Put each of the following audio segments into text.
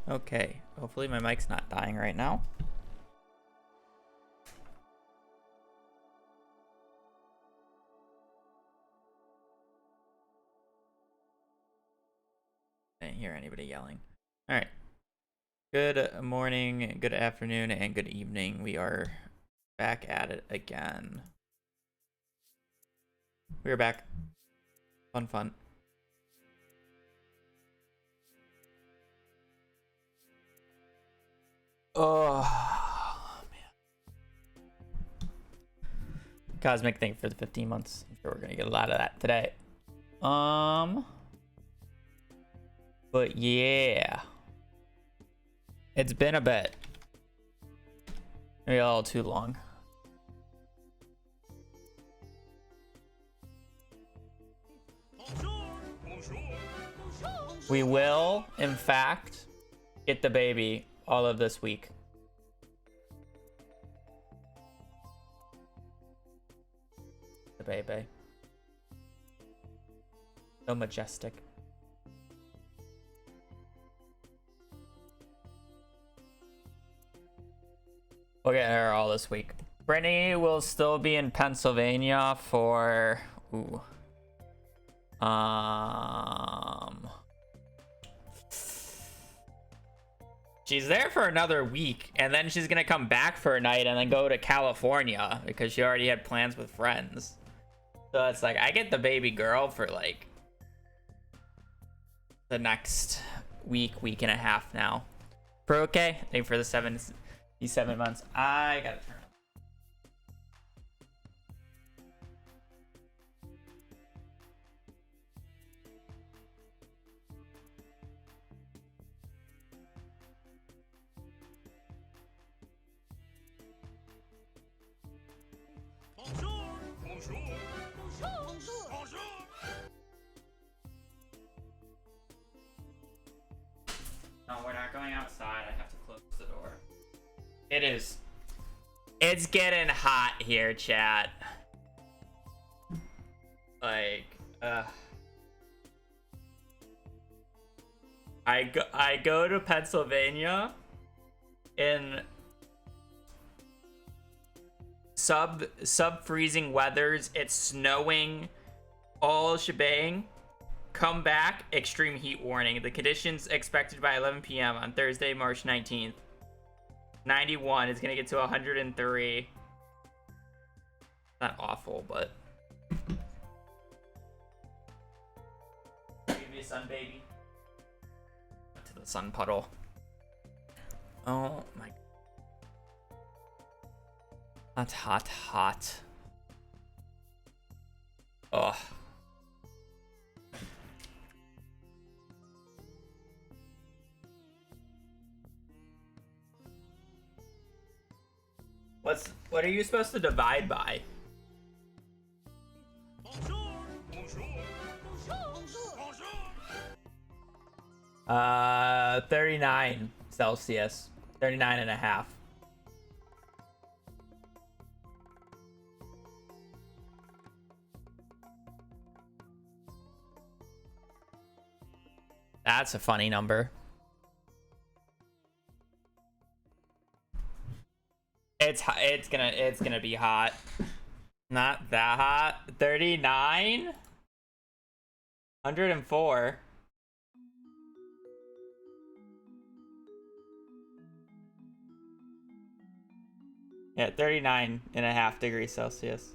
Okay, hopefully my mic's not dying right now. I didn't hear anybody yelling. All right. Good morning, good afternoon, and good evening. We are back at it again. We're back. Fun. Oh, man. Cosmic thing for the 15 months. I'm sure we're going to get a lot of that today. But yeah. It's been a bit. Maybe a little too long. We will, in fact, get the baby all of this week. The baby. So majestic. We'll get her all this week. Brittany will still be in Pennsylvania for... Ooh. She's there for another week, and then she's gonna come back for a night and then go to California because she already had plans with friends. So it's like, I get the baby girl for like the next week and a half now. For okay? Thank you for the 7 months. I gotta turn. No, we're not going outside. I have to close the door. It is. It's getting hot here, chat. Like, I go to Pennsylvania in sub freezing weathers. It's snowing, all shebang. Come back, extreme heat warning. The conditions expected by 11 p.m. on Thursday, March 19th. 91 is gonna get to 103. Not awful, but give me a sun, baby. To the sun puddle. Oh my. That's hot. Ugh. What are you supposed to divide by? 39 Celsius. 39 and a half. That's a funny number. It's gonna be hot. Not that hot. 39? 104. Yeah, 39 and a half degrees Celsius.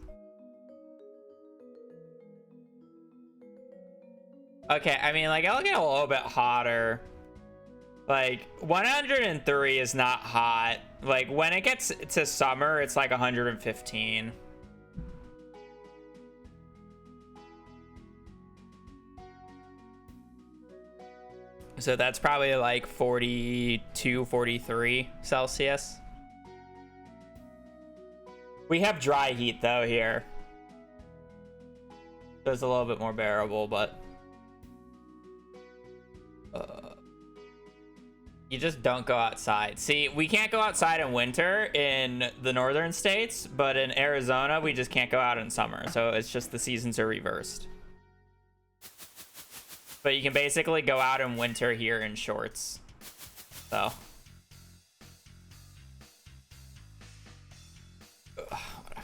Okay, I mean, like, I'll get a little bit hotter. Like, 103 is not hot. Like, when it gets to summer, it's like 115. So that's probably like 42, 43 Celsius. We have dry heat, though, here. So it's a little bit more bearable, but... you just don't go outside. See, we can't go outside in winter in the northern states, but in Arizona, we just can't go out in summer. So it's just the seasons are reversed. But you can basically go out in winter here in shorts. So. Whatever.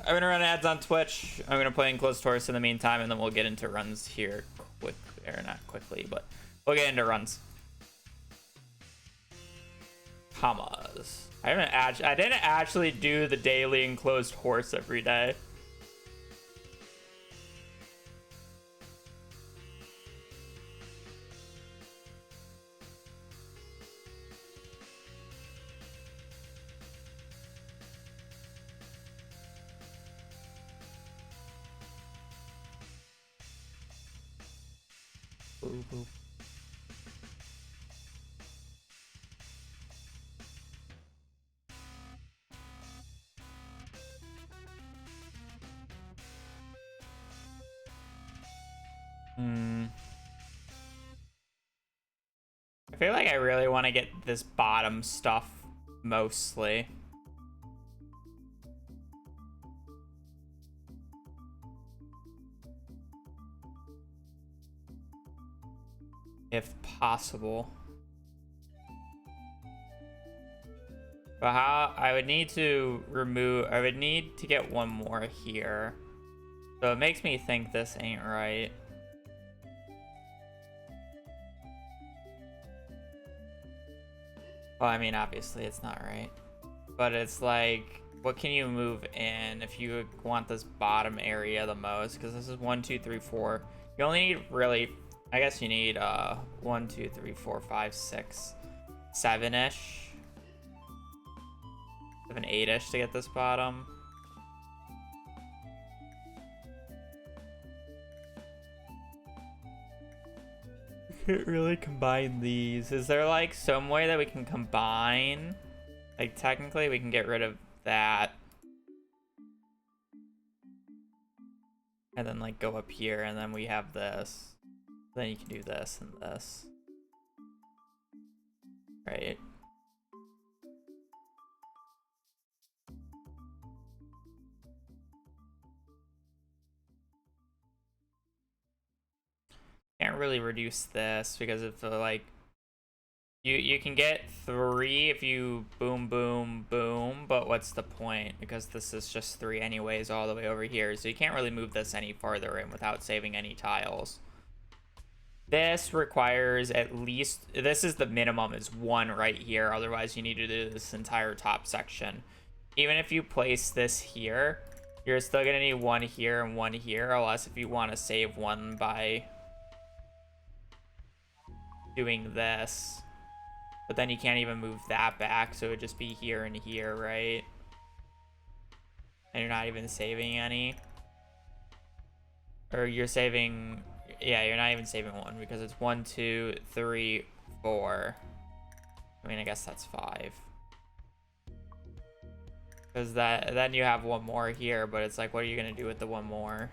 I'm gonna run ads on Twitch. I'm gonna play Enclosed Horse in the meantime, and then we'll get into runs here quick, or not quickly, but we'll get into runs. Commas. I didn't actually do the daily Enclosed Horse every day. Boop, boop. I feel like I really want to get this bottom stuff mostly. If possible. But how I would need to get one more here. So it makes me think this ain't right. Well, I mean, obviously it's not right. But it's like, what can you move in if you want this bottom area the most? Because this is 1, 2, 3, 4. You only need really, I guess you need 1, 2, 3, 4, 5, 6, 7-ish. 7, 8-ish to get this bottom. Can't really combine these. Is there like some way that we can combine? Like technically we can get rid of that. And then like go up here and then we have this. Then you can do this and this. Right? Can't really reduce this because if like you can get 3 if you boom boom boom, but what's the point? Because this is just 3 anyways all the way over here, so you can't really move this any farther in without saving any tiles. This requires at least, this is the minimum, is 1 right here, otherwise you need to do this entire top section. Even if you place this here, you're still gonna need 1 here and 1 here, unless if you want to save 1 by doing this. But then you can't even move that back, so it would just be here and here, right? And you're not even saving any. Or you're saving, yeah, you're not even saving 1 because it's 1, 2, 3, 4. I mean, I guess that's 5. Because then you have 1 more here, but it's like, what are you gonna do with the 1 more?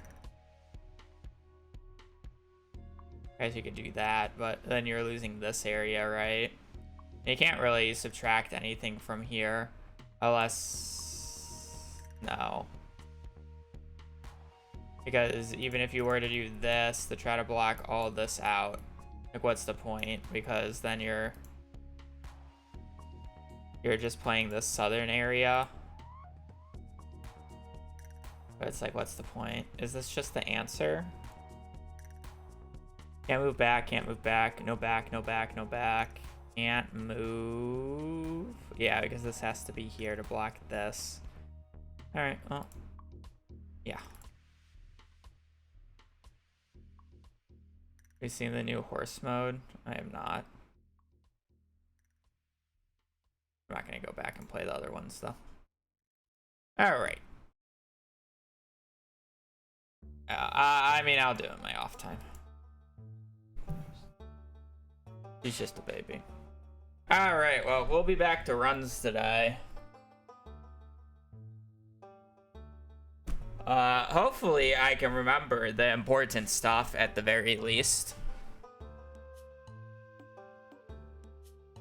I guess you could do that, but then you're losing this area, right? You can't really subtract anything from here, unless, no. Because even if you were to do this to try to block all this out, like what's the point? Because then you're just playing this southern area. But it's like, what's the point? Is this just the answer? Can't move back, can't move back, no back, no back, no back. Can't move. Yeah, because this has to be here to block this. Alright, well, yeah. We've seen the new horse mode. I have not. I'm not gonna go back and play the other ones though. Alright. I mean, I'll do it in my off time. He's just a baby. Alright, well, we'll be back to runs today. Hopefully I can remember the important stuff at the very least.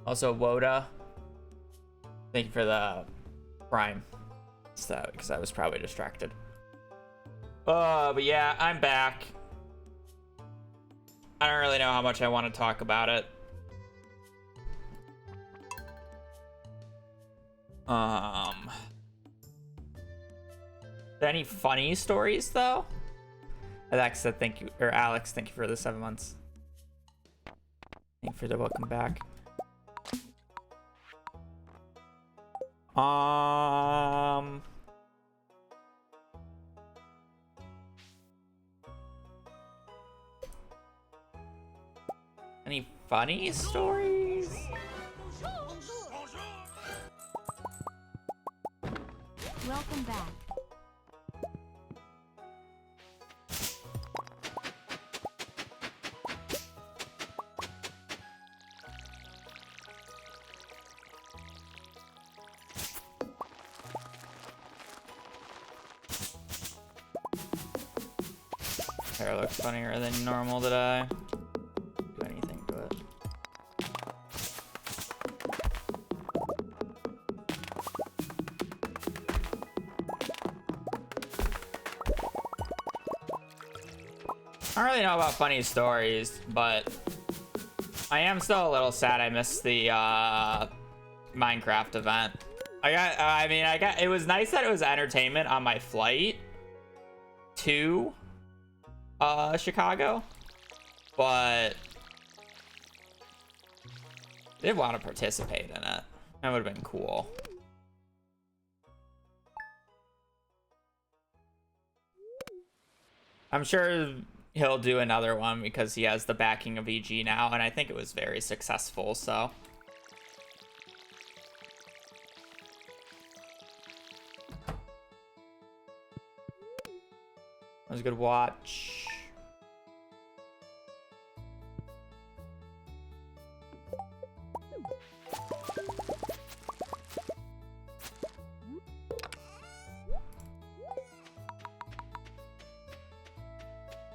Also, Woda, thank you for the prime. So, because I was probably distracted. But yeah, I'm back. I don't really know how much I want to talk about it. Um, any funny stories though? Alexa, thank you, or Alex, thank you for the 7 months. Thank you for the welcome back. Any funny stories? Welcome back. Hair looks funnier than normal today. Do anything to it. I don't really know about funny stories, but I am still a little sad I missed the Minecraft event. It was nice that it was entertainment on my flight to Chicago, but I did want to participate in it. That would have been cool. I'm sure he'll do another one because he has the backing of EG now, and I think it was very successful, so. That was a good watch.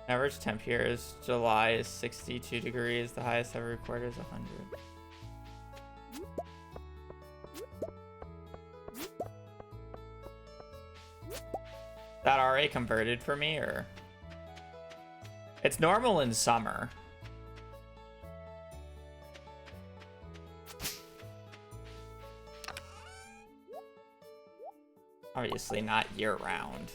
Average temp here is July is 62 degrees. The highest ever recorded is 100. That already converted for me, or it's normal in summer. Obviously not year round.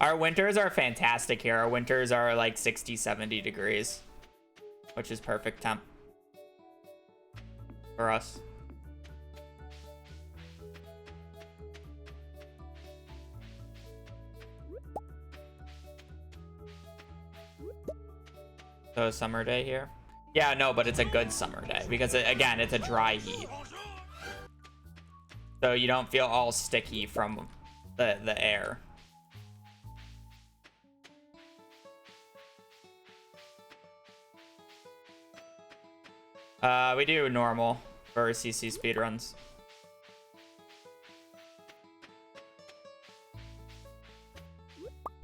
Our winters are fantastic here. Our winters are like 60, 70 degrees, which is perfect temp for us. So a summer day here? Yeah, no, but it's a good summer day because again, it's a dry heat. So you don't feel all sticky from the air. We do normal for CC speedruns.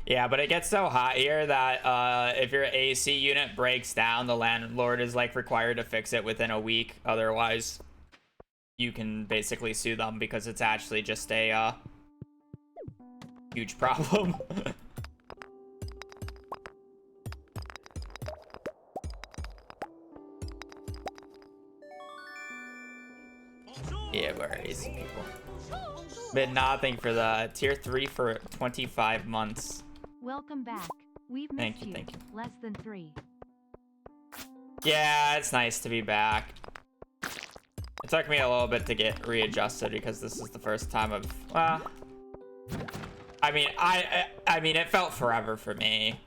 Yeah, but it gets so hot here that if your AC unit breaks down, the landlord is like required to fix it within a week. Otherwise, you can basically sue them because it's actually just a huge problem. Yeah, we're AC people. But nah, thank you for the tier 3 for 25 months. Welcome back. We've missed you. Thank you. Less than 3. Yeah, it's nice to be back. It took me a little bit to get readjusted because this is the first time of, well, I mean, it felt forever for me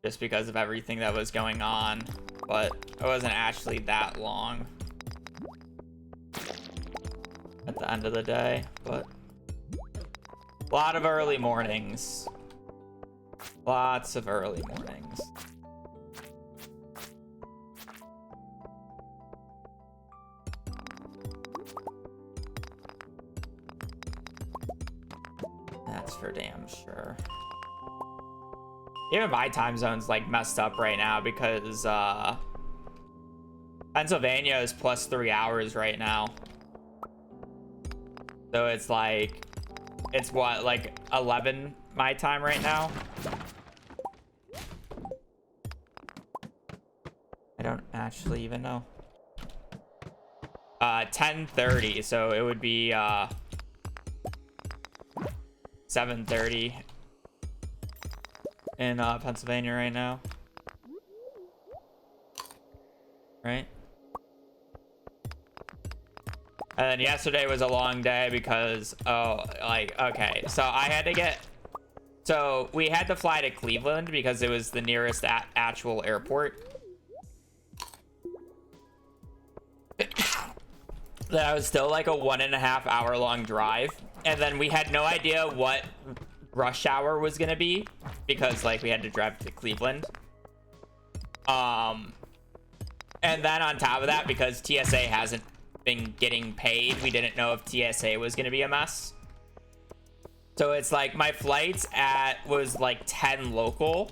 just because of everything that was going on, but it wasn't actually that long at the end of the day. But a lot of early mornings. Lots of early mornings. That's for damn sure. Even my time zone's like messed up right now because Pennsylvania is plus 3 hours right now. So it's like, it's what, like 11 my time right now? I don't actually even know. 10:30, so it would be 7:30 in Pennsylvania right now. Right? And then yesterday was a long day because, okay, so I had to get, so we had to fly to Cleveland because it was the nearest actual airport. That was still like a 1.5 hour long drive. And then we had no idea what rush hour was gonna be because like we had to drive to Cleveland. And then on top of that, because TSA hasn't been getting paid, we didn't know if TSA was gonna be a mess. So it's like my flights was like 10 local,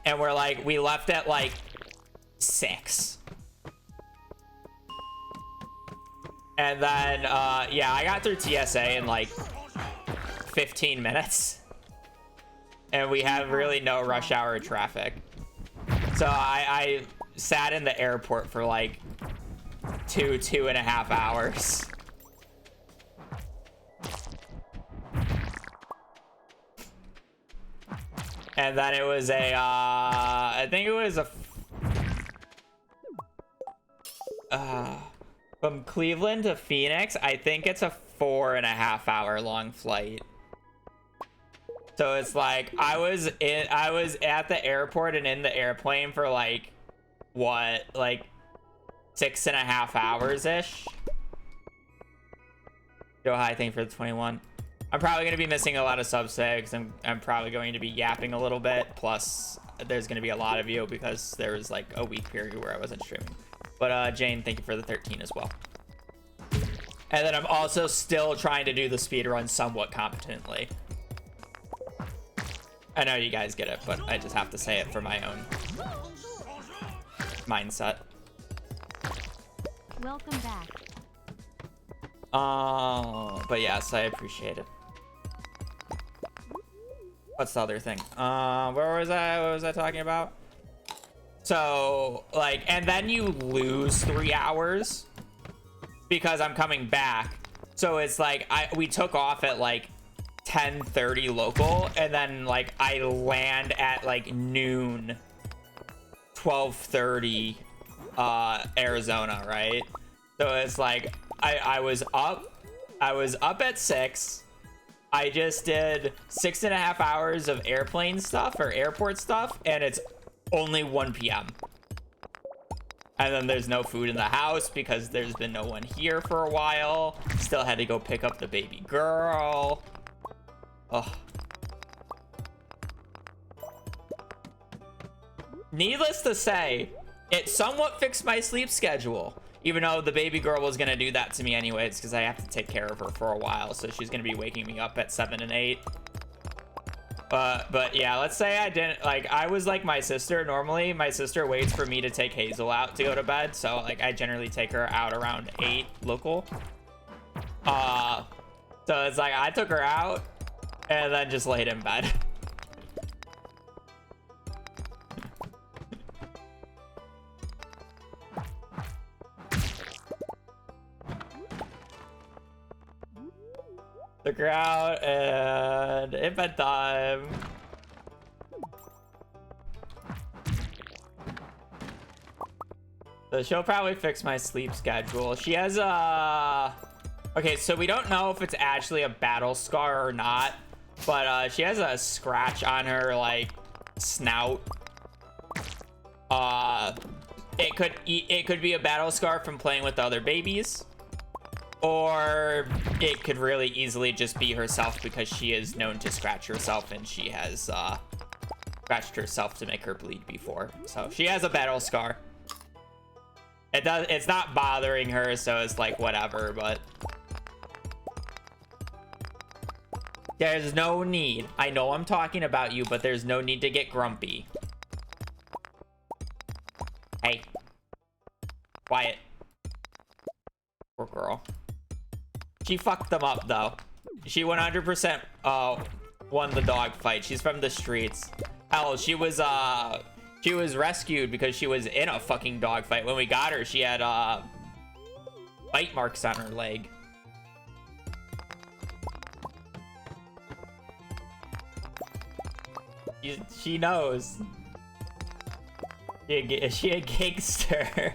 and we left at like 6. And then yeah, I got through TSA in like 15 minutes, and we have really no rush hour traffic. So I sat in the airport for like 2.5 hours. And then it was I think it was from Cleveland to Phoenix, I think it's a 4.5 hour long flight. So it's like I was at the airport and in the airplane for like what, like 6.5 hours ish. Go hi, thank you for the 21. I'm probably gonna be missing a lot of subs today because I'm probably going to be yapping a little bit. Plus, there's gonna be a lot of you because there was like a week period where I wasn't streaming. But Jane, thank you for the 13 as well. And then I'm also still trying to do the speedrun somewhat competently. I know you guys get it, but I just have to say it for my own mindset. Welcome back. But yes, I appreciate it. What's the other thing? Where was I? What was I talking about? So, like, and then you lose 3 hours because I'm coming back. So it's like we took off at like 10:30 local, and then like I land at like noon, 12:30 Arizona, right? So it's like I was up at 6. I just did 6.5 hours of airplane stuff or airport stuff, and it's only 1 p.m. And then there's no food in the house because there's been no one here for a while. Still had to go pick up the baby girl. Ugh. Needless to say, it somewhat fixed my sleep schedule. Even though the baby girl was gonna do that to me anyways, because I have to take care of her for a while, so she's gonna be waking me up at 7 and 8. But yeah, let's say I didn't, like, I was like my sister. Normally my sister waits for me to take Hazel out to go to bed, so like I generally take her out around 8 local. So it's like I took her out and then just laid in bed. Took her out and in bedtime. So she'll probably fix my sleep schedule. She has a... Okay, so we don't know if it's actually a battle scar or not, but she has a scratch on her, like, snout. It could be a battle scar from playing with the other babies. Or it could really easily just be herself because she is known to scratch herself, and she has scratched herself to make her bleed before. So she has a battle scar. It's not bothering her, so it's like whatever, but there's no need. I know I'm talking about you, but there's no need to get grumpy. Hey. Quiet. Poor girl. She fucked them up though. She 100% won the dog fight. She's from the streets. Hell, she was rescued because she was in a fucking dog fight. When we got her, she had bite marks on her leg. She knows. She a gangster.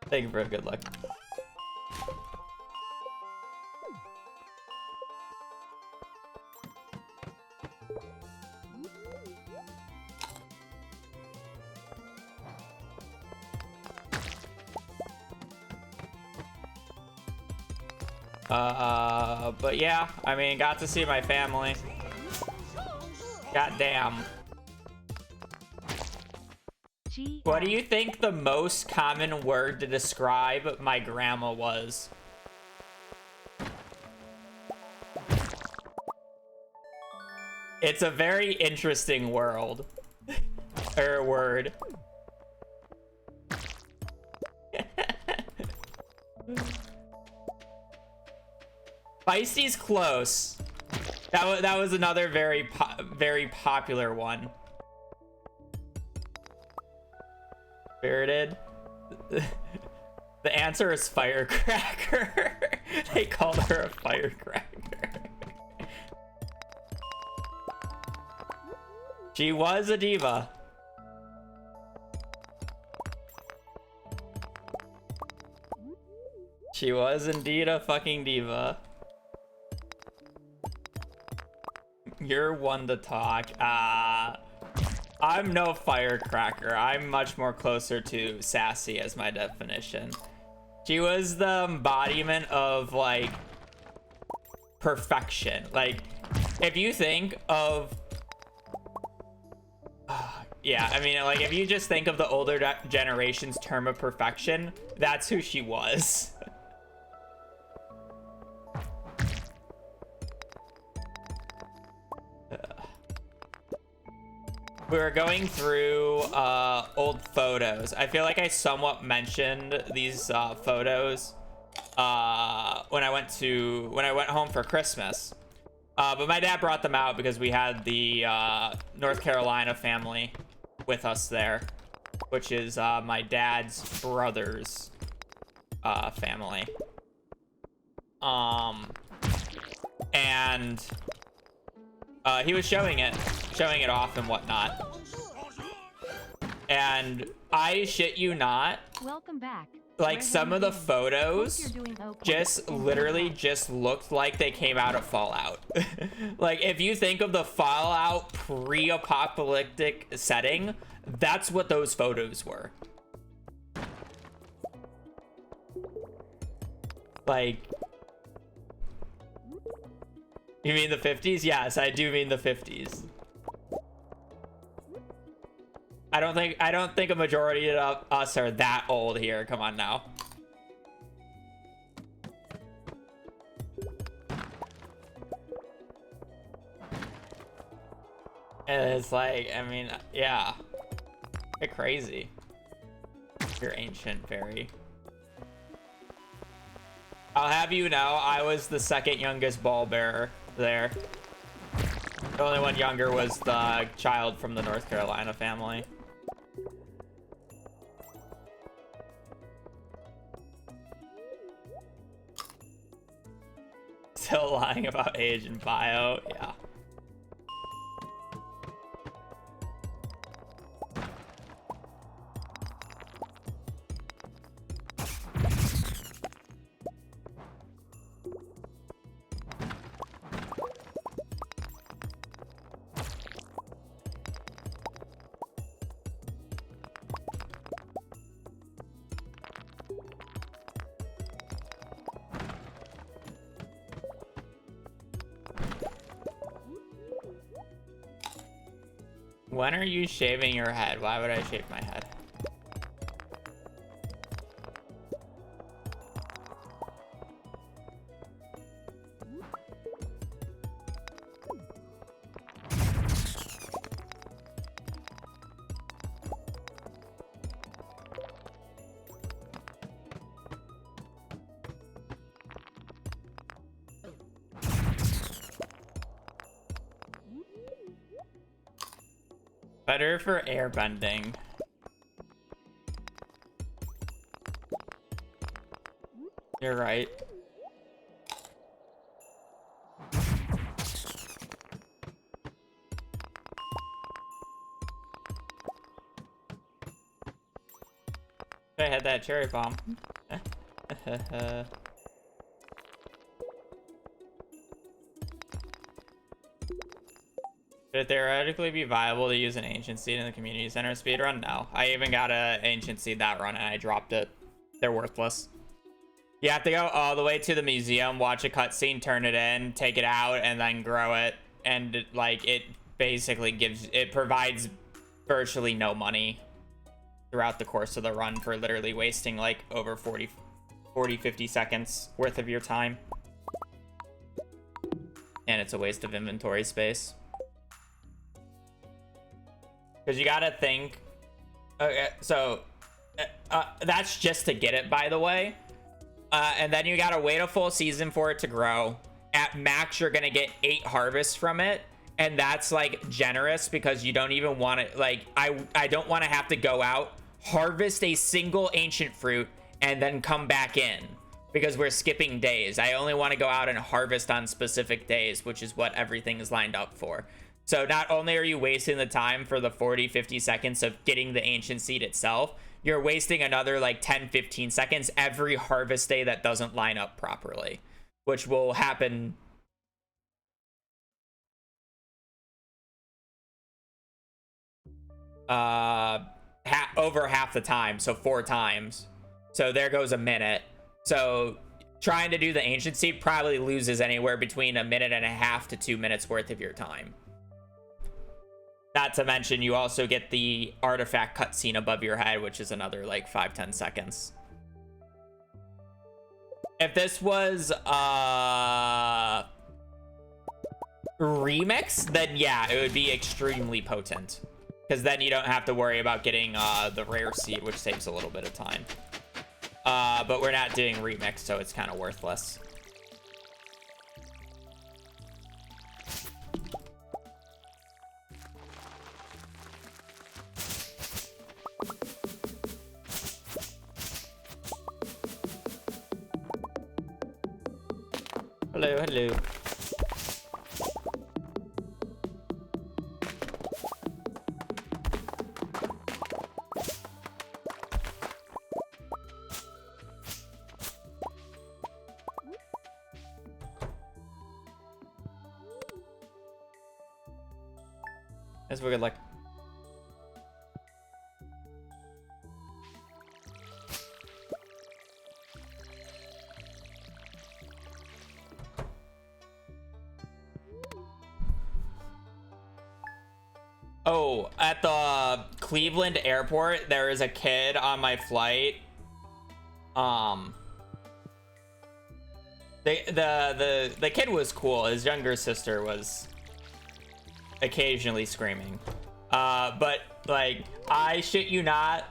Thank you, bro. Good luck. But yeah, I mean, got to see my family. God damn. What do you think the most common word to describe my grandma was? It's a very interesting world. Or word. Feisty's close. That was another very popular one. Spirited. The answer is firecracker. They called her a firecracker. She was a diva. She was indeed a fucking diva. You're one to talk. I'm no firecracker. I'm much more closer to sassy as my definition. She was the embodiment of, like, perfection. Like, if you think of... yeah, I mean, like, if you just think of the older generation's term of perfection, that's who she was. We were going through old photos. I feel like I somewhat mentioned these photos when I went home for Christmas. But my dad brought them out because we had the North Carolina family with us there, which is my dad's brother's family. And he was showing it off and whatnot. And I shit you not. Welcome back. Like, some of the photos just literally just looked like they came out of Fallout. Like, if you think of the Fallout pre-apocalyptic setting, that's what those photos were. Like, you mean the 50s? Yes, I do mean the 50s. I don't think a majority of us are that old here. Come on now. And it's like, I mean, yeah. Bit crazy. You're ancient fairy. I'll have you know, I was the second youngest ball bearer there. The only one younger was the child from the North Carolina family. Still lying about age and bio, yeah. When are you shaving your head? Why would I shave my head? Better for airbending. You're right. I had that cherry bomb. Could it theoretically be viable to use an ancient seed in the community center speedrun? No. I even got an ancient seed that run and I dropped it. They're worthless. You have to go all the way to the museum, watch a cutscene, turn it in, take it out, and then grow it. And like it basically provides virtually no money throughout the course of the run for literally wasting like over 50 seconds worth of your time. And it's a waste of inventory space. Because you gotta think, okay, so that's just to get it, by the way. And then you gotta wait a full season for it to grow. At max, you're gonna get 8 harvests from it. And that's like generous because you don't even want to, like, I don't want to have to go out, harvest a single ancient fruit, and then come back in. Because we're skipping days. I only want to go out and harvest on specific days, which is what everything is lined up for. So not only are you wasting the time for the 40-50 seconds of getting the ancient seed itself, you're wasting another like 10-15 seconds every harvest day that doesn't line up properly, which will happen over half the time, so 4 times. So there goes a minute. So trying to do the ancient seed probably loses anywhere between 1.5 minutes to 2 minutes worth of your time. Not to mention, you also get the artifact cutscene above your head, which is another like 5-10 seconds. If this was remix, then yeah, it would be extremely potent. Because then you don't have to worry about getting the rare seed, which saves a little bit of time. But we're not doing remix, so it's kind of worthless. Hello, hello. That's good luck. Oh, at the Cleveland airport, there is a kid on my flight. The kid was cool. His younger sister was occasionally screaming. But like, I shit you not,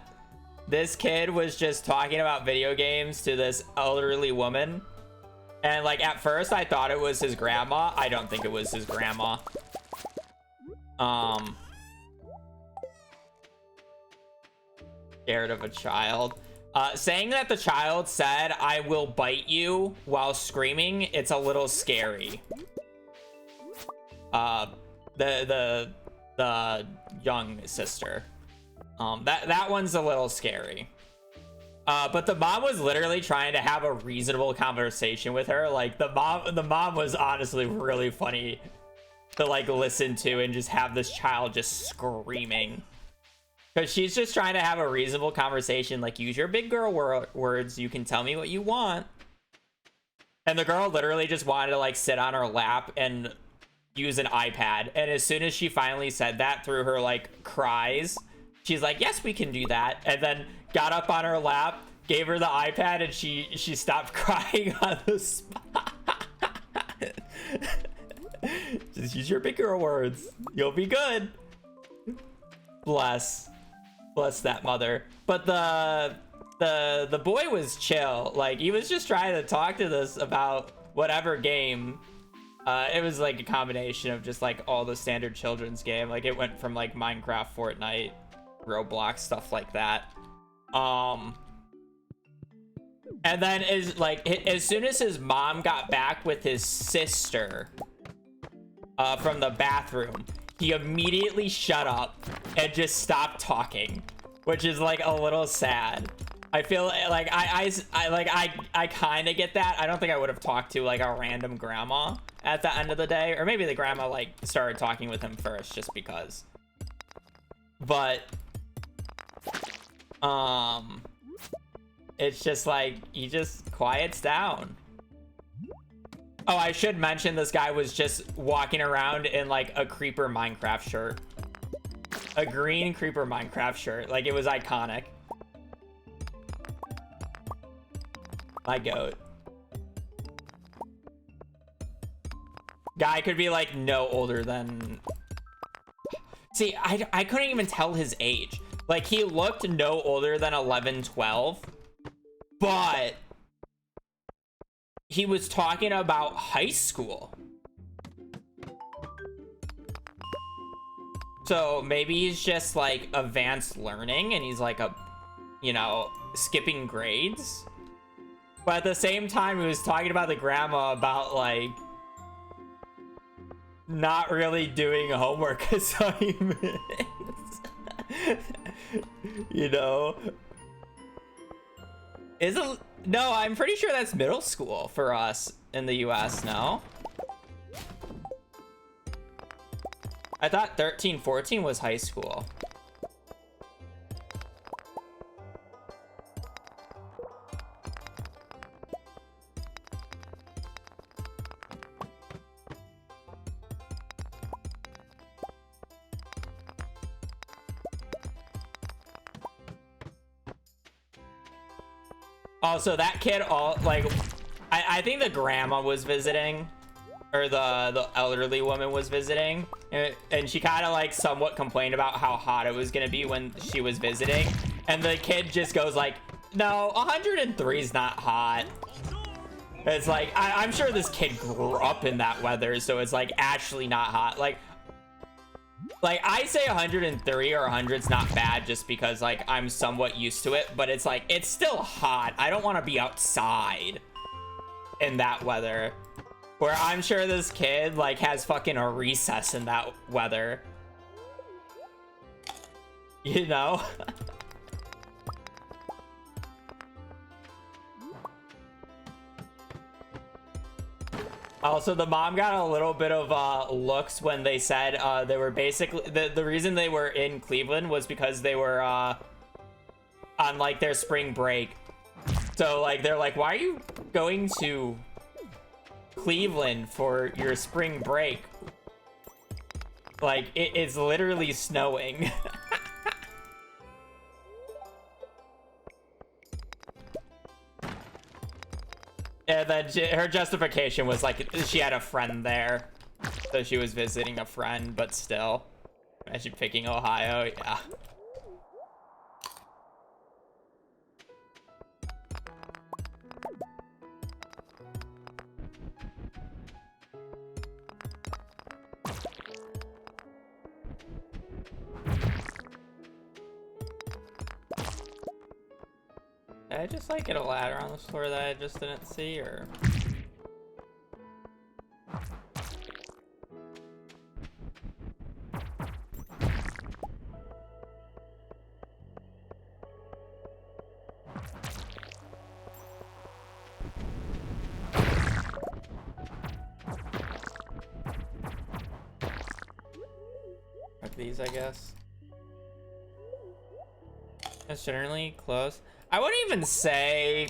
this kid was just talking about video games to this elderly woman. And like, at first I thought it was his grandma. I don't think it was his grandma. Scared of a child. Saying that the child said, "I will bite you," while screaming, it's a little scary. The young sister. That one's a little scary. But the mom was literally trying to have a reasonable conversation with her. Like, the mom was honestly really funny to like listen to, and just have this child just screaming. Because she's just trying to have a reasonable conversation. Like, use your big girl words. You can tell me what you want. And the girl literally just wanted to like sit on her lap and use an iPad. And as soon as she finally said that through her like cries, she's like, yes, we can do that. And then got up on her lap, gave her the iPad, and she stopped crying on the spot. Just use your big girl words. You'll be good. Bless that mother. But the boy was chill. Like, he was just trying to talk to this about whatever game. It was like a combination of just like all the standard children's game. Like, it went from like Minecraft, Fortnite, Roblox, stuff like that. And then is like, as soon as his mom got back with his sister from the bathroom, he immediately shut up and just stopped talking, which is like a little sad. I feel like I kind of get that. I don't think I would have talked to like a random grandma at the end of the day, or maybe the grandma like started talking with him first just because. But it's just like he just quiets down. Oh, I should mention this guy was just walking around in like a creeper Minecraft shirt. A green creeper Minecraft shirt. Like, it was iconic. My goat. Guy could be like no older than... See, I couldn't even tell his age. Like, he looked no older than 11, 12. But he was talking about high school. So maybe he's just like advanced learning and he's like you know, skipping grades. But at the same time, he was talking about the grandma about like not really doing homework assignments. You know? No, I'm pretty sure that's middle school for us in the US, no? I thought 13, 14 was high school. Also, that kid, I think the grandma was visiting, or the elderly woman was visiting, and she kind of like somewhat complained about how hot it was gonna be when she was visiting, and the kid just goes like, no, 103 is not hot. It's like, I'm sure this kid grew up in that weather, so it's like actually not hot. Like I say 103 or 100's not bad just because like I'm somewhat used to it, but it's like, it's still hot. I don't want to be outside in that weather, where I'm sure this kid like has fucking a recess in that weather, you know? Also, the mom got a little bit of looks when they said they were basically the reason they were in Cleveland was because they were on like their spring break. So like they're like, why are you going to Cleveland for your spring break? Like, it is literally snowing. And then her justification was like she had a friend there, so she was visiting a friend. But still, imagine picking Ohio. Yeah. Did I just like get a ladder on the floor that I just didn't see, or? Like these, I guess. It's generally close. I wouldn't even say,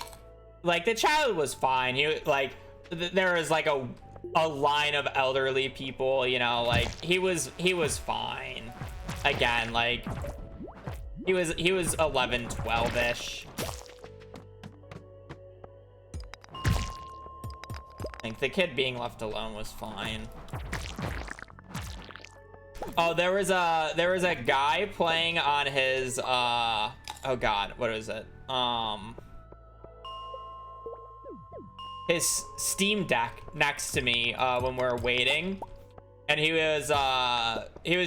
like, the child was fine. He like there was like a line of elderly people, you know, like he was fine. Again, like he was 11, 12-ish. I think the kid being left alone was fine. Oh, there was a guy playing on his oh god, what is it? His Steam Deck next to me when we were waiting, and he was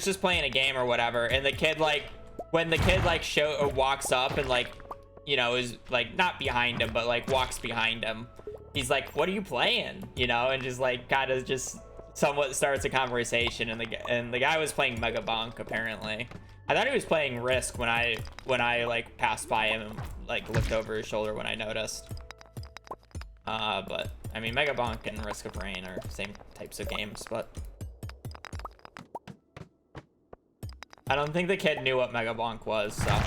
just playing a game or whatever, and the kid like, when the kid like walks up and like you know, is like not behind him, but like walks behind him. He's like, "What are you playing?" You know, and just like kind of just somewhat starts a conversation. And the guy was playing Mega Bonk apparently. I thought he was playing Risk when I like passed by him and like looked over his shoulder when I noticed. But I mean, Mega Bonk and Risk of Rain are same types of games, but I don't think the kid knew what Mega Bonk was, so.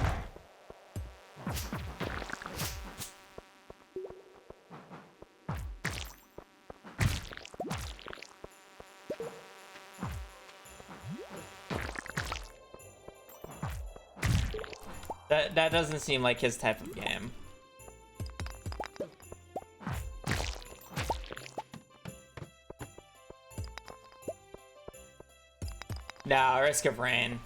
That doesn't seem like his type of game. No, Risk of Rain.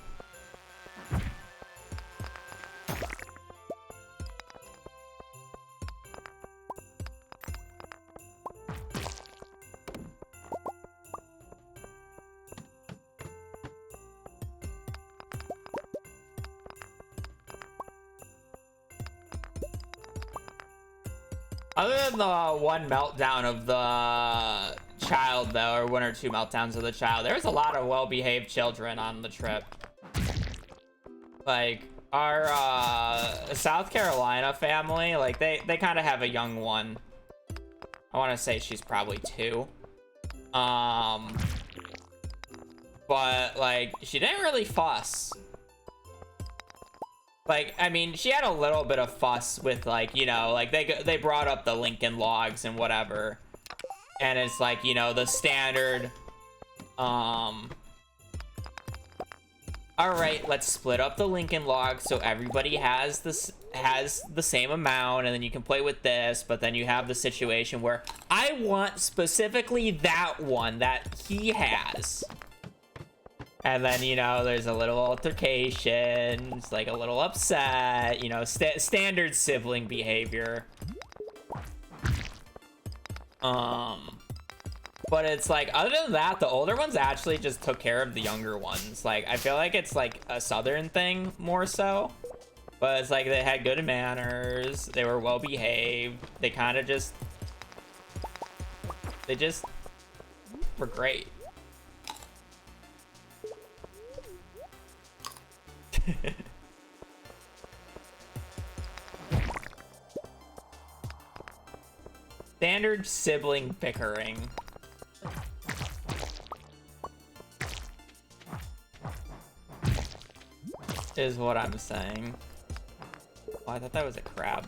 Other than the one meltdown of the child, though, or one or two meltdowns of the child, there was a lot of well-behaved children on the trip. Like, our South Carolina family, like, they kind of have a young one. I want to say she's probably 2. But, like, she didn't really fuss. Like, I mean, she had a little bit of fuss with, like, you know, like, they brought up the Lincoln Logs and whatever. And it's like, you know, the standard, all right, let's split up the Lincoln Log so everybody has the same amount, and then you can play with this, but then you have the situation where I want specifically that one that he has. And then, you know, there's a little altercation, it's like a little upset, you know, standard sibling behavior. But it's like, other than that, the older ones actually just took care of the younger ones. Like, I feel like it's like a Southern thing more so. But it's like they had good manners, they were well behaved, they kind of just, they just were great. Standard sibling bickering. Is what I'm saying. Oh, I thought that was a crab.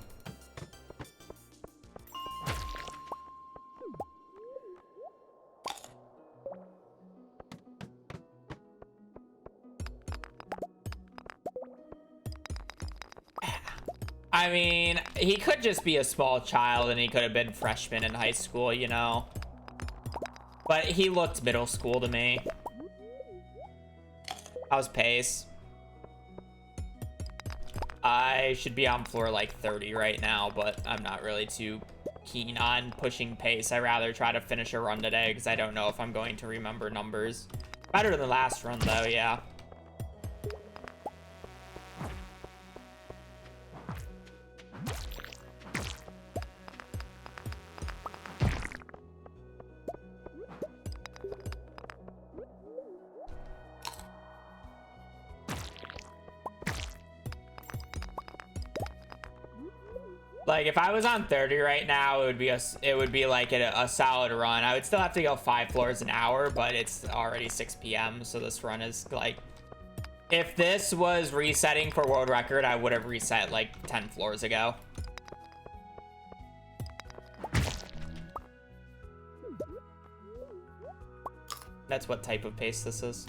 I mean, he could just be a small child and he could have been freshman in high school, you know? But he looked middle school to me. How's pace? I should be on floor like 30 right now, but I'm not really too keen on pushing pace. I rather try to finish a run today because I don't know if I'm going to remember numbers. Better than last run though, yeah. Like, if I was on 30 right now, it would be like a solid run. I would still have to go 5 floors an hour, but it's already 6 p.m. So this run is like, if this was resetting for world record, I would have reset like 10 floors ago. That's what type of pace this is.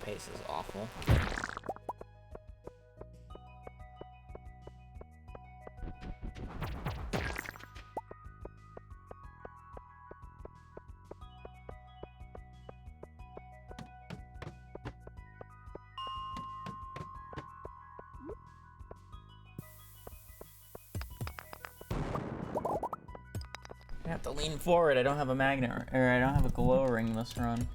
Pace is awful. I have to lean forward. I don't have a magnet, or I don't have a glow ring this run.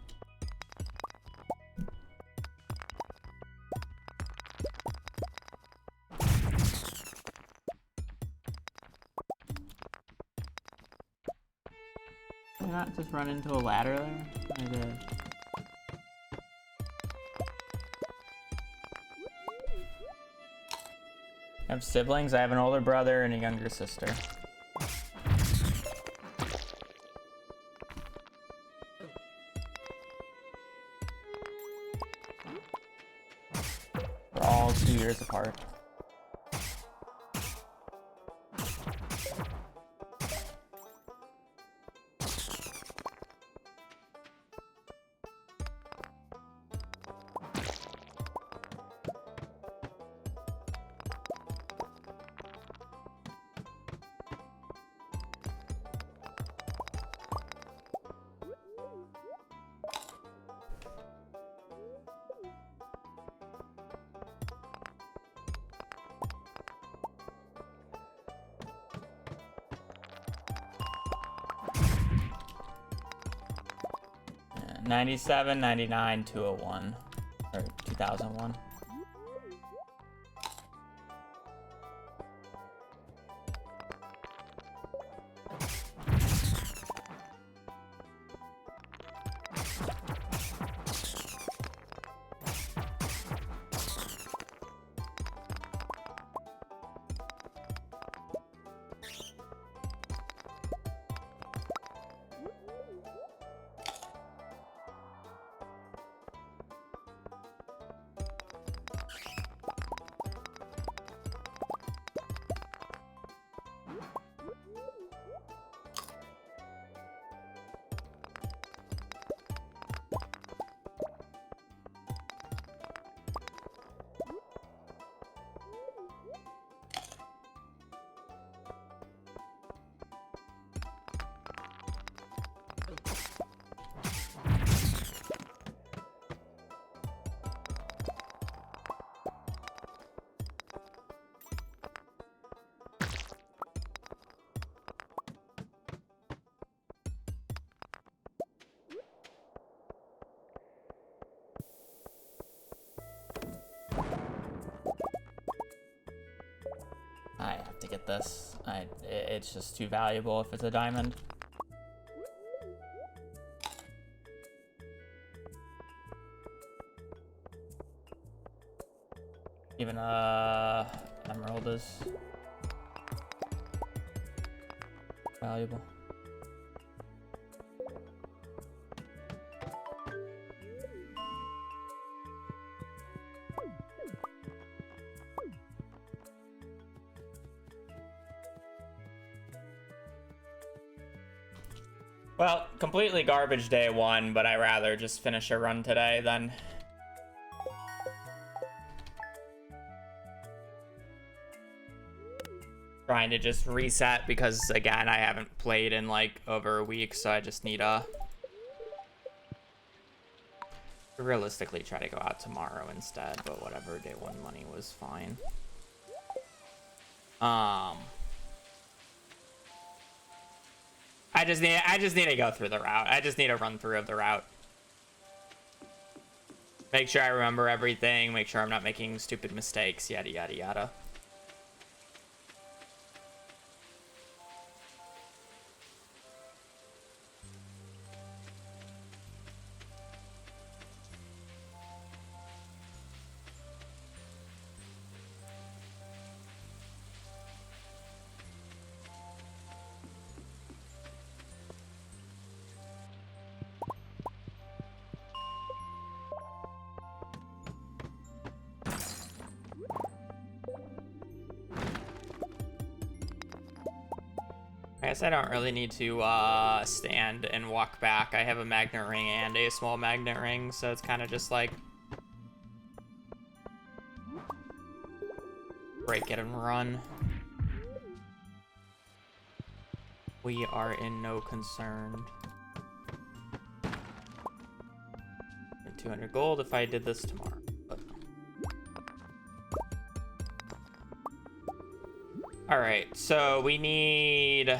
Did I not just run into a ladder there? I did. I have siblings. I have an older brother and a younger sister. We're all 2 years apart. Yeah, 97, 99, 201, or 2001. I have to get this. It's just too valuable if it's a diamond. Even emerald is valuable. Well, completely garbage day one, but I'd rather just finish a run today than... trying to just reset, because again, I haven't played in like over a week, so I just need a... realistically try to go out tomorrow instead, but whatever, day one money was fine. I just need to go through the route. I just need a run through of the route. Make sure I remember everything, make sure I'm not making stupid mistakes, yada yada yada. I guess I don't really need to stand and walk back. I have a magnet ring and a small magnet ring, so it's kind of just like break it and run. We are in no concern. 200 gold if I did this tomorrow. But... all right, so we need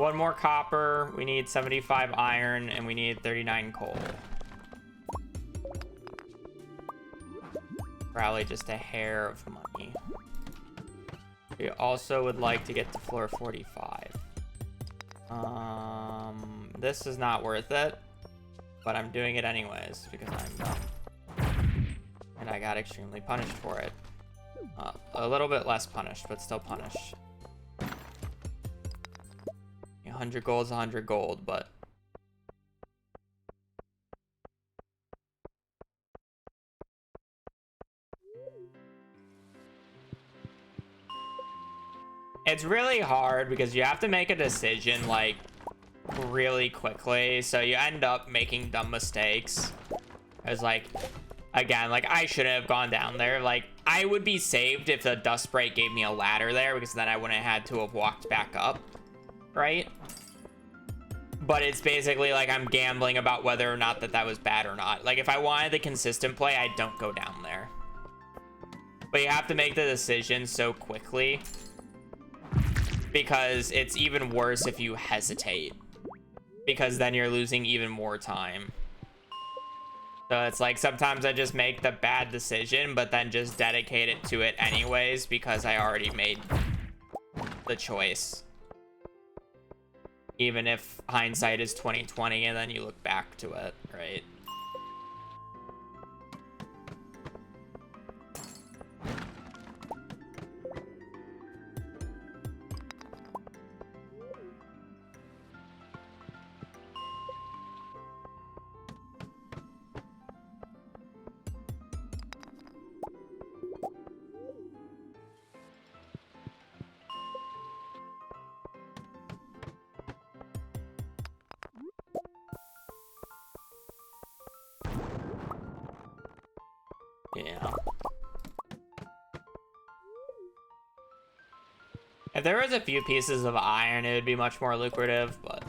1 more copper. We need 75 iron, and we need 39 coal. Probably just a hair of money. We also would like to get to floor 45. This is not worth it, but I'm doing it anyways because I'm dumb. And I got extremely punished for it. A little bit less punished, but still punished. 100 gold is 100 gold, but it's really hard because you have to make a decision like really quickly, so you end up making dumb mistakes. It's like, again, like I shouldn't have gone down there. Like I would be saved if the dust sprite gave me a ladder there, because then I wouldn't have had to have walked back up, right? But it's basically like I'm gambling about whether or not that was bad or not. Like if I wanted the consistent play, I don't go down there. But you have to make the decision so quickly, because it's even worse if you hesitate, because then you're losing even more time. So it's like sometimes I just make the bad decision, but then just dedicate it to it anyways because I already made the choice. Even if hindsight is 20/20 and then you look back to it, right? Yeah. If there was a few pieces of iron, it would be much more lucrative, but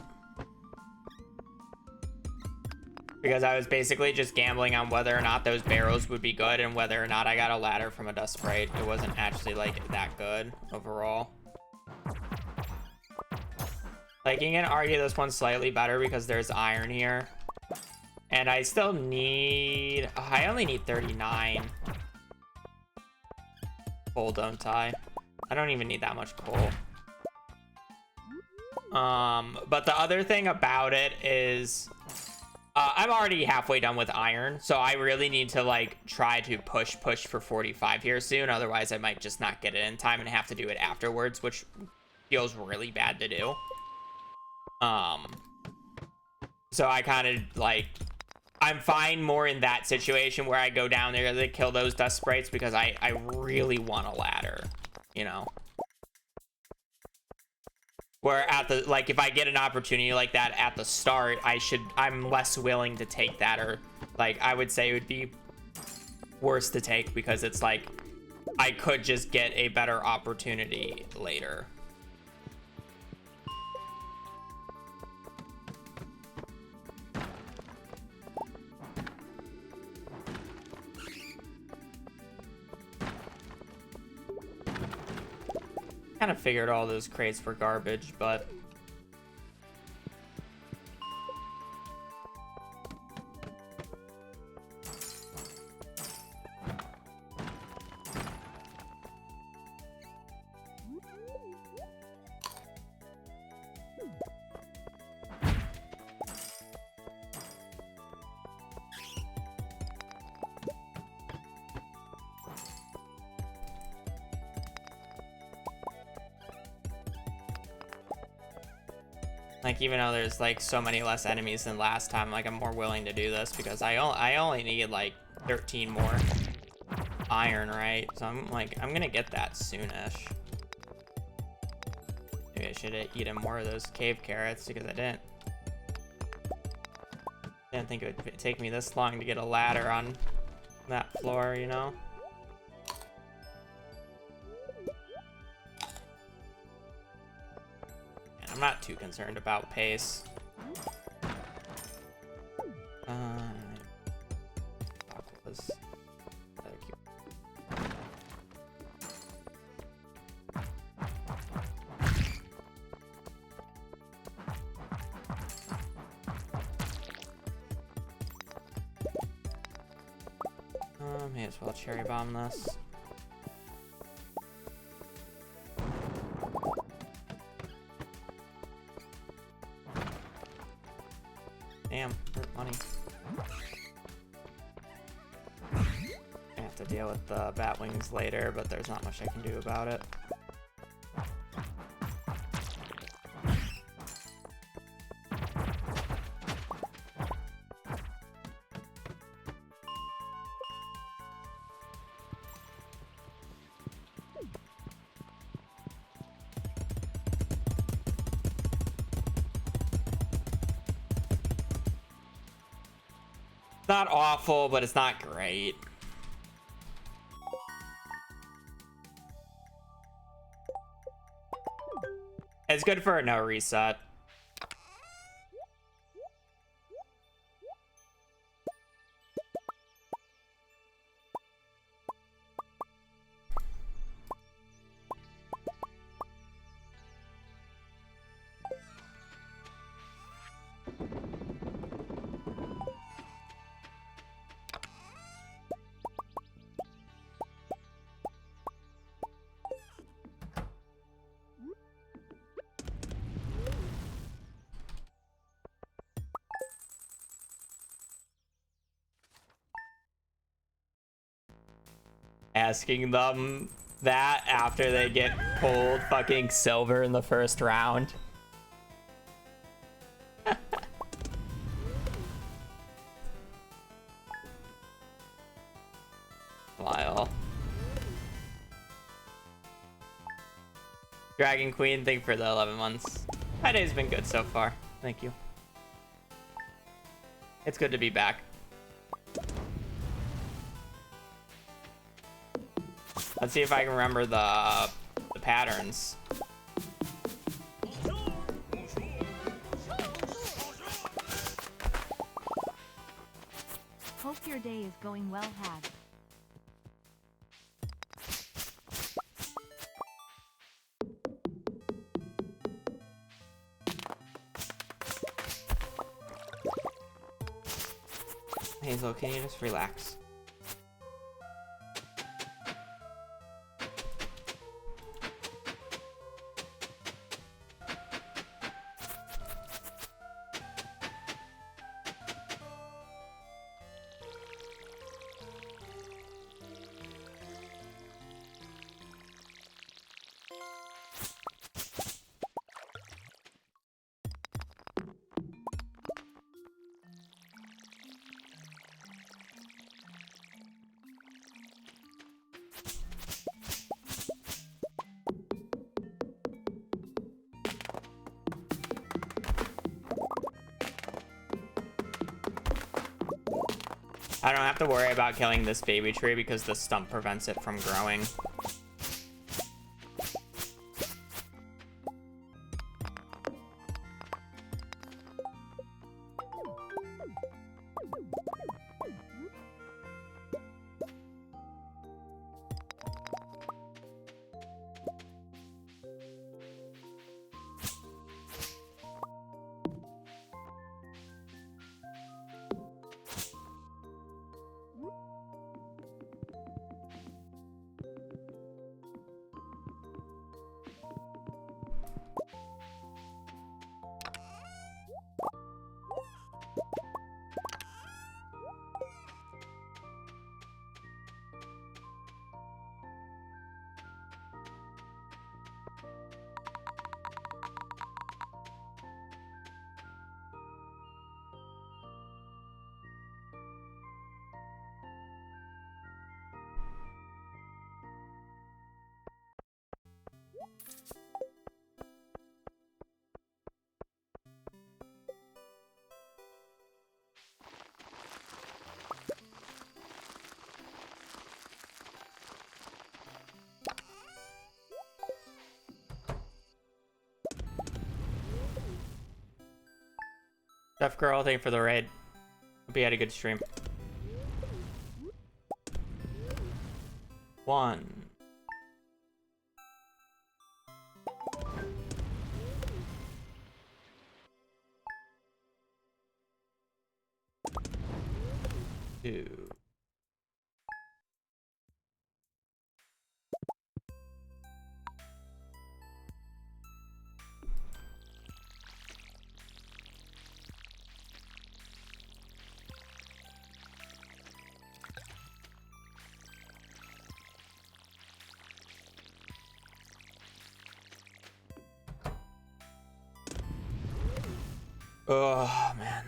because I was basically just gambling on whether or not those barrels would be good and whether or not I got a ladder from a dust sprite. It wasn't actually like that good overall. Like you can argue this one's slightly better because there's iron here. And I still need, I only need 39 coal, don't I? I don't even need that much coal. But the other thing about it is, I'm already halfway done with iron, so I really need to like try to push for 45 here soon. Otherwise I might just not get it in time and have to do it afterwards, which feels really bad to do. So I kind of like, I'm fine more in that situation where I go down there to kill those dust sprites because I really want a ladder, you know? Where at the, like, if I get an opportunity like that at the start, I'm less willing to take that, or like, I would say it would be worse to take because it's like, I could just get a better opportunity later. Kind of figured all those crates were garbage, but like, even though there's like so many less enemies than last time, like I'm more willing to do this because I only need like 13 more iron, right? So I'm like, I'm gonna get that soonish. Maybe I should have eaten more of those cave carrots because I didn't think it would take me this long to get a ladder on that floor, you know? I'm not too concerned about pace. May as well cherry bomb this. Damn, where's money? I have to deal with the bat wings later, but there's not much I can do about it. Not awful, but it's not great. It's good for a no reset. Asking them that after they get pulled fucking silver in the first round. Lyle. Dragon Queen, thank you for the 11 months. My day's been good so far. Thank you. It's good to be back. Let's see if I can remember the patterns. Hope your day is going well, Hag. Hazel, can you just relax? I don't have to worry about killing this baby tree because the stump prevents it from growing. Tough girl, thank you for the raid. Hope you had a good stream. 1. 2. Oh, man.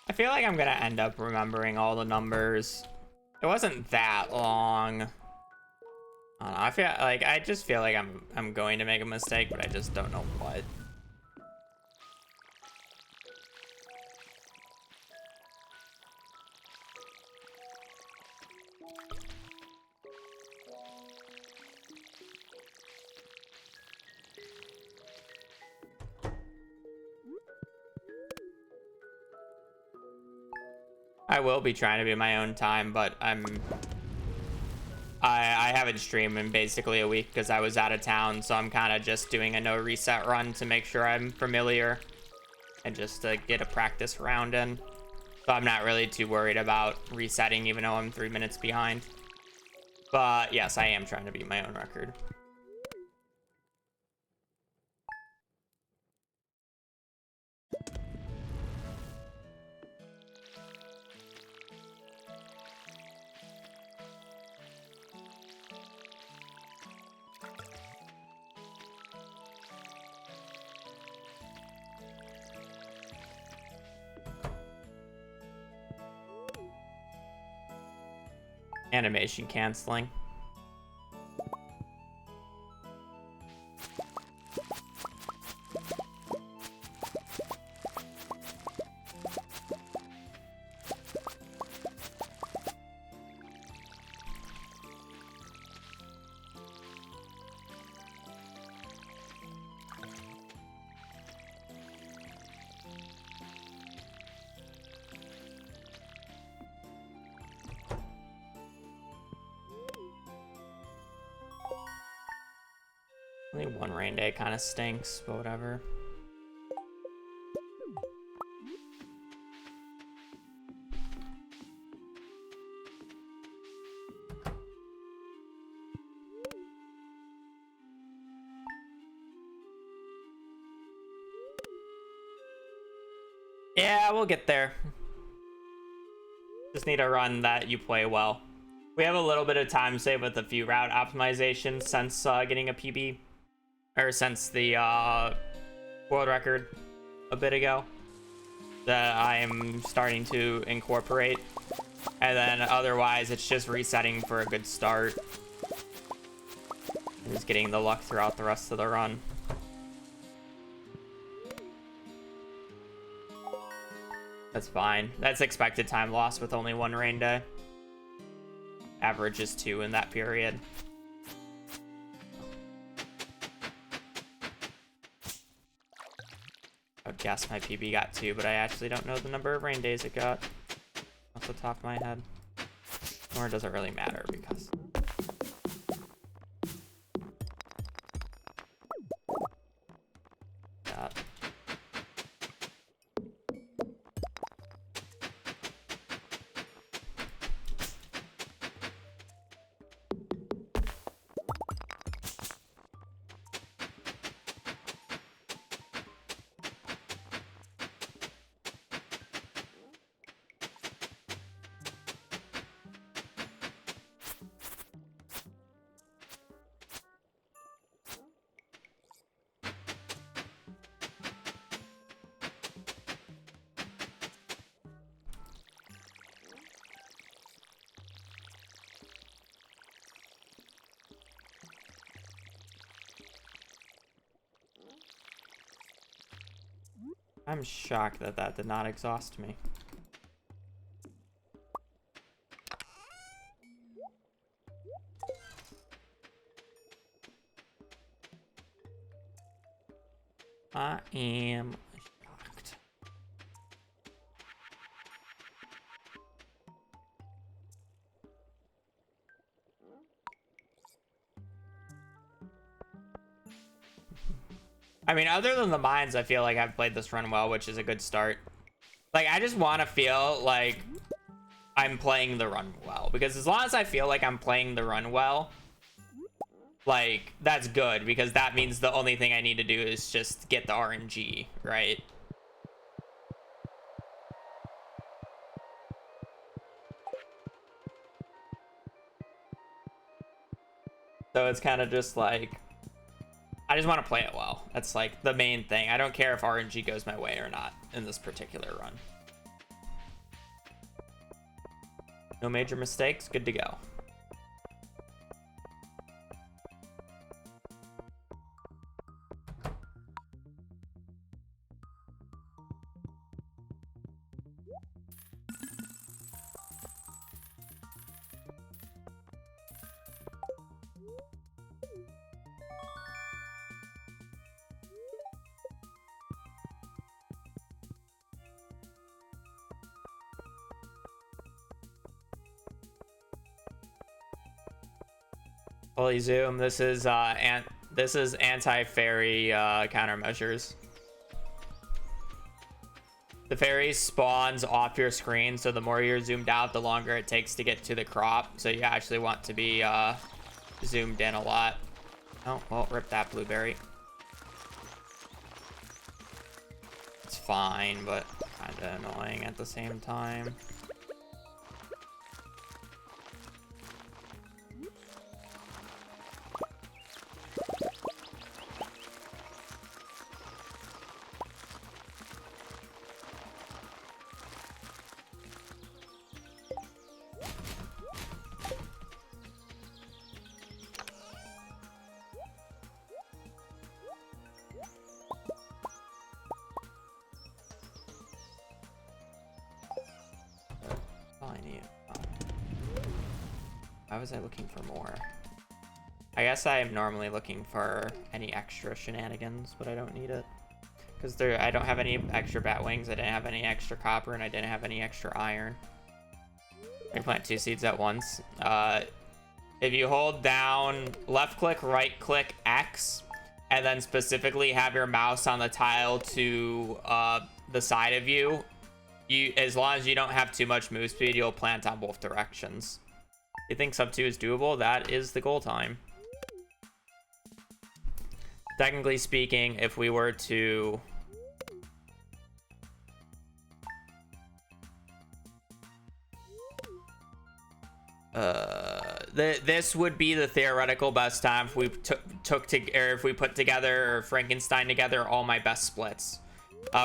I feel like I'm gonna end up remembering all the numbers. It wasn't that long. I don't know, I just feel like I'm going to make a mistake, but I just don't know what. I will be trying to be my own time, but I haven't streamed in basically a week because I was out of town, so I'm kind of just doing a no reset run to make sure I'm familiar and just to get a practice round in. So I'm not really too worried about resetting, even though I'm 3 minutes behind. But yes, I am trying to beat my own record. Animation canceling. Only one rain day kind of stinks, but whatever. Yeah, we'll get there. Just need a run that you play well. We have a little bit of time save with a few route optimizations since getting a PB. Or since the world record a bit ago. That I am starting to incorporate. And then otherwise, it's just resetting for a good start. And just getting the luck throughout the rest of the run. That's fine. That's expected time loss with only one rain day. Average is 2 in that period. I would guess my PB got 2, but I actually don't know the number of rain days it got off the top of my head. Nor does it really matter because... that. I'm shocked that that did not exhaust me. I am shocked. I mean, other than the mines, I feel like I've played this run well, which is a good start. Like, I just want to feel like I'm playing the run well, because as long as I feel like I'm playing the run well, like, that's good, because that means the only thing I need to do is just get the RNG, right? So it's kind of just like, I just want to play it well. That's like the main thing. I don't care if RNG goes my way or not in this particular run. No major mistakes, good to go. Holy zoom, this is anti-fairy countermeasures. The fairy spawns off your screen, so the more you're zoomed out, the longer it takes to get to the crop. So you actually want to be zoomed in a lot. Oh, well, rip that blueberry. It's fine, but kind of annoying at the same time. Why was I looking for more? I guess I am normally looking for any extra shenanigans, but I don't need it. Because I don't have any extra bat wings, I didn't have any extra copper, and I didn't have any extra iron. I plant 2 seeds at once. If you hold down left click, right click, X, and then specifically have your mouse on the tile to the side of you, as long as you don't have too much move speed, you'll plant on both directions. You think sub 2 is doable? That is the goal time. Technically speaking, if we were to this would be the theoretical best time if we if we put together, or Frankenstein together, all my best splits.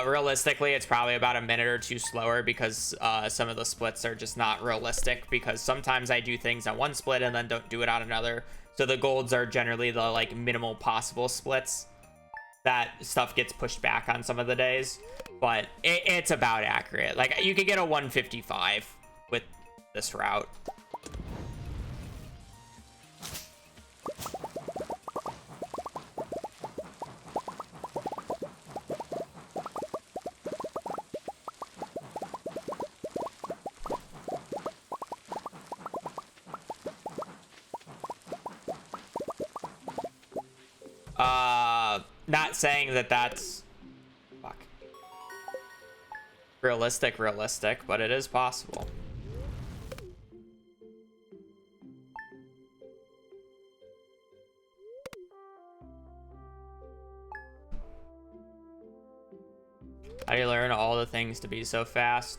Realistically, it's probably about a minute or two slower, because some of the splits are just not realistic, because sometimes I do things on one split and then don't do it on another. So the golds are generally the like minimal possible splits. That stuff gets pushed back on some of the days, but it's about accurate. Like, you could get a 155 with this route. Not saying that that's realistic, but it is possible. How do you learn all the things to be so fast?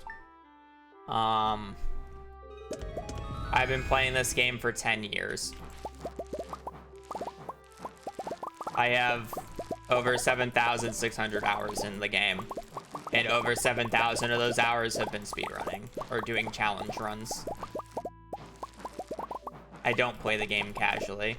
I've been playing this game for 10 years. I have over 7,600 hours in the game, and over 7,000 of those hours have been speedrunning or doing challenge runs. I don't play the game casually.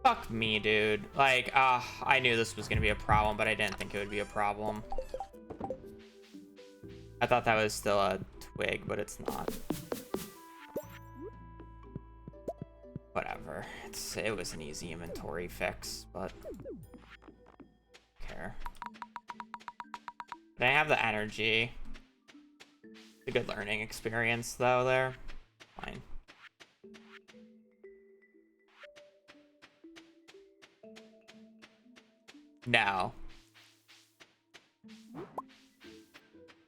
Fuck me, dude. Like, I knew this was gonna be a problem, but I didn't think it would be a problem. I thought that was still a twig, but it's not. Whatever. It was an easy inventory fix, but don't care. But I have the energy. It's a good learning experience, though, there. Fine. No.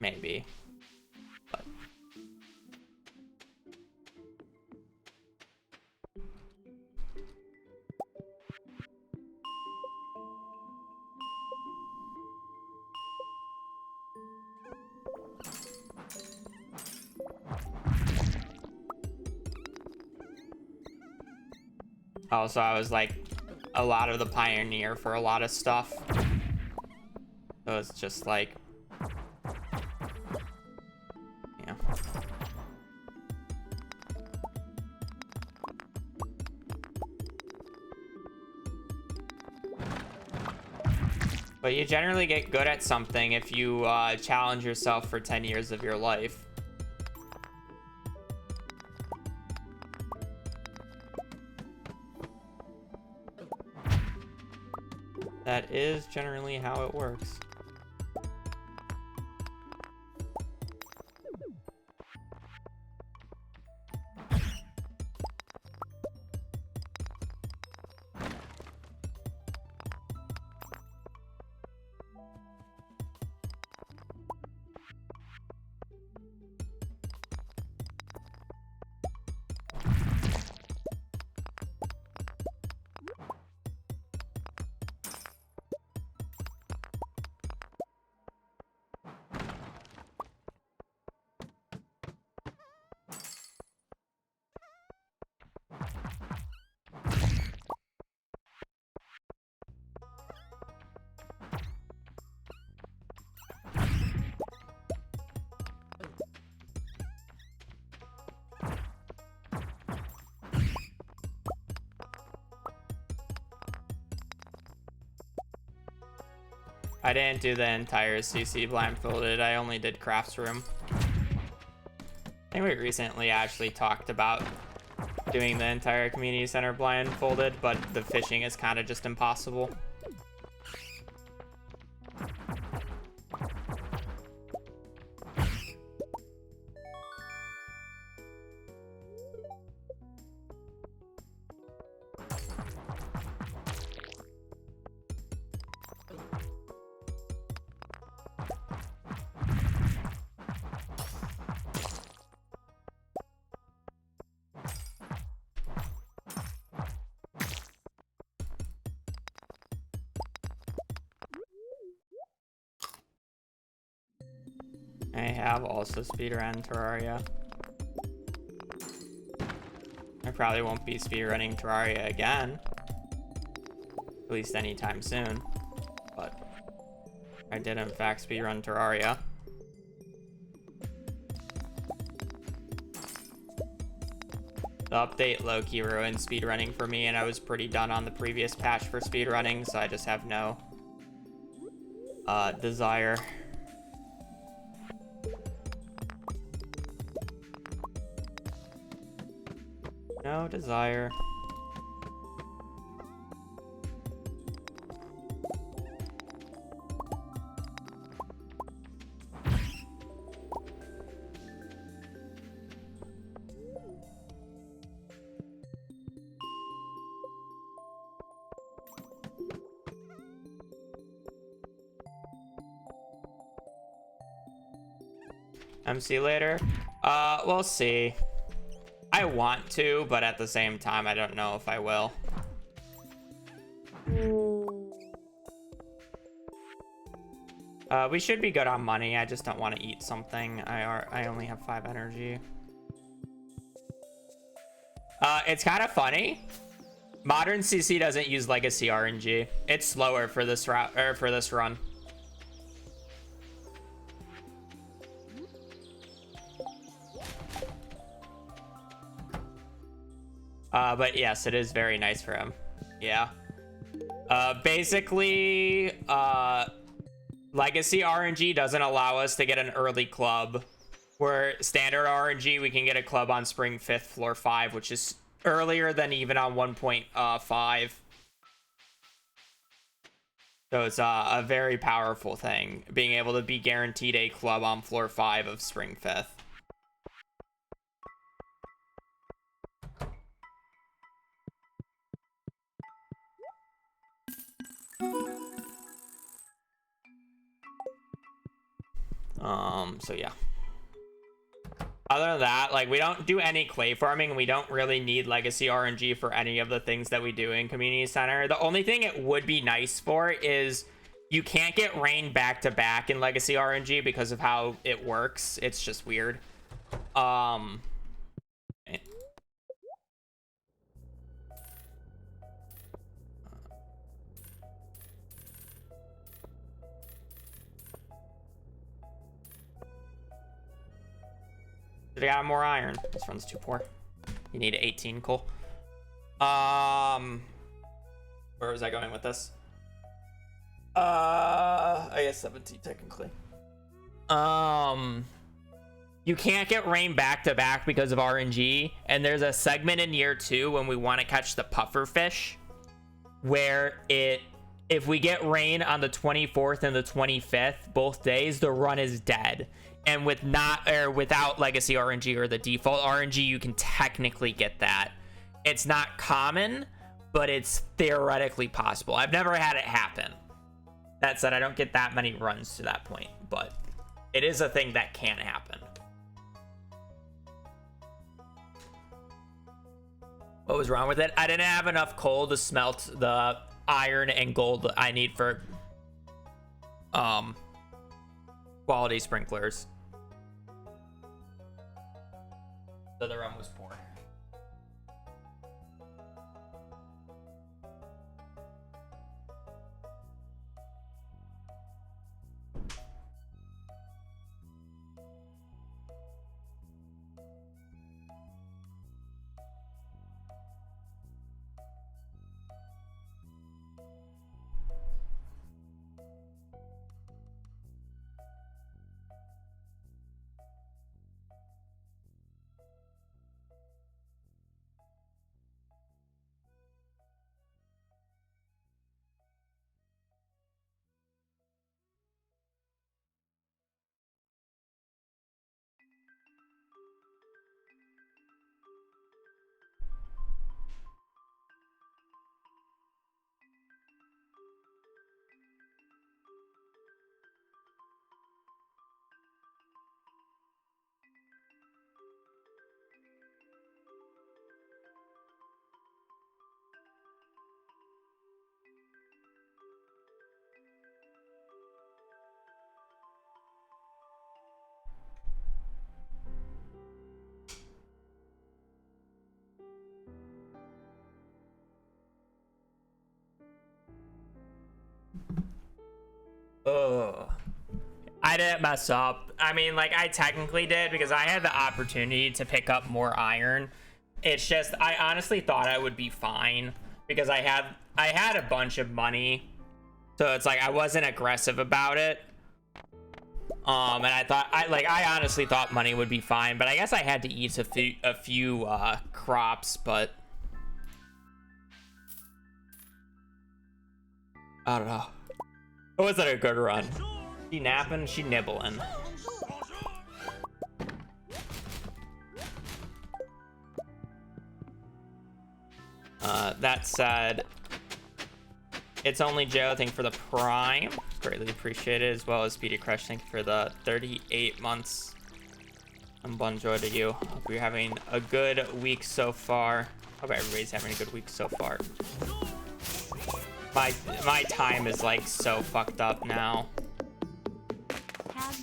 Maybe. But. Also, I was like a lot of the pioneer for a lot of stuff. So it's just like, yeah. But you generally get good at something if you challenge yourself for 10 years of your life. That is generally how it works. I didn't do the entire CC blindfolded. I only did crafts room. I think we recently actually talked about doing the entire community center blindfolded, but the fishing is kind of just impossible. I have also speedrun Terraria. I probably won't be speedrunning Terraria again. At least anytime soon. But I did in fact speedrun Terraria. The update low-key ruined speedrunning for me, and I was pretty done on the previous patch for speedrunning, so I just have no desire. No desire. MC later? We'll see. I want to, but at the same time, I don't know if I will. We should be good on money. I just don't want to eat something. I only have 5 energy. It's kind of funny. Modern CC doesn't use legacy RNG. It's slower for this route or for this run. But yes, it is very nice for him. Yeah. Basically, Legacy RNG doesn't allow us to get an early club. Where standard RNG, we can get a club on Spring 5th, Floor 5, which is earlier than even on 1.5. So it's a very powerful thing, being able to be guaranteed a club on Floor 5 of Spring 5th. So yeah. Other than that, like, we don't do any clay farming, and we don't really need Legacy RNG for any of the things that we do in Community Center. The only thing it would be nice for is you can't get rain back to back in Legacy RNG because of how it works. It's just weird. Should have got more iron. This run's too poor. You need 18 coal. Where was I going with this? I guess 17 technically. You can't get rain back to back because of RNG, and there's a segment in year 2 when we want to catch the puffer fish, where if we get rain on the 24th and the 25th, both days, the run is dead. And without Legacy RNG or the default RNG, you can technically get that. It's not common, but it's theoretically possible. I've never had it happen. That said, I don't get that many runs to that point, but it is a thing that can happen. What was wrong with it? I didn't have enough coal to smelt the iron and gold I need for quality sprinklers. So the run was poor. Oh, I didn't mess up. I mean, like, I technically did because I had the opportunity to pick up more iron. It's just, I honestly thought I would be fine because I had a bunch of money. So it's like, I wasn't aggressive about it. And I honestly thought money would be fine, but I guess I had to eat a few crops, but I don't know. It wasn't a good run. She napping, she nibbling. That said, it's only Joe, thank you for the prime. Greatly appreciated, as well as Speedy Crush, thank you for the 38 months. And bonjour to you. Hope you're having a good week so far. Hope everybody's having a good week so far. My time is like so fucked up now.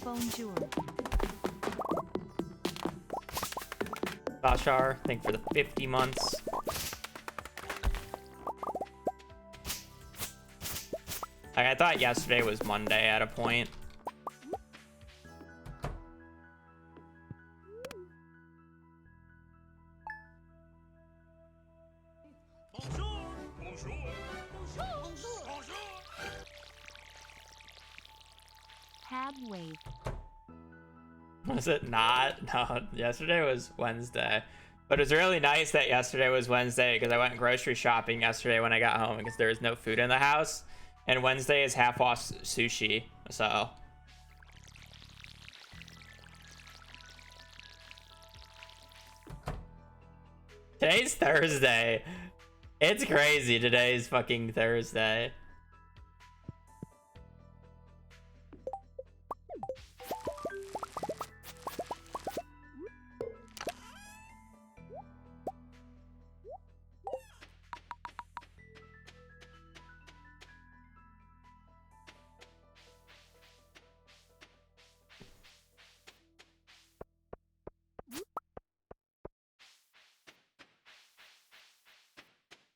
Bonjour. Bashar, thank you for the 50 months. Like, I thought yesterday was Monday at a point. Tab wave. Was it not? No, yesterday was Wednesday. But it was really nice that yesterday was Wednesday because I went grocery shopping yesterday when I got home because there was no food in the house. And Wednesday is half off sushi, so. Today's Thursday. It's crazy. Today's fucking Thursday.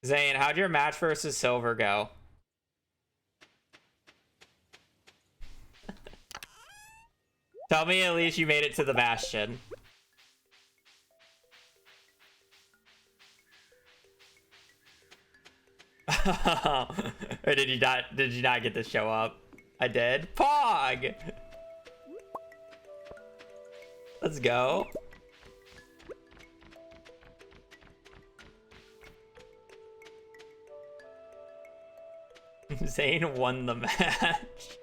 Zane, how'd your match versus Silver go? Tell me at least you made it to the Bastion. Or did you not get to show up? I did. Pog! Let's go. Zane won the match.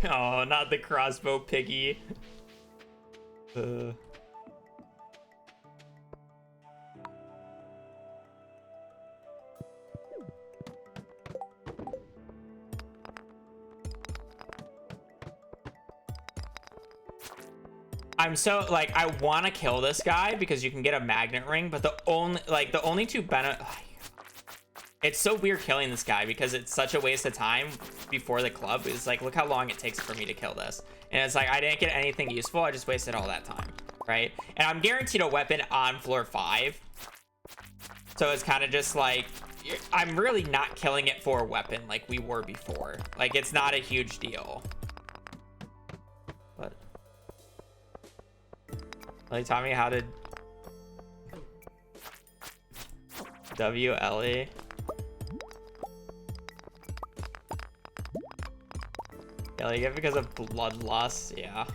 Oh, not the crossbow piggy. I'm so like I want to kill this guy because you can get a magnet ring, but the only two it's so weird killing this guy because it's such a waste of time before the club. It's like, look how long it takes for me to kill this. And it's like, I didn't get anything useful. I just wasted all that time, right? And I'm guaranteed a weapon on floor 5. So it's kind of just like, I'm really not killing it for a weapon like we were before. Like, it's not a huge deal. But they taught me how to WLE. Yeah, like it because of bloodlust, yeah.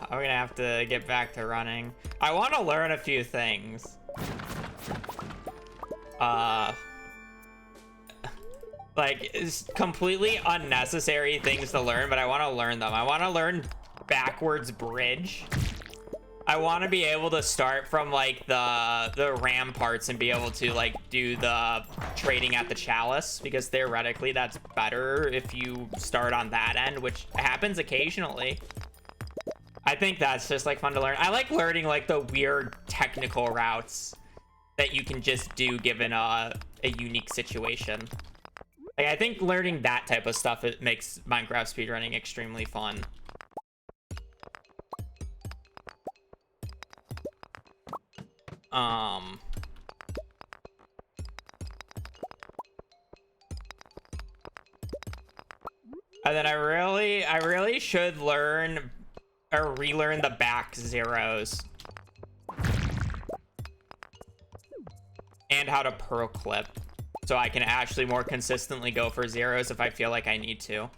I'm gonna have to get back to running. I want to learn a few things. Like, it's completely unnecessary things to learn, but I want to learn them. I want to learn backwards bridge. I want to be able to start from like the ramparts and be able to like do the trading at the chalice, because theoretically that's better if you start on that end, which happens occasionally. I think that's just like fun to learn. I like learning like the weird technical routes that you can just do given a unique situation. Like, I think learning that type of stuff, it makes Minecraft speedrunning extremely fun. And then I really should learn or relearn the back zeros. And how to pearl clip. So I can actually more consistently go for zeros if I feel like I need to.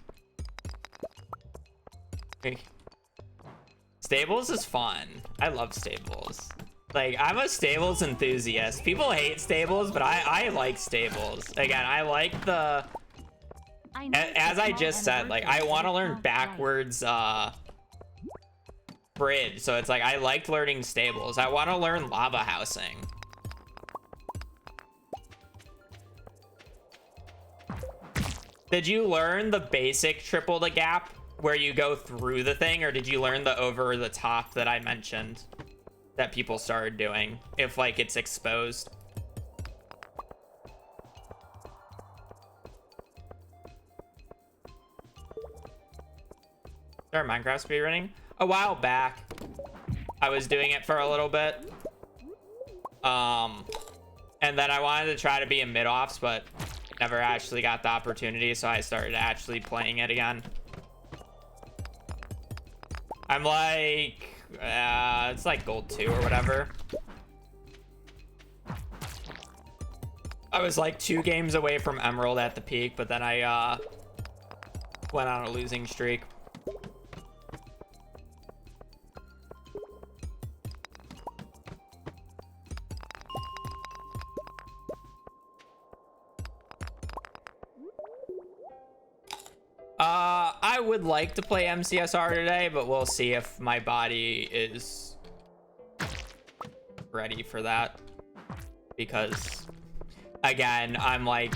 Stables is fun. I love stables. Like, I'm a stables enthusiast. People hate stables, but I like stables. Again, I like the... As I just said, like, I want to learn backwards bridge. So it's like, I liked learning stables. I want to learn lava housing. Did you learn the basic triple the gap where you go through the thing, or did you learn the over the top that I mentioned that people started doing if like it's exposed? Start Minecraft speedrunning? A while back. I was doing it for a little bit. And then I wanted to try to be in mid-offs, but never actually got the opportunity, so I started actually playing it again. I'm like, it's like gold 2 or whatever. I was like 2 games away from emerald at the peak, but then I went on a losing streak. I would like to play MCSR today, but we'll see if my body is ready for that. Because, again, I'm like...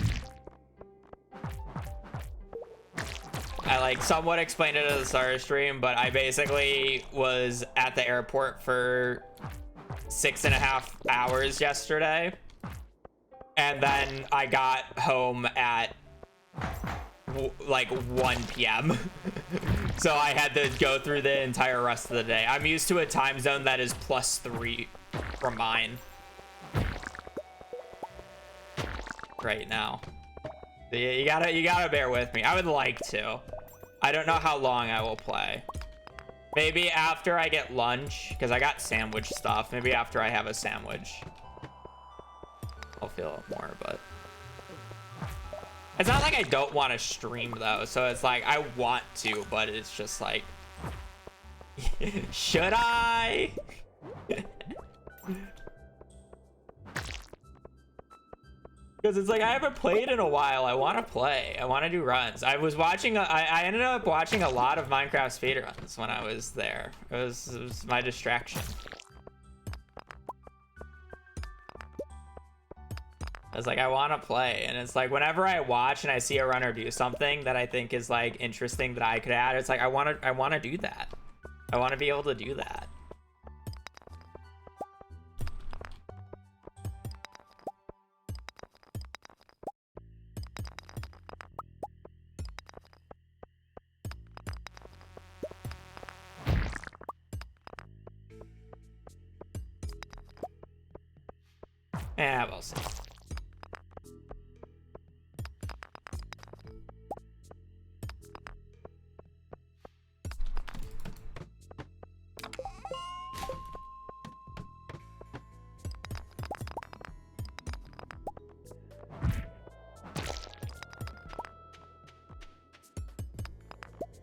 I like somewhat explained it at the start of the stream, but I basically was at the airport for 6.5 hours yesterday. And then I got home at like 1 p.m. So I had to go through the entire rest of the day. I'm used to a time zone that is +3 from mine right now. You gotta bear with me. I would like to. I don't know how long I will play. Maybe after I get lunch, because I got sandwich stuff. Maybe after I have a sandwich, I'll feel it more, but it's not like I don't want to stream though, so it's like I want to, but it's just like, should I? Because it's like I haven't played in a while. I want to play. I want to do runs. I was watching. I ended up watching a lot of Minecraft speedruns when I was there. It was my distraction. I was like, I want to play, and it's like whenever I watch and I see a runner do something that I think is like interesting that I could add, it's like I want to do that. I want to be able to do that. Yeah, we'll see.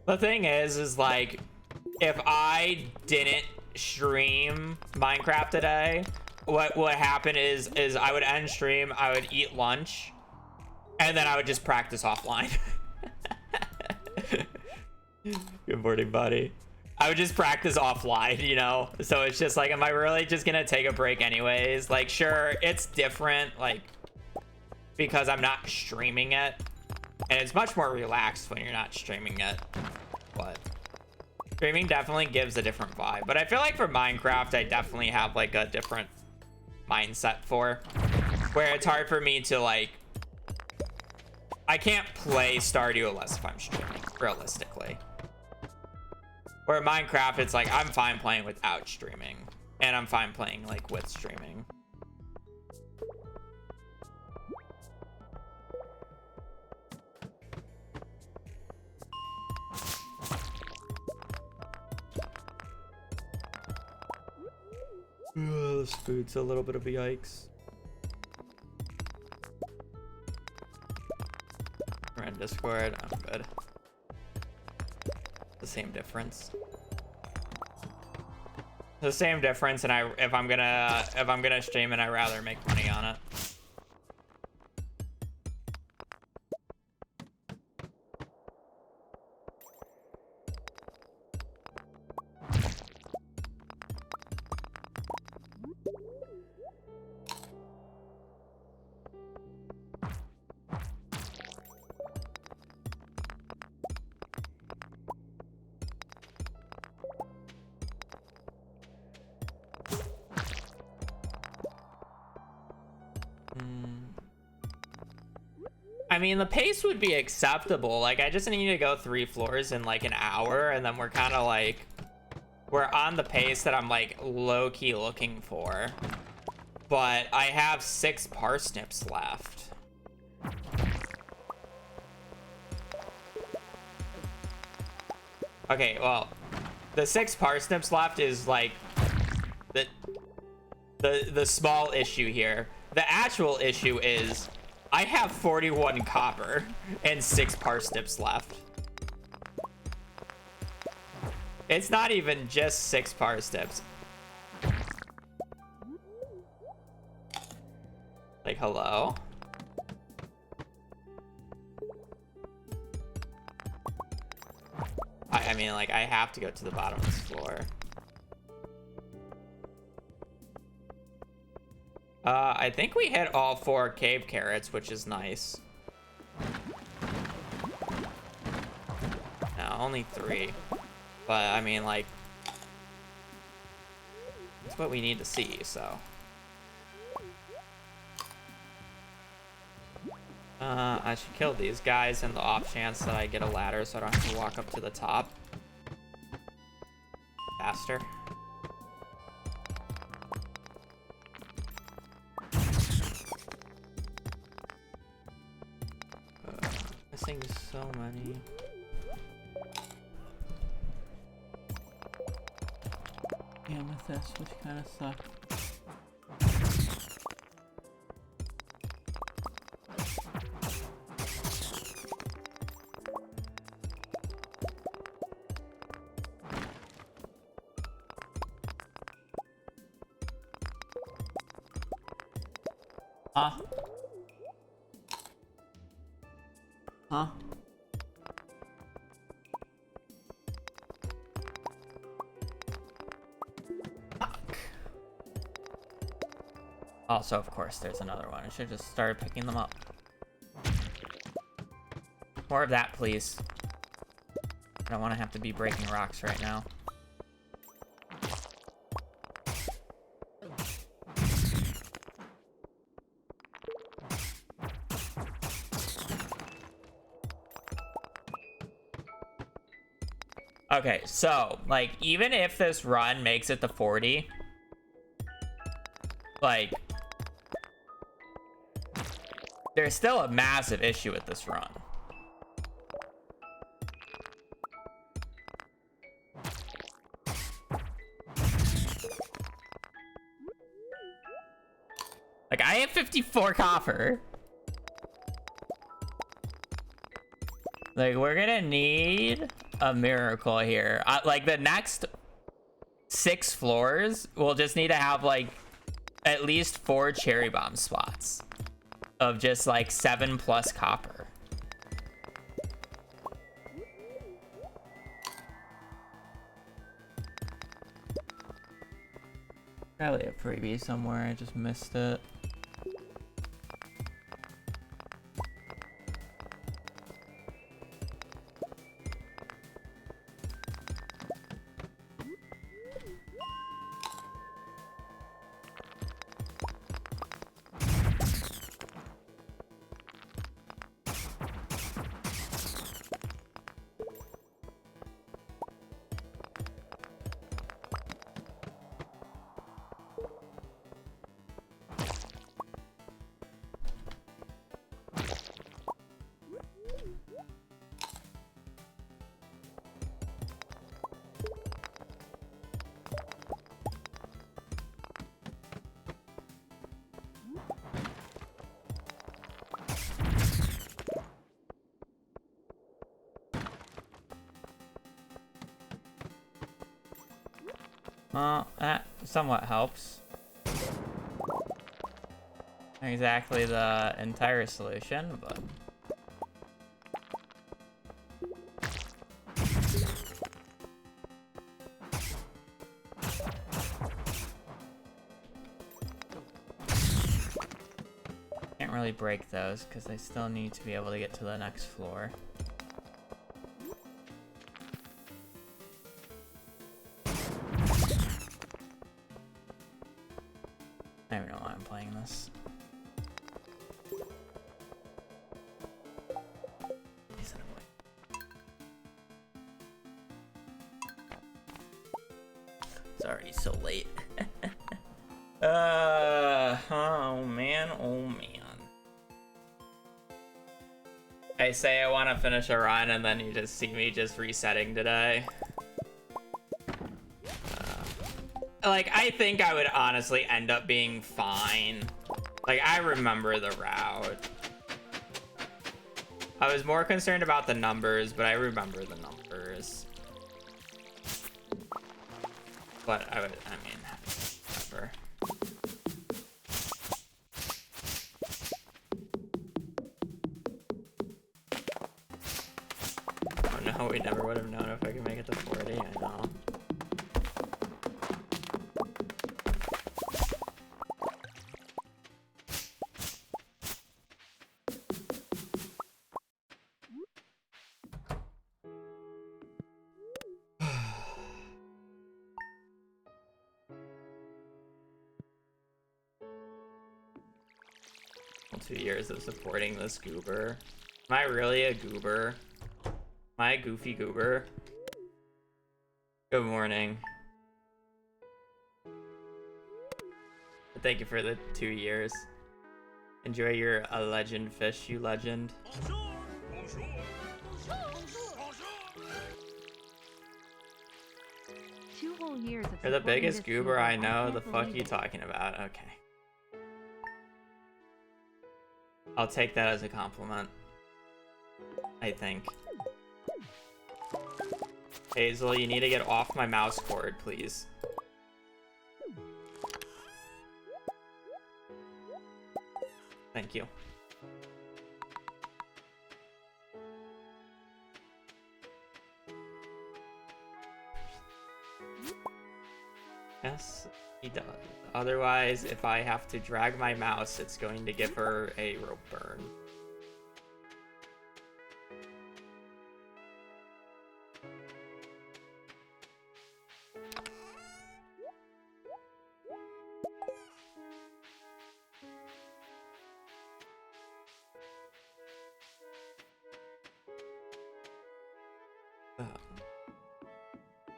The thing is like, if I didn't stream Minecraft today, what would happen is I would end stream, I would eat lunch, and then I would just practice offline. Good morning, buddy. I would just practice offline, you know? So it's just like, am I really just gonna take a break anyways? Like, sure, it's different, like, because I'm not streaming it. And it's much more relaxed when you're not streaming it. But streaming definitely gives a different vibe. But I feel like for Minecraft, I definitely have like a different mindset for. Where it's hard for me to like... I can't play Stardew unless if I'm streaming, realistically. Where Minecraft, it's like, I'm fine playing without streaming. And I'm fine playing like with streaming. This food's a little bit of a yikes. We're in Discord. I'm good. The same difference. The same difference, and if I'm gonna stream it, I'd rather make money on it. I mean, the pace would be acceptable. Like, I just need to go 3 floors in like an hour, and then we're kind of like, we're on the pace that I'm like low-key looking for. But I have 6 parsnips left. Okay, well, the 6 parsnips left is like the small issue here. The actual issue is I have 41 copper and 6 parsnips left. It's not even just 6 parsnips. Like, hello? I mean, like, I have to go to the bottom of this floor. I think we hit all 4 cave carrots, which is nice. No, only 3. But, I mean, like, that's what we need to see, so. I should kill these guys in the off chance that I get a ladder so I don't have to walk up to the top faster. Missing so many. Amethyst, which kind of sucks. Huh? Also, of course, there's another one. I should just start picking them up. More of that, please. I don't want to have to be breaking rocks right now. Okay, so, like, even if this run makes it to 40, like, there's still a massive issue with this run. Like, I have 54 copper. Like, we're gonna need a miracle here. Like, the next 6 floors, we'll just need to have, like, at least 4 cherry bomb spots of just, like, 7+ copper. Probably a freebie somewhere, I just missed it. Well, that somewhat helps. Not exactly the entire solution, but... Can't really break those, because I still need to be able to get to the next floor. I don't know why I'm playing this. It's already so late. Oh man, oh man. I say I want to finish a run and then you just see me just resetting today. Like, I think I would honestly end up being fine. Like, I remember the route. I was more concerned about the numbers, but I remember the numbers. But I mean, whatever. Oh no, we never would have known if I could make it to 40, I know. Well, 2 years of supporting this goober. Am I really a goober? Am I a goofy goober? Good morning. Thank you for the 2 years. Enjoy your a legend fish, you legend. Bonjour. Bonjour. Bonjour. 2 whole years of You're the supporting biggest this goober I know. can't The fuck believe you it. talking about? Okay. I'll take that as a compliment. I think. Hazel, you need to get off my mouse cord, please. Thank you. Yes, he does. Otherwise, if I have to drag my mouse, it's going to give her a rope burn.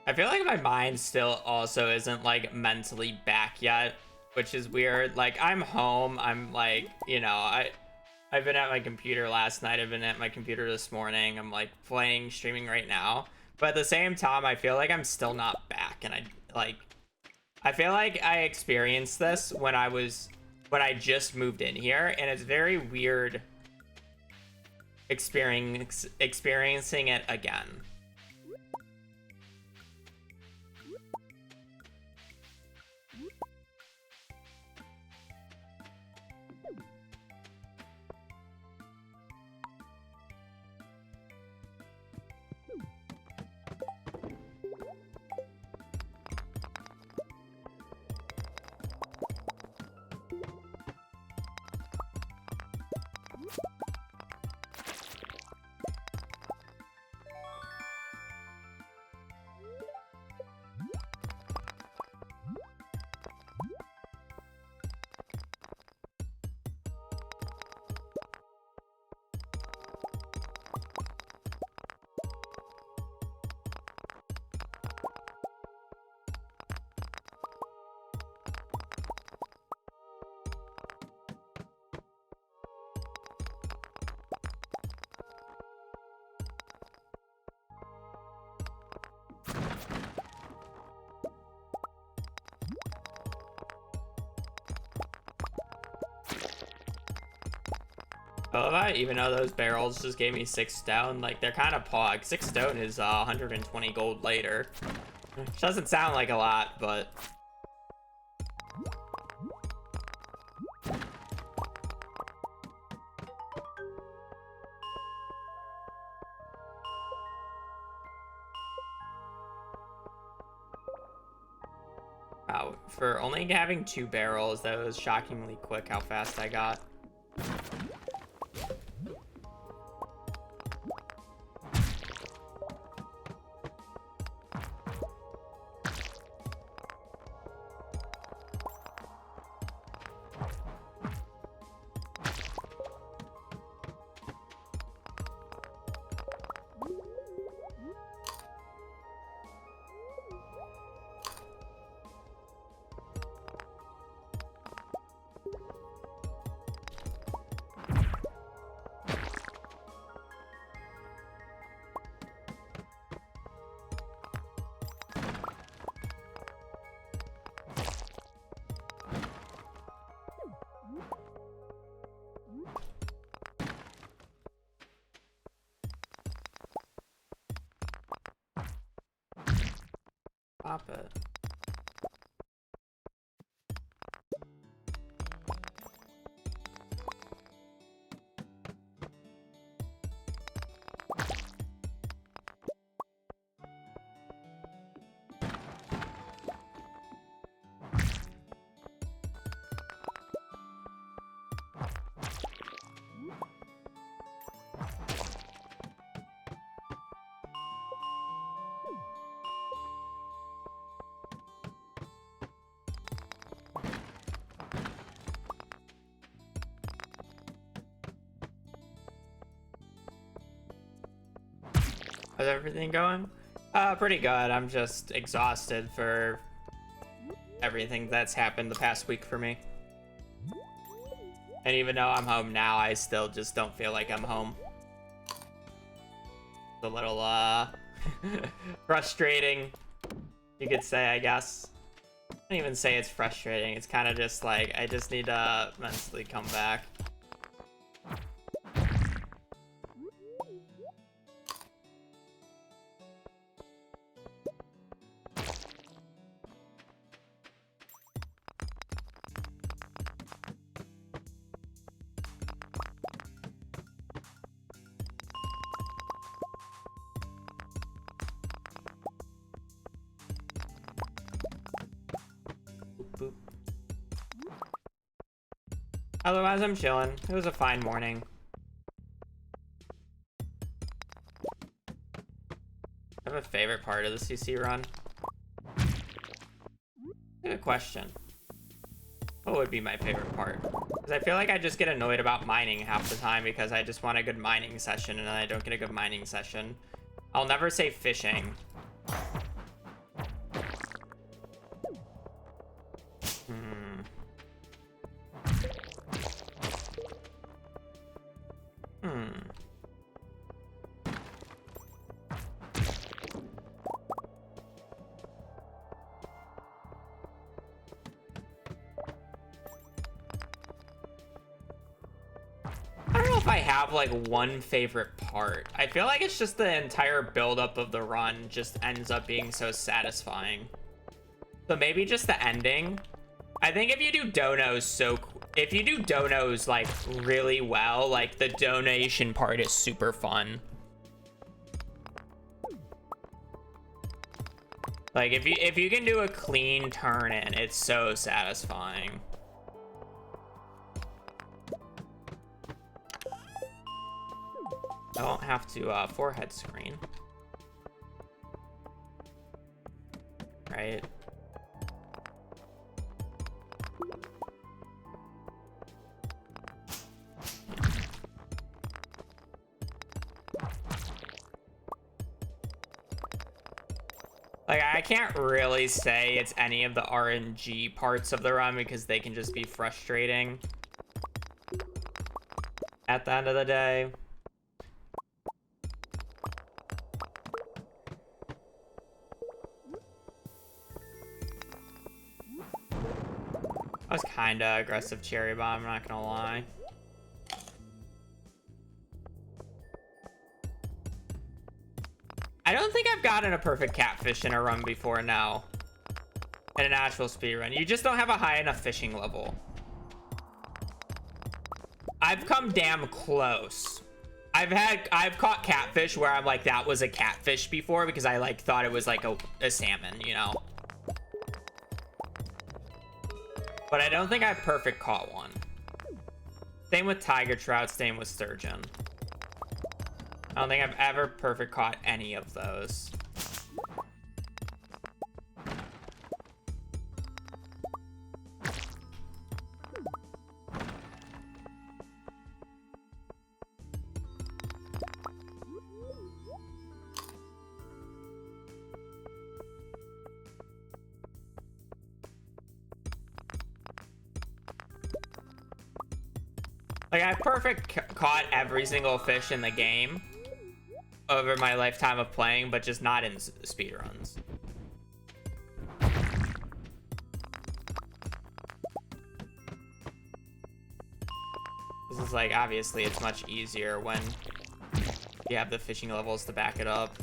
I feel like my mind still also isn't like mentally back yet, which is weird. Like, I'm home, I'm like, you know, I've been at my computer last night, I've been at my computer this morning, I'm like playing, streaming right now. But at the same time, I feel like I'm still not back, and I feel like I experienced this when I just moved in here, and it's very weird experiencing it again. Even though those barrels just gave me 6 stone, like, they're kind of pog. 6 stone is 120 gold later. Which doesn't sound like a lot, but... Wow, for only having 2 barrels, that was shockingly quick how fast I got. stop it. How's everything going? Pretty good. I'm just exhausted for everything that's happened the past week for me. And even though I'm home now, I still just don't feel like I'm home. It's a little, frustrating, you could say, I guess. I don't even say it's frustrating. It's kind of just like, I just need to mentally come back. Boop. Otherwise, I'm chilling. It was a fine morning. I have a favorite part of the CC run. Good question. What would be my favorite part? Because I feel like I just get annoyed about mining half the time because I just want a good mining session and then I don't get a good mining session. I'll never say fishing. I don't know if I have like one favorite part. I feel like it's just the entire buildup of the run just ends up being so satisfying. So maybe just the ending. I think if you do donos if you do donos like really well, like the donation part is super fun. Like if you can do a clean turn in, it's so satisfying. I don't have to forehead screen. Right? Like, I can't really say it's any of the RNG parts of the run because they can just be frustrating at the end of the day. I was kinda aggressive cherry bomb, I'm not gonna lie. I don't think I've gotten a perfect catfish in a run before, no. In an actual speedrun. You just don't have a high enough fishing level. I've come damn close. I've caught catfish where I'm like, that was a catfish before because I like thought it was like a salmon, you know? But I don't think I've perfect caught one. Same with tiger trout, same with sturgeon. I don't think I've ever perfect caught any of those. Like, I've perfect caught every single fish in the game over my lifetime of playing, but just not in speedruns. This is like, obviously it's much easier when you have the fishing levels to back it up.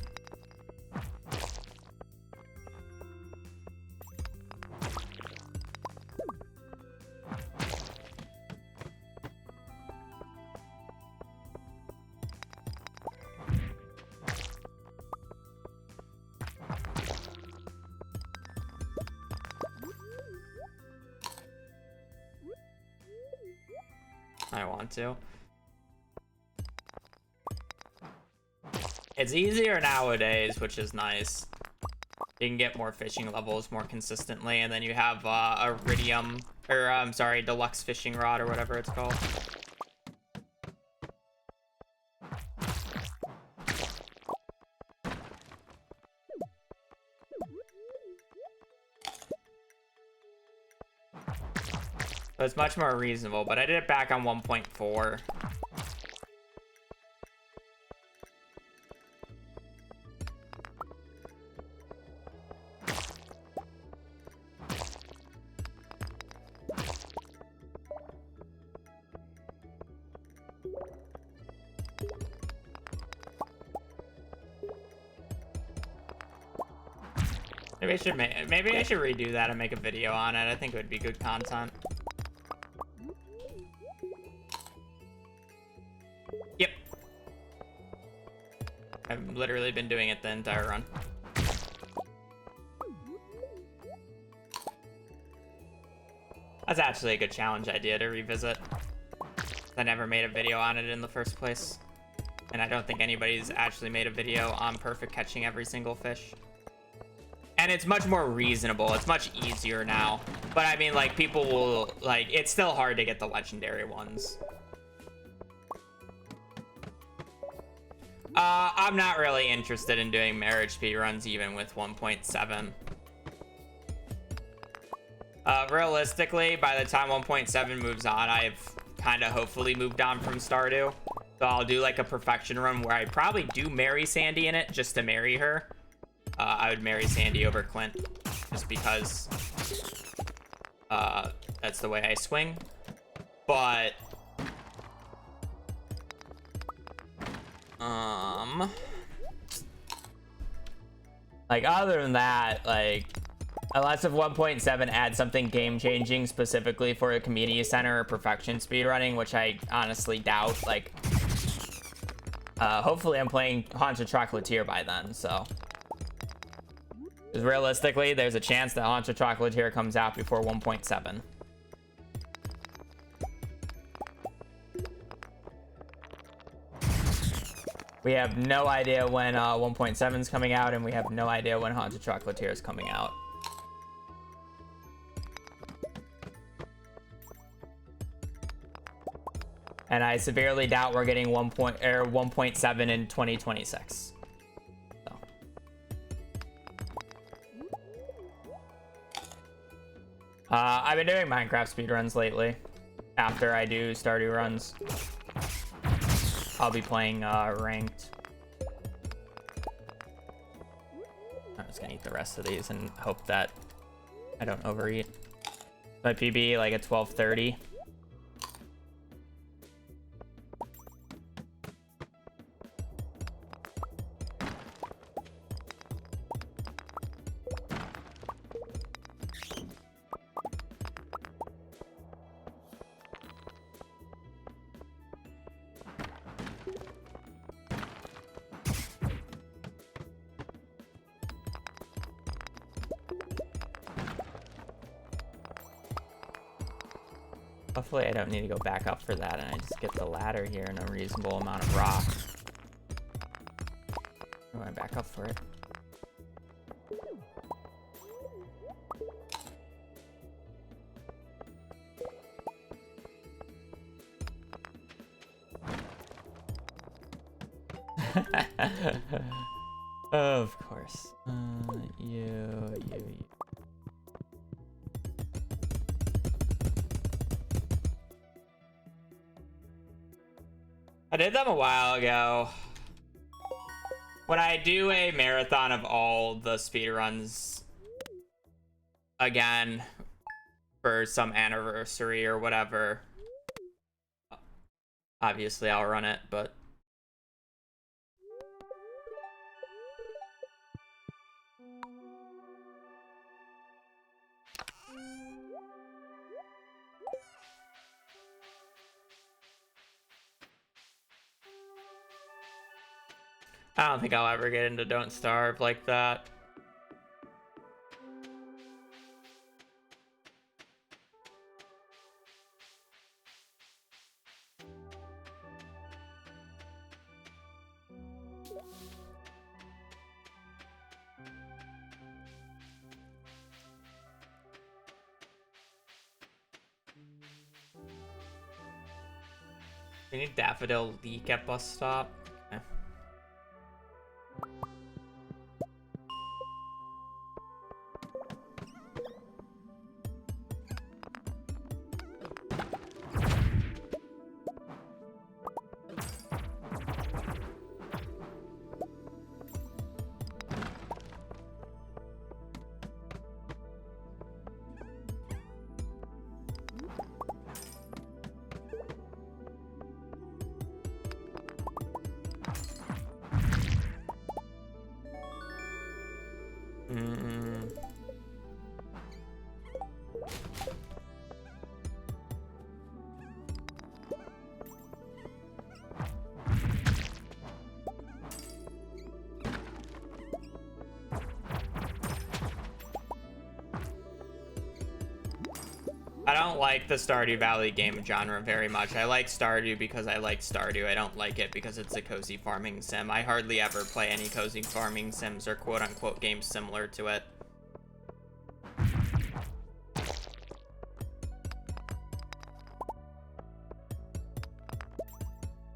I want to. It's easier nowadays, which is nice. You can get more fishing levels more consistently, and then you have iridium, or I'm sorry, deluxe fishing rod or whatever it's called. So it's much more reasonable, but I did it back on 1.4. Maybe I should redo that and make a video on it. I think it would be good content. Yep. I've literally been doing it the entire run. That's actually a good challenge idea to revisit. I never made a video on it in the first place. And I don't think anybody's actually made a video on perfect catching every single fish. And it's much more reasonable. It's much easier now. But I mean, like, people will, like, it's still hard to get the legendary ones. I'm not really interested in doing marriage speedruns even with 1.7. Realistically, by the time 1.7 moves on, I've kind of hopefully moved on from Stardew. So I'll do like a perfection run where I probably do marry Sandy in it just to marry her. I would marry Sandy over Clint just because that's the way I swing. But like, other than that, like, unless if 1.7 adds something game-changing specifically for a community center or perfection speedrunning, which I honestly doubt, like, hopefully I'm playing Haunted Chocolatier by then, so. Because realistically, there's a chance that Haunted Chocolatier comes out before 1.7. We have no idea when 1.7 is coming out, and we have no idea when Haunted Chocolatier is coming out. And I severely doubt we're getting 1.7 in 2026. So. I've been doing Minecraft speedruns lately. After I do Stardew runs, I'll be playing ranked. I'm just gonna eat the rest of these and hope that I don't overeat. My PB like at 12:30. Hopefully I don't need to go back up for that, and I just get the ladder here and a reasonable amount of rock. I'm going back up for it. Of course. You. I did them a while ago. When I do a marathon of all the speedruns again for some anniversary or whatever, obviously I'll run it, but I don't think I'll ever get into Don't Starve like that. We need Daffodil Leak at bus stop. Okay. I don't like the Stardew Valley game genre very much. I like Stardew because I like Stardew. I don't like it because it's a cozy farming sim. I hardly ever play any cozy farming sims or quote-unquote games similar to it.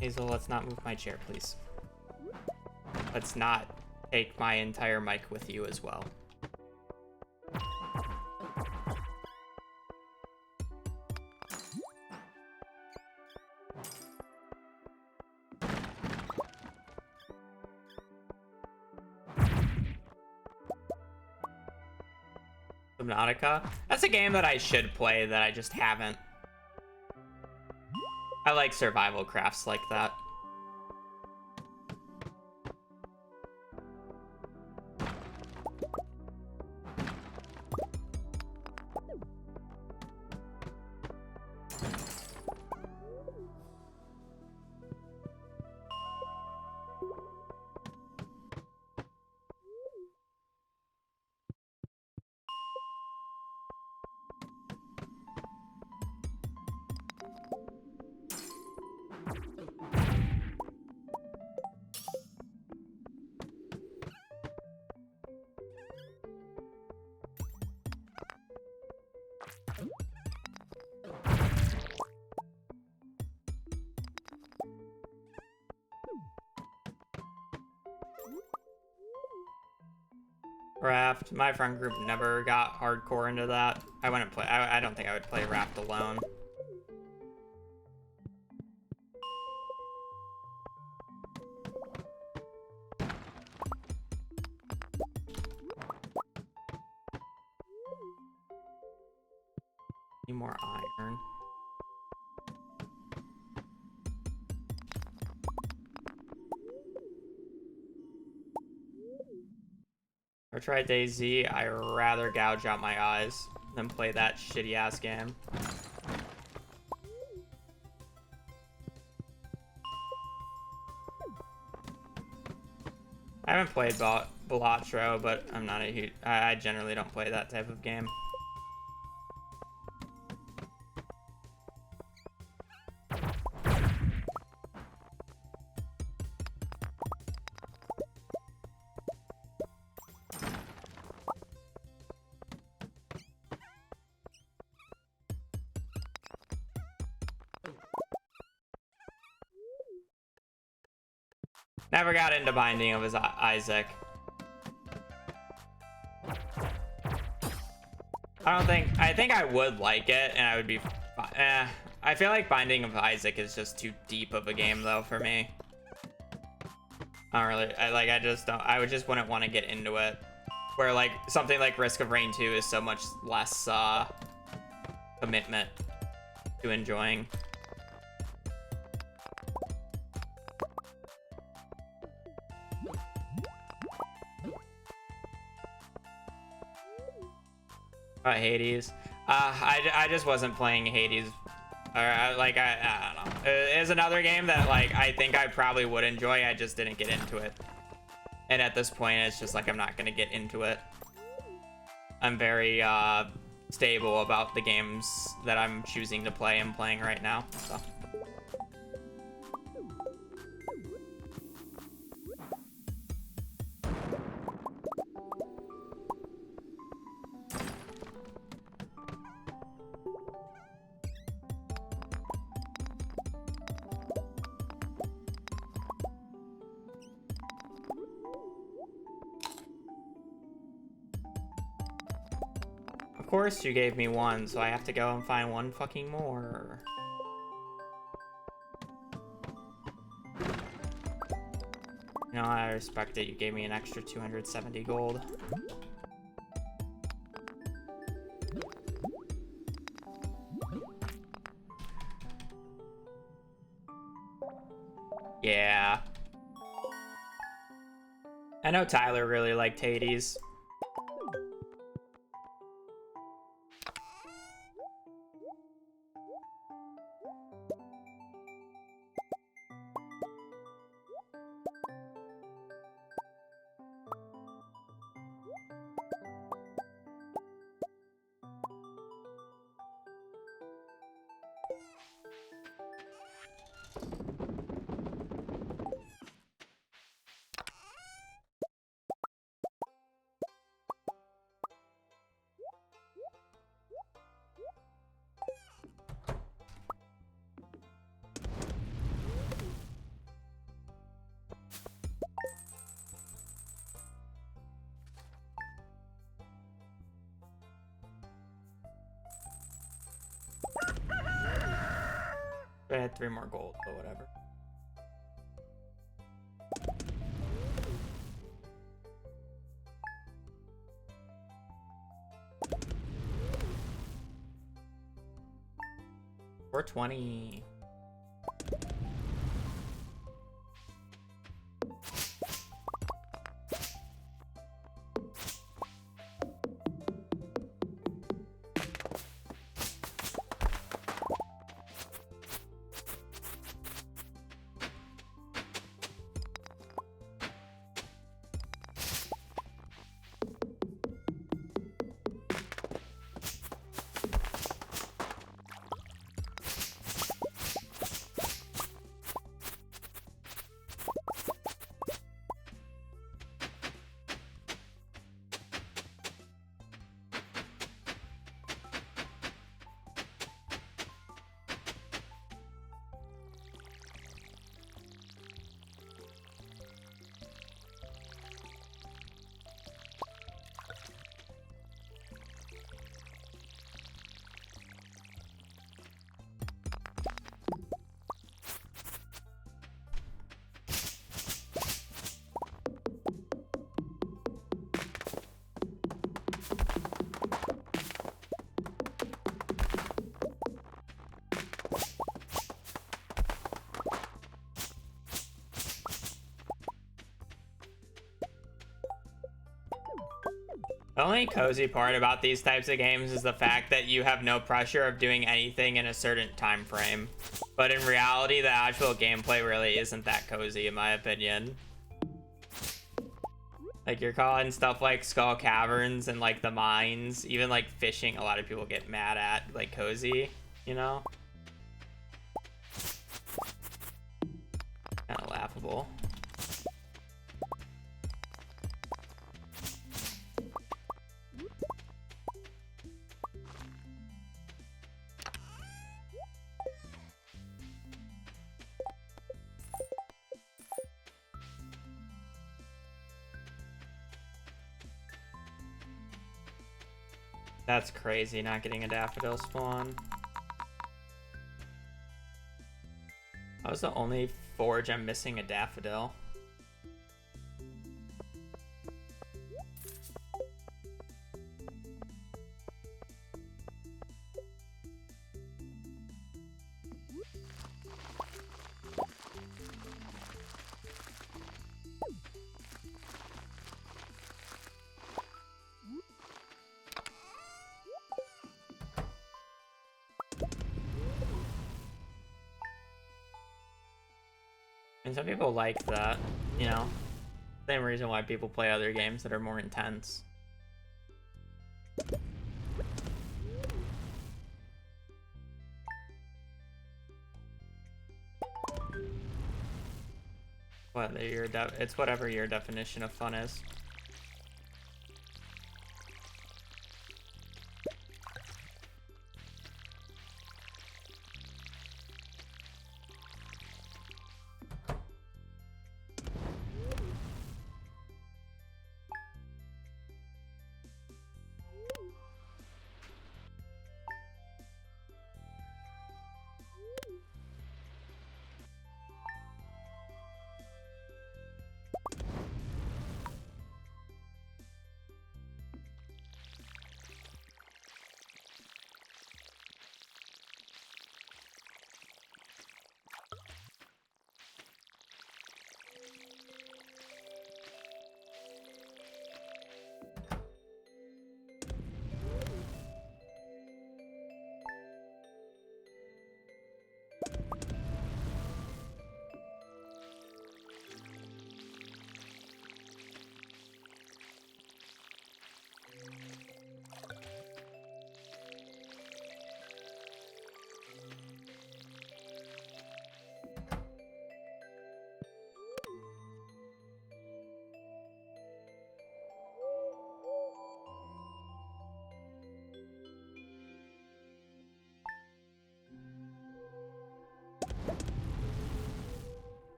Hazel, let's not move my chair, please. Let's not take my entire mic with you as well. Subnautica? That's a game that I should play that I just haven't. I like survival crafts like that. Raft. My friend group never got hardcore into that. I wouldn't play. I don't think I would play Raft alone. Need more iron. Or try DayZ. I rather gouge out my eyes than play that shitty ass game. I haven't played Balatro, but I'm not a huge. I generally don't play that type of game. Never got into Binding of Isaac. I think I would like it, and I would be. I feel like Binding of Isaac is just too deep of a game, though, for me. I don't really. I just don't. I just wouldn't want to get into it. Where like something like Risk of Rain 2 is so much less commitment to enjoying. Hades. I just wasn't playing Hades. Or I don't know. It's another game that like I think I probably would enjoy. I just didn't get into it. And at this point, it's just like I'm not gonna get into it. I'm very stable about the games that I'm choosing to play and playing right now. So. course you gave me one, so I have to go and find one fucking more. No, I respect it. You gave me an extra 270 gold. Yeah. I know Tyler really liked Hades. I had 3 more gold, but whatever. $420. The only cozy part about these types of games is the fact that you have no pressure of doing anything in a certain time frame. But in reality, the actual gameplay really isn't that cozy, in my opinion. Like, you're calling stuff like Skull Caverns and, like, the mines, even, like, fishing, a lot of people get mad at, like, cozy, you know? Kind of laughable. That's crazy, not getting a daffodil spawn. I was the only forge I'm missing a daffodil. And some people like that, you know? Same reason why people play other games that are more intense. It's whatever your definition of fun is.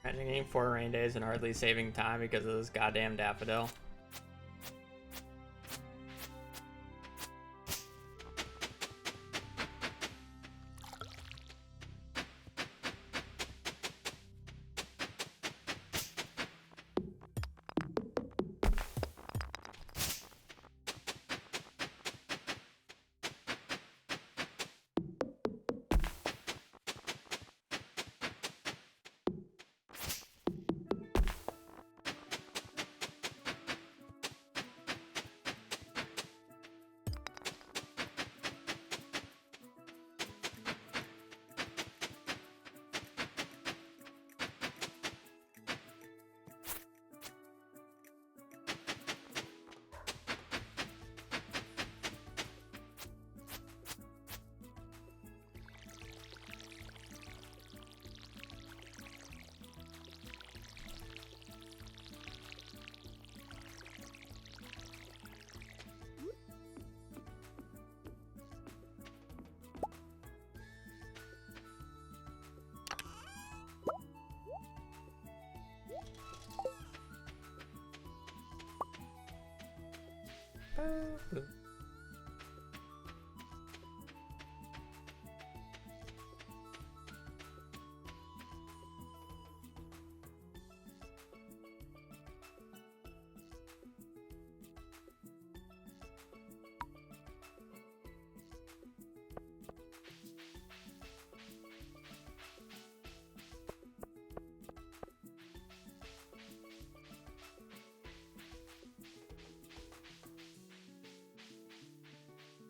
Imagine getting 4 rain days and hardly saving time because of this goddamn daffodil.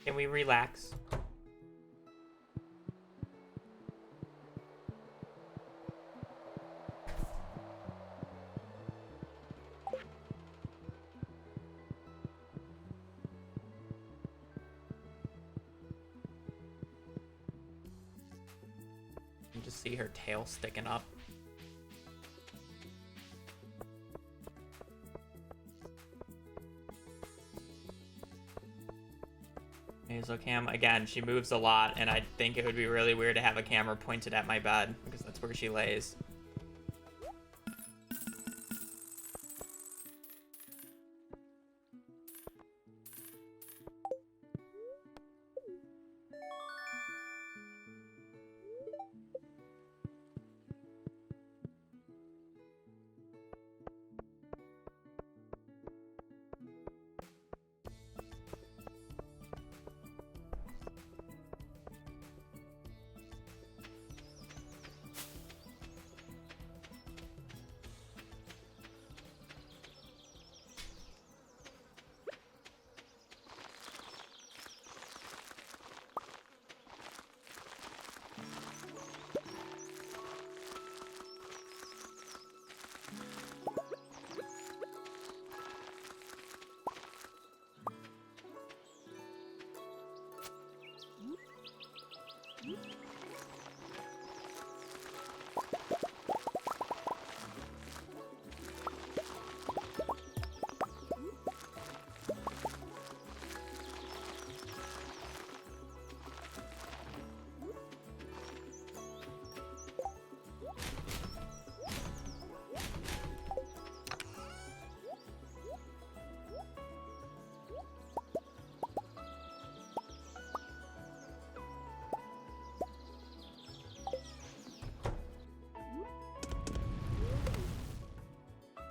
Can we relax? You can just see her tail sticking up. Hazel cam again, she moves a lot, and I think it would be really weird to have a camera pointed at my bed because that's where she lays.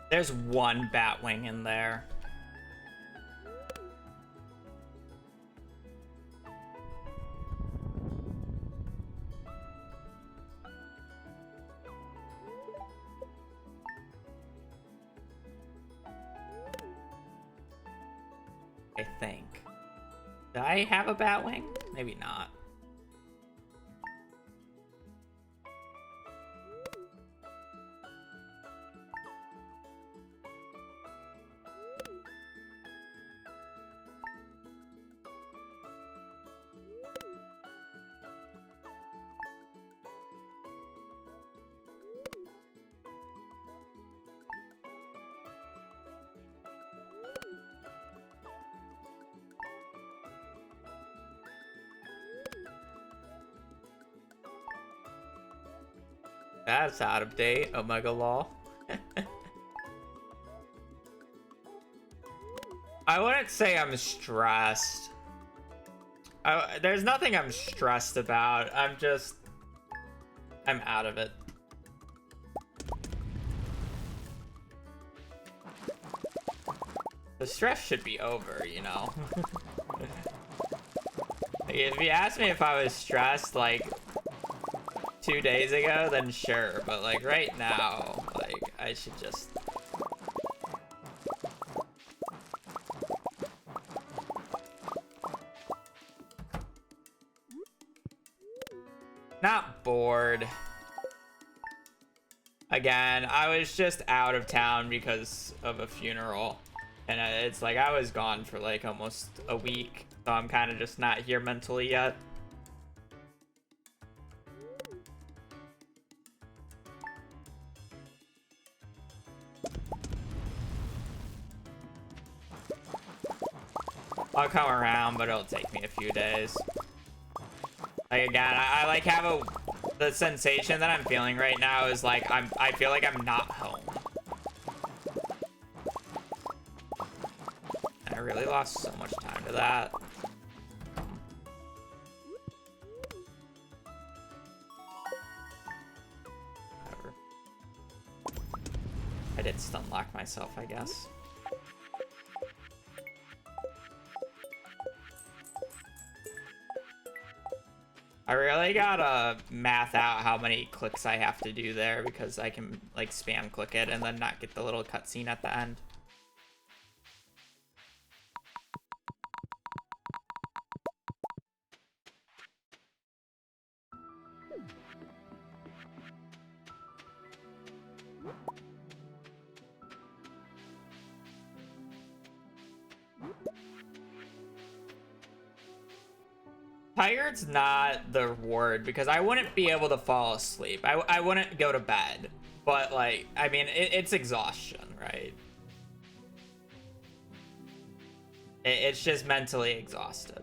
There's one Batwing in there. I think. Do I have a Batwing? Maybe not. That's out of date, Omega Law. I wouldn't say I'm stressed. There's nothing I'm stressed about. I'm out of it. The stress should be over, you know? If you asked me if I was stressed, like, 2 days ago, then sure, but like right now, like I should just not bored. Again, I was just out of town because of a funeral, and it's like I was gone for like almost a week, so I'm kind of just not here mentally yet. I'll come around, but it'll take me a few days. Like again, I like have the sensation that I'm feeling right now is like I feel like I'm not home. And I really lost so much time to that. Whatever. I did stun lock myself, I guess. I really gotta math out how many clicks I have to do there because I can like spam click it and then not get the little cutscene at the end. Tired's not the word because I wouldn't be able to fall asleep. I wouldn't go to bed, but like, I mean, it's exhaustion, right? It's just mentally exhausted.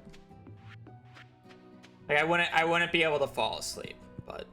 Like I wouldn't be able to fall asleep, but.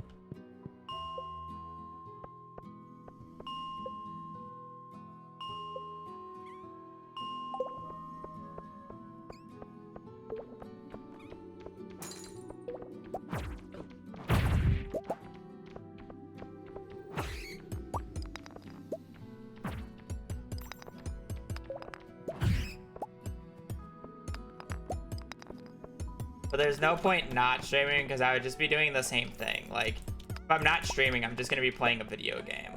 But there's no point not streaming because I would just be doing the same thing. Like, if I'm not streaming, I'm just going to be playing a video game.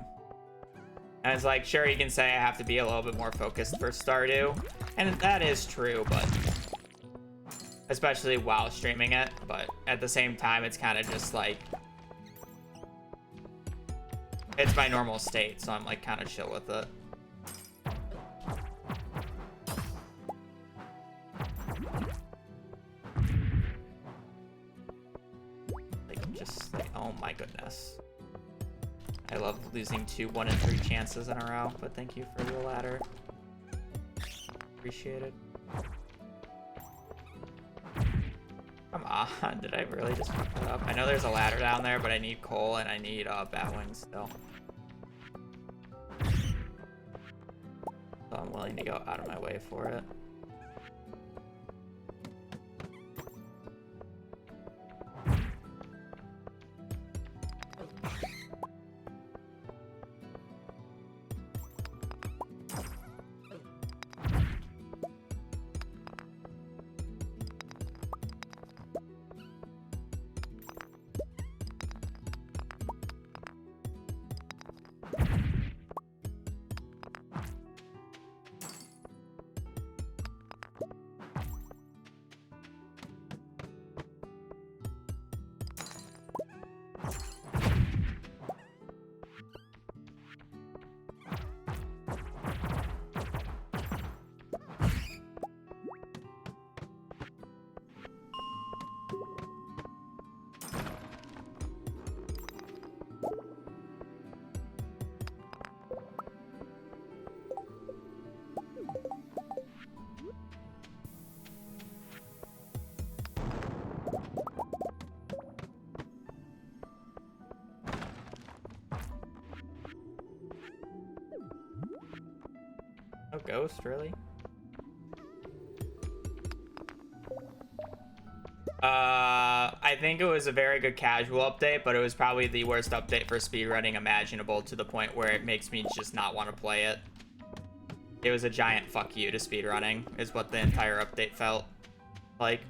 And it's like, sure, you can say I have to be a little bit more focused for Stardew. And that is true, but... especially while streaming it. But at the same time, it's kind of just like... it's my normal state, so I'm like kind of chill with it. Oh my goodness. I love losing 2 1 and 3 chances in a row, but thank you for the ladder. Appreciate it. Come on, did I really just fuck that up? I know there's a ladder down there, but I need coal and I need Batwings still. So I'm willing to go out of my way for it. No ghost, really? I think it was a very good casual update, but it was probably the worst update for speedrunning imaginable, to the point where it makes me just not want to play it. It was a giant fuck you to speedrunning, is what the entire update felt like.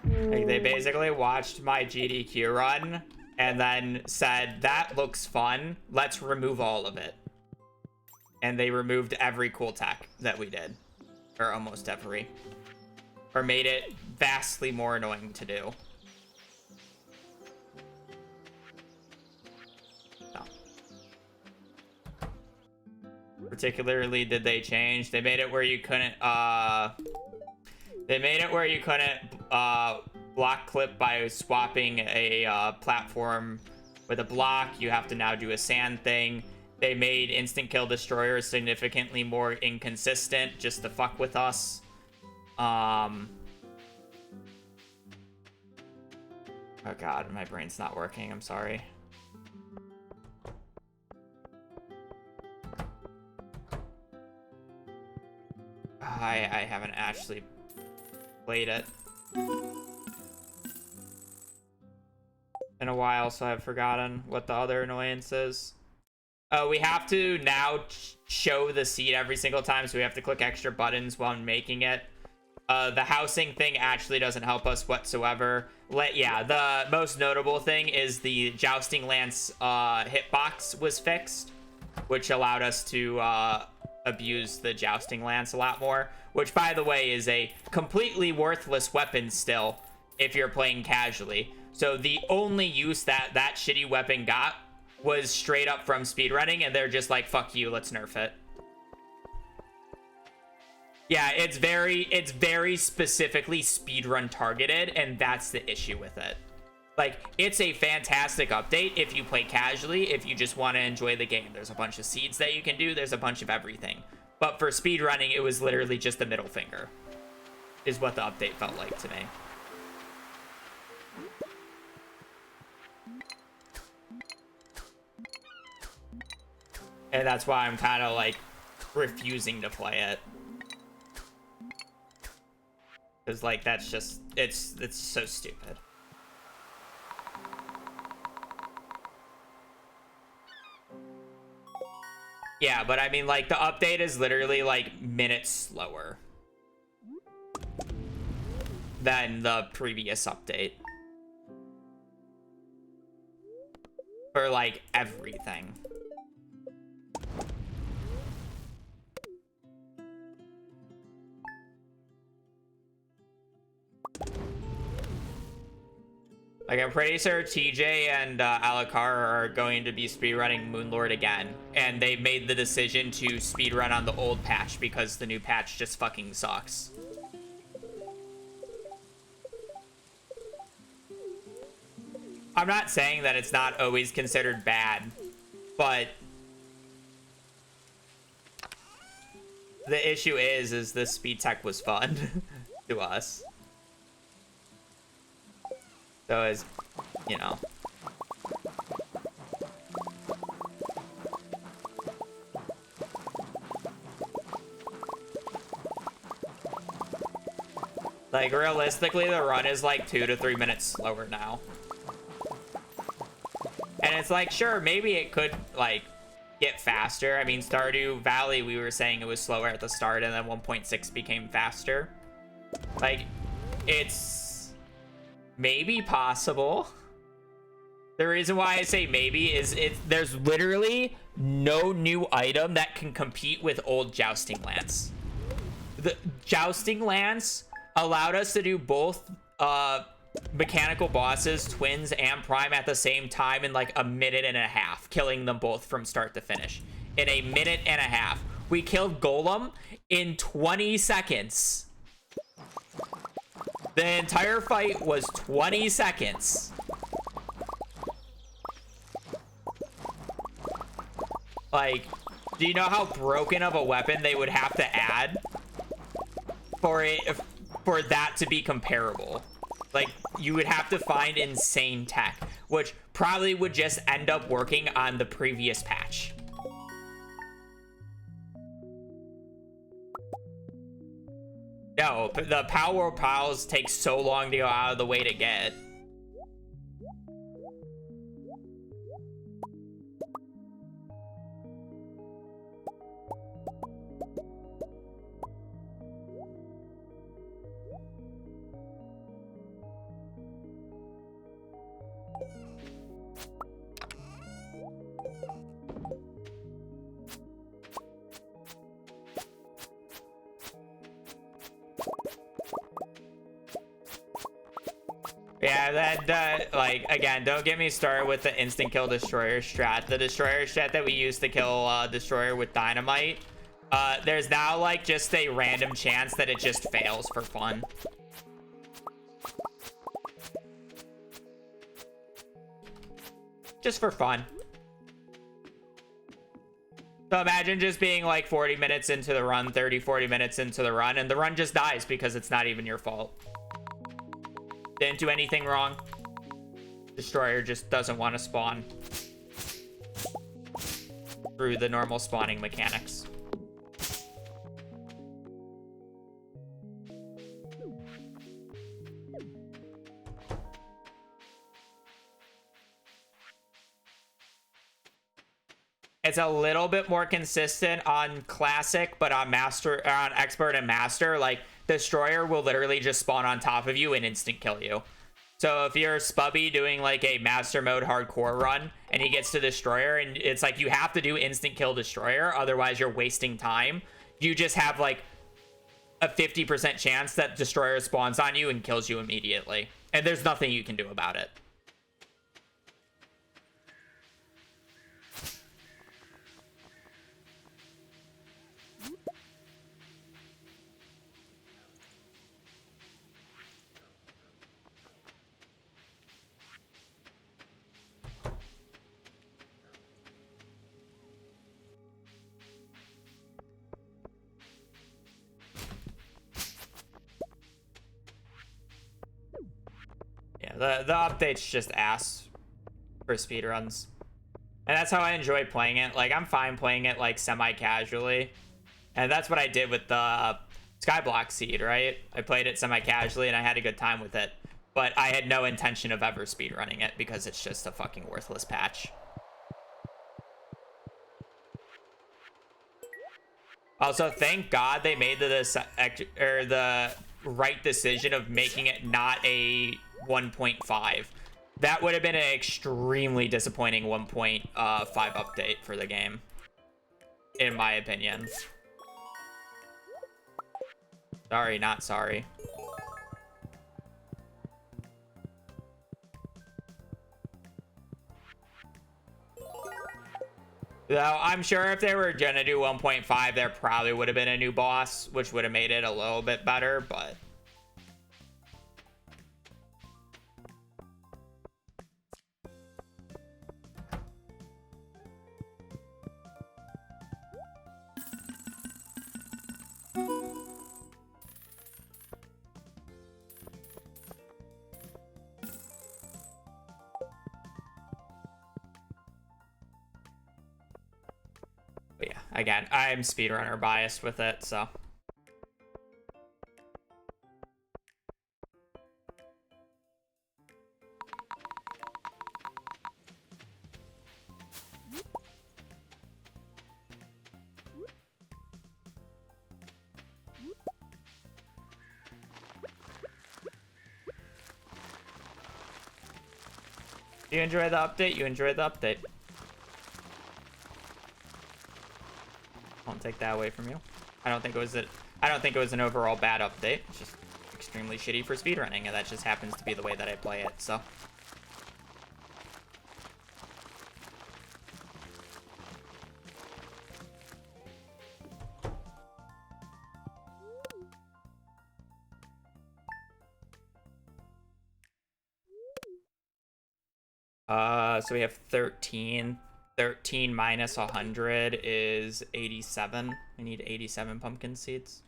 Like, they basically watched my GDQ run and then said, that looks fun, let's remove all of it. And they removed every cool tech that we did. Or almost every. Or made it vastly more annoying to do. So. Particularly did they change. They made it where you couldn't, block clip by swapping a platform with a block. You have to now do a sand thing. They made instant kill destroyers significantly more inconsistent just to fuck with us. Oh god, my brain's not working. I'm sorry. I haven't actually played it in a while, so I've forgotten what the other annoyance is. We have to now show the seed every single time, so we have to click extra buttons while making it. The housing thing actually doesn't help us whatsoever. Yeah, the most notable thing is the Jousting Lance hitbox was fixed, which allowed us to abuse the Jousting Lance a lot more, which, by the way, is a completely worthless weapon still if you're playing casually. So the only use that shitty weapon got was straight up from speedrunning, and they're just like, fuck you, let's nerf it. Yeah, it's very specifically speedrun targeted, and that's the issue with it. Like, it's a fantastic update if you play casually, if you just want to enjoy the game. There's a bunch of seeds that you can do, there's a bunch of everything. But for speedrunning, it was literally just the middle finger, is what the update felt like to me. And that's why I'm kind of like refusing to play it. Because like, that's just, it's so stupid. Yeah, but I mean, like, the update is literally like minutes slower than the previous update. For like everything. Like, I'm pretty sure TJ and Alakar are going to be speedrunning Moonlord again. And they made the decision to speedrun on the old patch because the new patch just fucking sucks. I'm not saying that it's not always considered bad, but the issue is the speed tech was fun to us. So as, you know. Like, realistically, the run is like 2 to 3 minutes slower now. And it's like, sure, maybe it could, like, get faster. I mean, Stardew Valley, we were saying it was slower at the start, and then 1.6 became faster. Like, it's maybe possible. The reason why I say maybe is there's literally no new item that can compete with old Jousting Lance. The Jousting Lance allowed us to do both mechanical bosses, twins, and prime at the same time in like a minute and a half, killing them both from start to finish. In a minute and a half. We killed Golem in 20 seconds. The entire fight was 20 seconds. Like, do you know how broken of a weapon they would have to add for it for that to be comparable. Like, you would have to find insane tech, which probably would just end up working on the previous patch. No, the Power Piles take so long to go out of the way to get. Yeah, that, like, again, don't get me started with the instant kill destroyer strat. The destroyer strat that we used to kill destroyer with dynamite, there's now, like, just a random chance that it just fails for fun. Just for fun. So imagine just being like 40 minutes into the run, 30, 40 minutes into the run, and the run just dies because it's not even your fault. Didn't do anything wrong. Destroyer just doesn't want to spawn through the normal spawning mechanics. It's a little bit more consistent on classic, but on master, on expert and master, like, destroyer will literally just spawn on top of you and instant kill you. So if you're Spubby doing like a master mode hardcore run and he gets to destroyer and it's like you have to do instant kill destroyer, otherwise you're wasting time, you just have like a 50% chance that destroyer spawns on you and kills you immediately, and there's nothing you can do about it. The update's just ass for speedruns. And that's how I enjoy playing it. Like, I'm fine playing it, like, semi-casually. And that's what I did with the Skyblock Seed, right? I played it semi-casually, and I had a good time with it. But I had no intention of ever speedrunning it, because it's just a fucking worthless patch. Also, thank God they made the right decision of making it not a 1.5. That would have been an extremely disappointing 1.5 update for the game, in my opinion. Sorry, not sorry. Though I'm sure if they were gonna do 1.5, there probably would have been a new boss, which would have made it a little bit better, but... But yeah, again, I'm speedrunner biased with it, so. You enjoy the update? You enjoyed the update. Won't take that away from you. I don't think it was an overall bad update. It's just extremely shitty for speedrunning, and that just happens to be the way that I play it, so. So we have 13. 13 minus 100 is 87. We need 87 pumpkin seeds.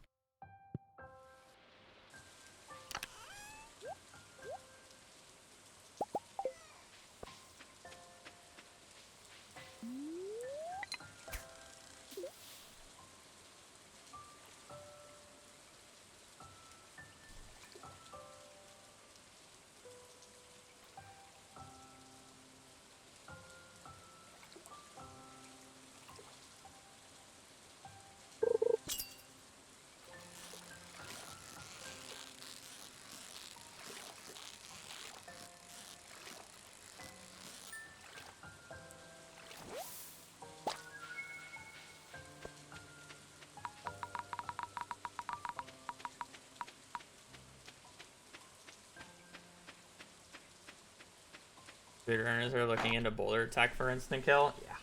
Speedrunners are looking into boulder tech for instant kill. Yeah.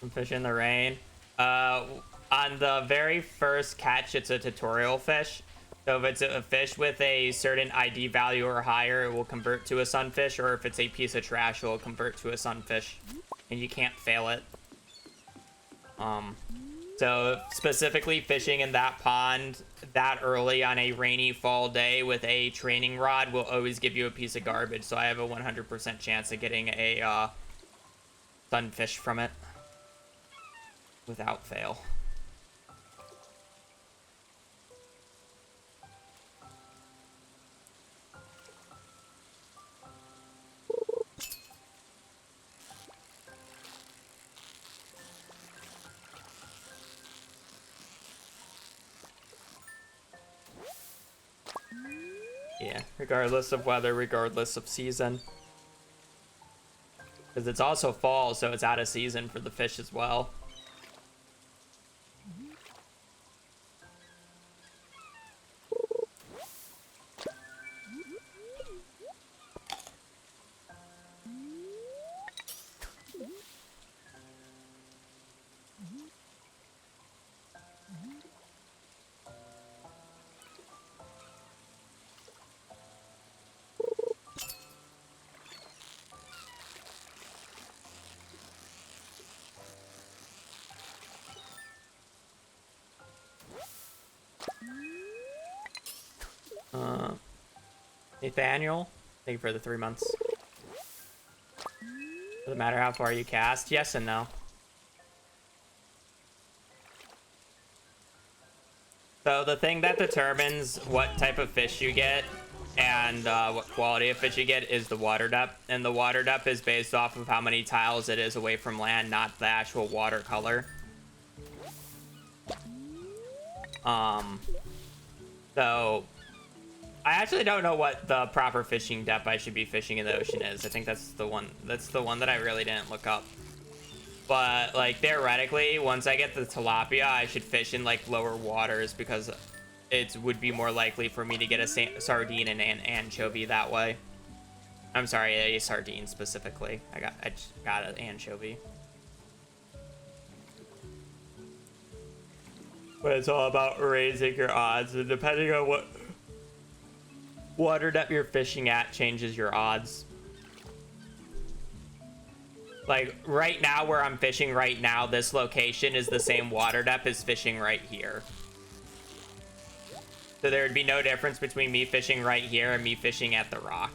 I'm fishing the rain. On the very first catch, it's a tutorial fish. So if it's a fish with a certain ID value or higher, it will convert to a sunfish, or if it's a piece of trash, it will convert to a sunfish. And you can't fail it. So specifically fishing in that pond that early on a rainy fall day with a training rod will always give you a piece of garbage. So I have a 100% chance of getting a sunfish from it without fail. Yeah, regardless of weather, regardless of season. Because it's also fall, so it's out of season for the fish as well. Nathaniel, thank you for the 3 months. Doesn't matter how far you cast. Yes and no. So the thing that determines what type of fish you get and what quality of fish you get is the water depth. And the water depth is based off of how many tiles it is away from land, not the actual water color. So I actually don't know what the proper fishing depth I should be fishing in the ocean is. I think that's the one that I really didn't look up. But like theoretically, once I get the tilapia, I should fish in like lower waters because it would be more likely for me to get a sardine and an anchovy that way. I'm sorry, a sardine specifically. I just got an anchovy. But it's all about raising your odds, and depending on what water depth you're fishing at changes your odds. Like right now where I'm fishing right now, this location is the same water depth as fishing right here. So there would be no difference between me fishing right here and me fishing at the rock.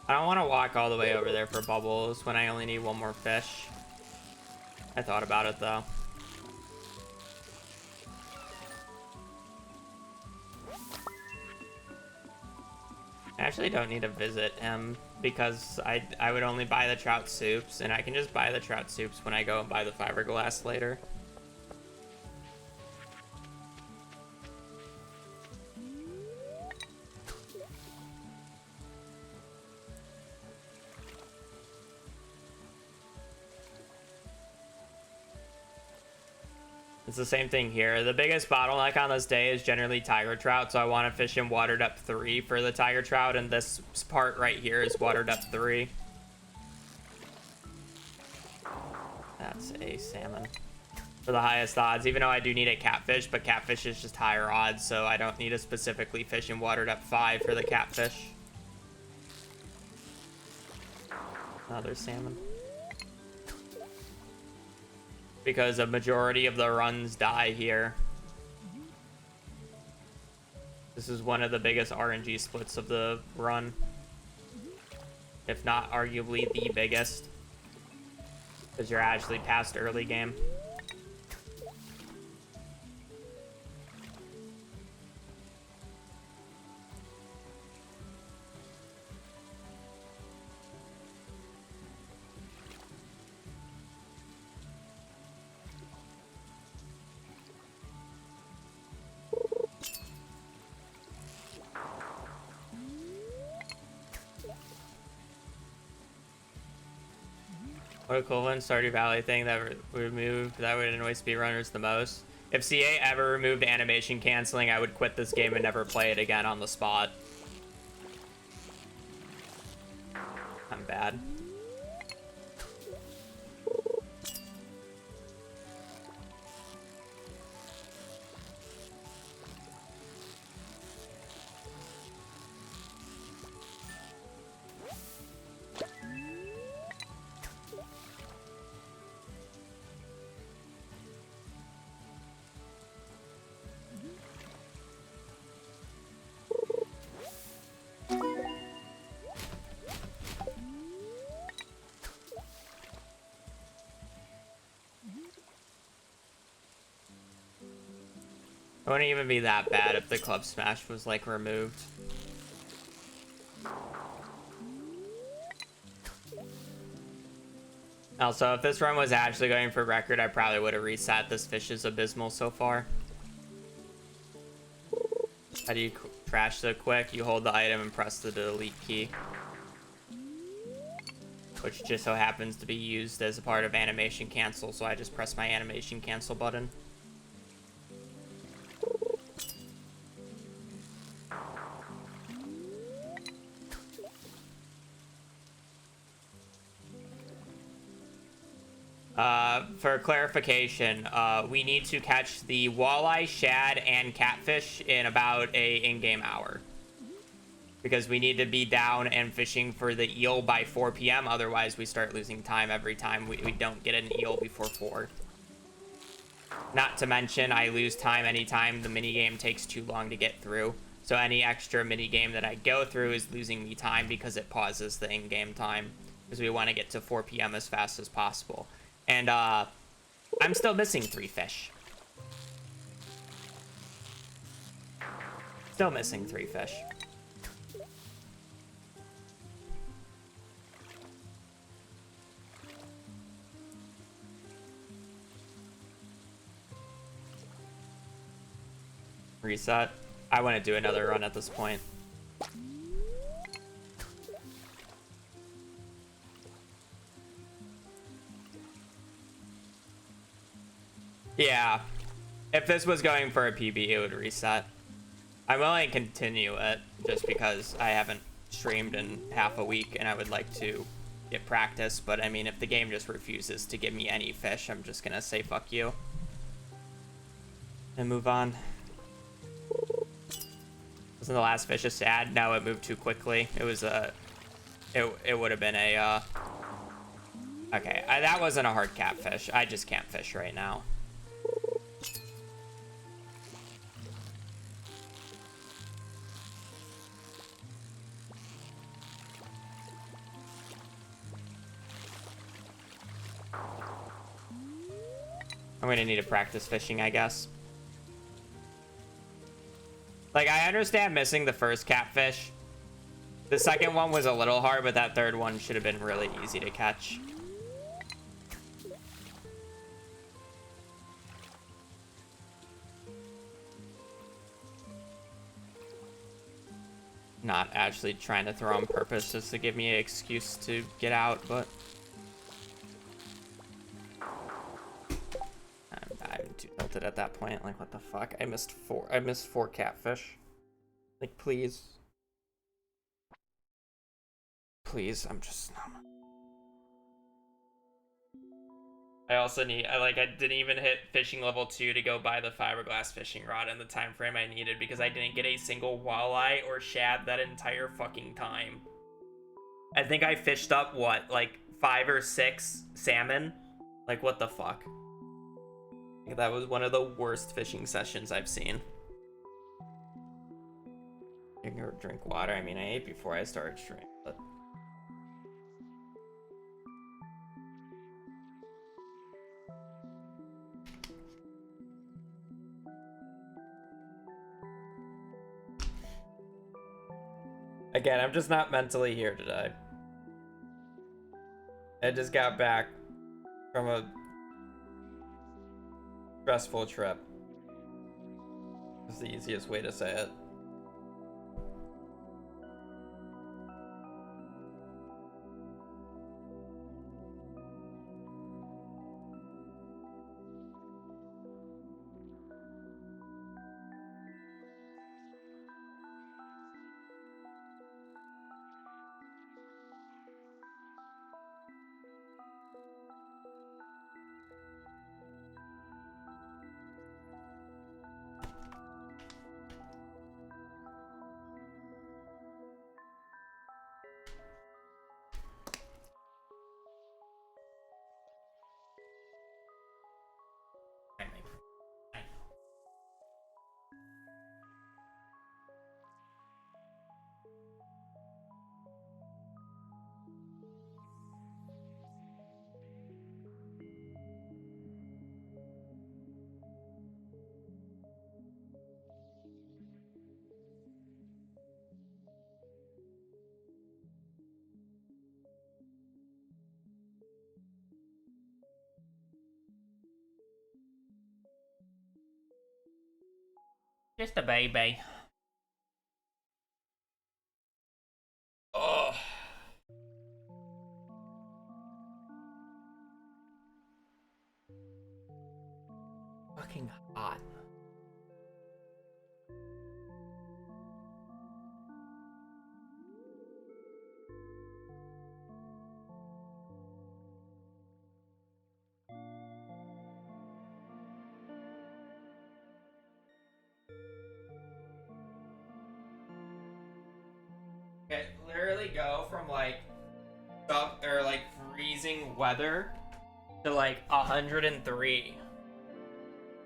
I don't want to walk all the way over there for bubbles when I only need one more fish. I thought about it though. I actually don't need to visit him because I would only buy the trout soups, and I can just buy the trout soups when I go and buy the fiberglass later. It's the same thing here. The biggest bottleneck on this day is generally tiger trout, so I want to fish in water depth 3 for the tiger trout, and this part right here is water depth 3. That's a salmon for the highest odds, even though I do need a catfish, but catfish is just higher odds, so I don't need to specifically fish in water depth 5 for the catfish. Another salmon. Because a majority of the runs die here. This is one of the biggest RNG splits of the run. If not arguably the biggest. Because you're actually past early game. What equivalent Stardew Valley thing that removed that would annoy speedrunners the most? If CA ever removed animation canceling, I would quit this game and never play it again on the spot. I'm bad. It wouldn't even be that bad if the Club Smash was like removed. Also, if this run was actually going for record, I probably would have reset. This fish is abysmal so far. How do you trash so quick? You hold the item and press the delete key, which just so happens to be used as a part of animation cancel, so I just press my animation cancel button. For clarification, we need to catch the walleye, shad, and catfish in about a in-game hour. Because we need to be down and fishing for the eel by 4 p.m. Otherwise, we start losing time every time we don't get an eel before 4. Not to mention, I lose time anytime the minigame takes too long to get through. So any extra minigame that I go through is losing me time because it pauses the in-game time. Because we want to get to 4 p.m. as fast as possible. And I'm still missing 3 fish. Still missing 3 fish. Reset. I want to do another run at this point. Yeah, if this was going for a PB, it would reset. I'm willing to continue it just because I haven't streamed in half a week and I would like to get practice. But I mean, if the game just refuses to give me any fish, I'm just gonna say fuck you and move on. Wasn't the last fish a sad? No, it moved too quickly. It was a, it would have been a, okay, that wasn't a hard catfish. I just can't fish right now. I'm gonna need to practice fishing, I guess. Like, I understand missing the first catfish. The second one was a little hard, but that third one should have been really easy to catch. Not actually trying to throw on purpose just to give me an excuse to get out, but... I'm too tilted at that point. Like, what the fuck? I missed 4 catfish. Like, please. Please, I'm just... I also need... I didn't even hit fishing level 2 to go buy the fiberglass fishing rod in the time frame I needed because I didn't get a single walleye or shad that entire fucking time. I think I fished up, what, like 5 or 6 salmon? Like, what the fuck? That was one of the worst fishing sessions I've seen. You can drink water. I mean, I ate before I started streaming, but... Again, I'm just not mentally here today. I just got back from a stressful trip. Is the easiest way to say it. Just a baby. Oh. Fucking hot. Okay, literally go from like freezing weather to like 103.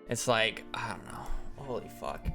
It's like, I don't know. Holy fuck.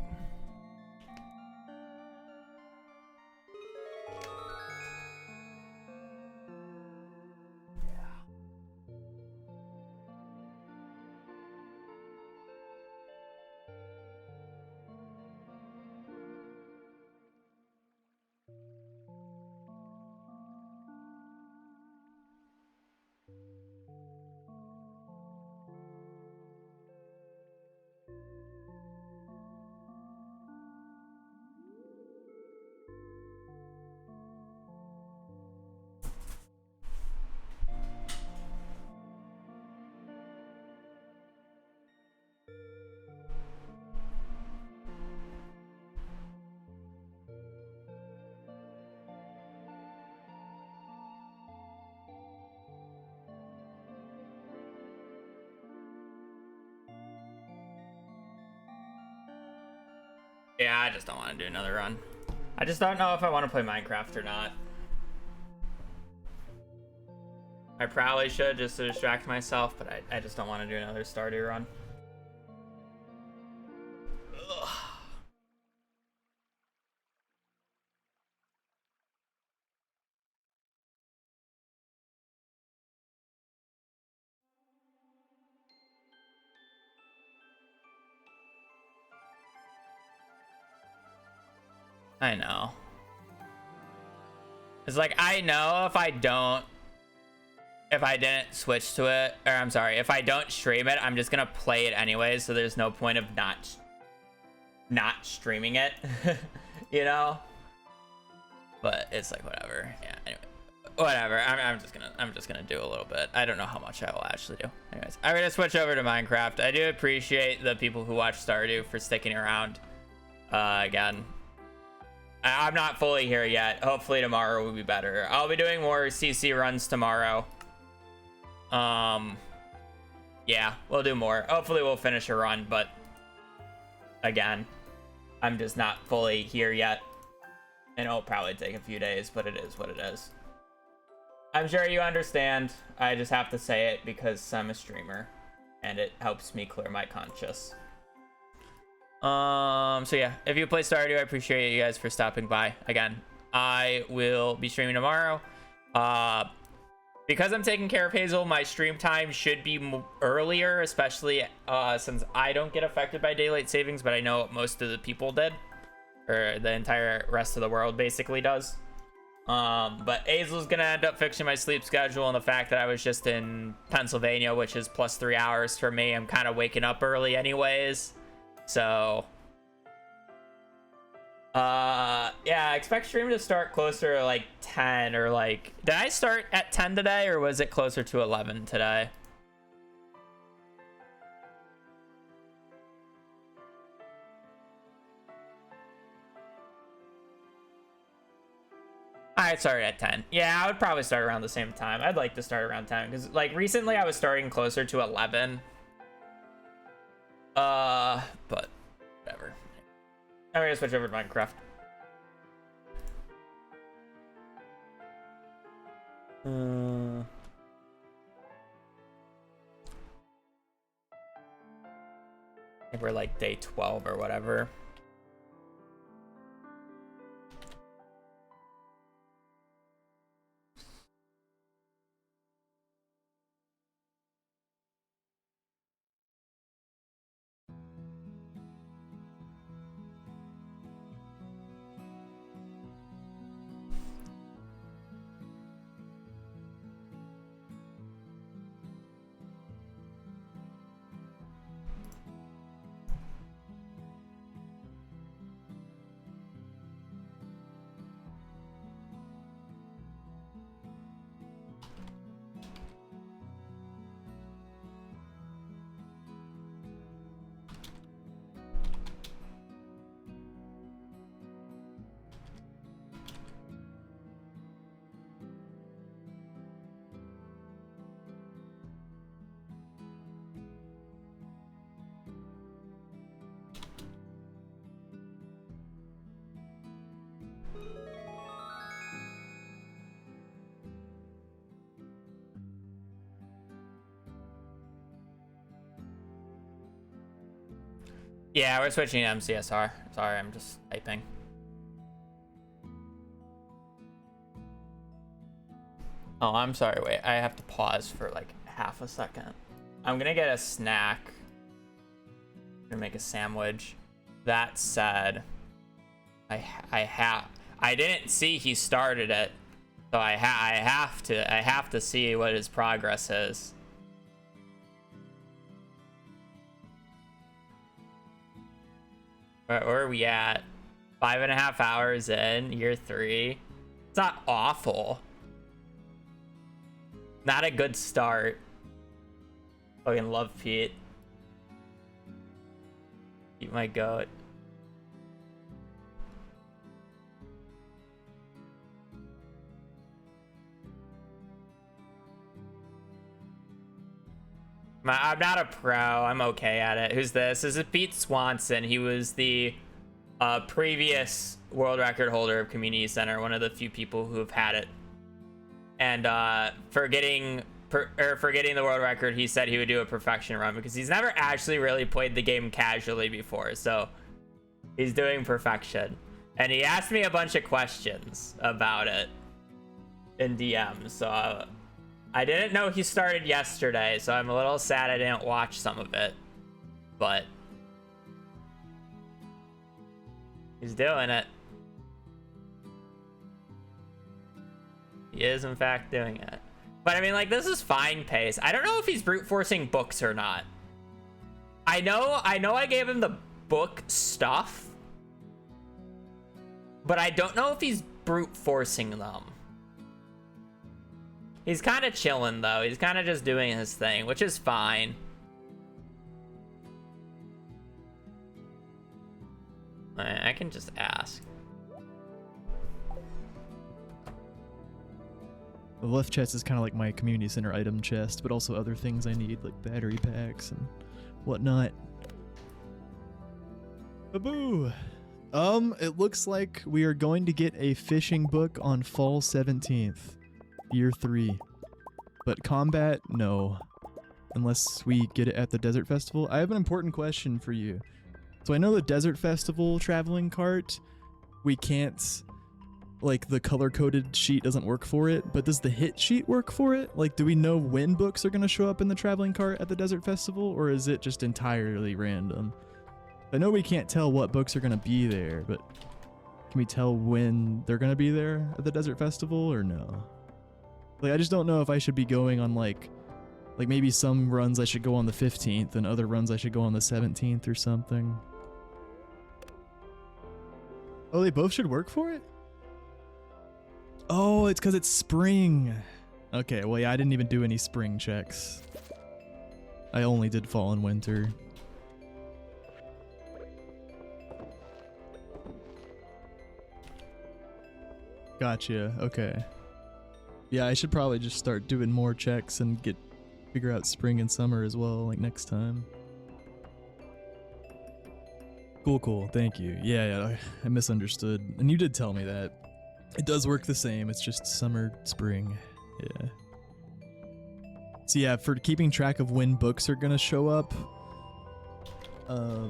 Yeah, I just don't want to do another run. I just don't know if I want to play Minecraft or not. I probably should just to distract myself, but I just don't want to do another Stardew run. Ugh. I know. It's like, I know if I didn't switch to it, or I'm sorry, if I don't stream it, I'm just gonna play it anyways, so there's no point of not streaming it, you know? But it's like, whatever. Yeah, anyway. Whatever. I'm just gonna do a little bit. I don't know how much I will actually do. Anyways, I'm gonna switch over to Minecraft. I do appreciate the people who watch Stardew for sticking around. Again, I'm not fully here yet. Hopefully tomorrow will be better. I'll be doing more CC runs tomorrow. Yeah, we'll do more. Hopefully we'll finish a run, but again, I'm just not fully here yet. And it'll probably take a few days, but it is what it is. I'm sure you understand. I just have to say it because I'm a streamer and it helps me clear my conscience. So yeah, if you play Stardew, I appreciate you guys for stopping by. Again, I will be streaming tomorrow. Because I'm taking care of Hazel, my stream time should be earlier, especially since I don't get affected by daylight savings, but I know most of the people did, or the entire rest of the world basically does. But Hazel's gonna end up fixing my sleep schedule, and the fact that I was just in Pennsylvania, which is plus 3 hours for me, I'm kind of waking up early anyways. So, yeah, I expect stream to start closer to like 10 or like, did I start at 10 today or was it closer to 11 today? I started at 10. Yeah, I would probably start around the same time. I'd like to start around 10 because like recently I was starting closer to 11. But whatever. I'm gonna switch over to Minecraft. I think we're like day 12 or whatever. Yeah, we're switching to MCSR. Sorry, I'm just typing. Oh, I'm sorry. Wait, I have to pause for like half a second. I'm gonna get a snack. I'm gonna make a sandwich. That said, I didn't see he started it, so I have to see what his progress is. Where are we at? 5.5 hours in, year 3. It's not awful. Not a good start. Fucking love Pete. Eat my goat. I'm not a pro. I'm okay at it. Who's this? This is Pete Swanson. He was the previous world record holder of Community Center, one of the few people who have had it. And for getting the world record, he said he would do a perfection run because he's never actually really played the game casually before. So he's doing perfection. And he asked me a bunch of questions about it in DMs. So I didn't know he started yesterday, so I'm a little sad I didn't watch some of it. But he's doing it. He is, in fact, doing it. But, I mean, like, this is fine pace. I don't know if he's brute forcing books or not. I know I gave him the book stuff. But I don't know if he's brute forcing them. He's kind of chilling, though. He's kind of just doing his thing, which is fine. I can just ask. The left chest is kind of like my community center item chest, but also other things I need, like battery packs and whatnot. Baboo! It looks like we are going to get a fishing book on fall 17th, year 3. But combat, no. Unless we get it at the Desert Festival. I have an important question for you. So I know the Desert Festival traveling cart, we can't... like, the color-coded sheet doesn't work for it, but does the hit sheet work for it? Like, do we know when books are going to show up in the traveling cart at the Desert Festival, or is it just entirely random? I know we can't tell what books are going to be there, but can we tell when they're going to be there at the Desert Festival, or no? Like, I just don't know if I should be going on, like maybe some runs I should go on the 15th, and other runs I should go on the 17th or something. Oh, they both should work for it? Oh, it's because it's spring. Okay, well, yeah, I didn't even do any spring checks. I only did fall and winter. Gotcha, okay. Yeah, I should probably just start doing more checks and figure out spring and summer as well, like next time. Cool, thank you. Yeah, I misunderstood. And you did tell me that. It does work the same, it's just summer, spring, yeah. So yeah, for keeping track of when books are gonna show up, or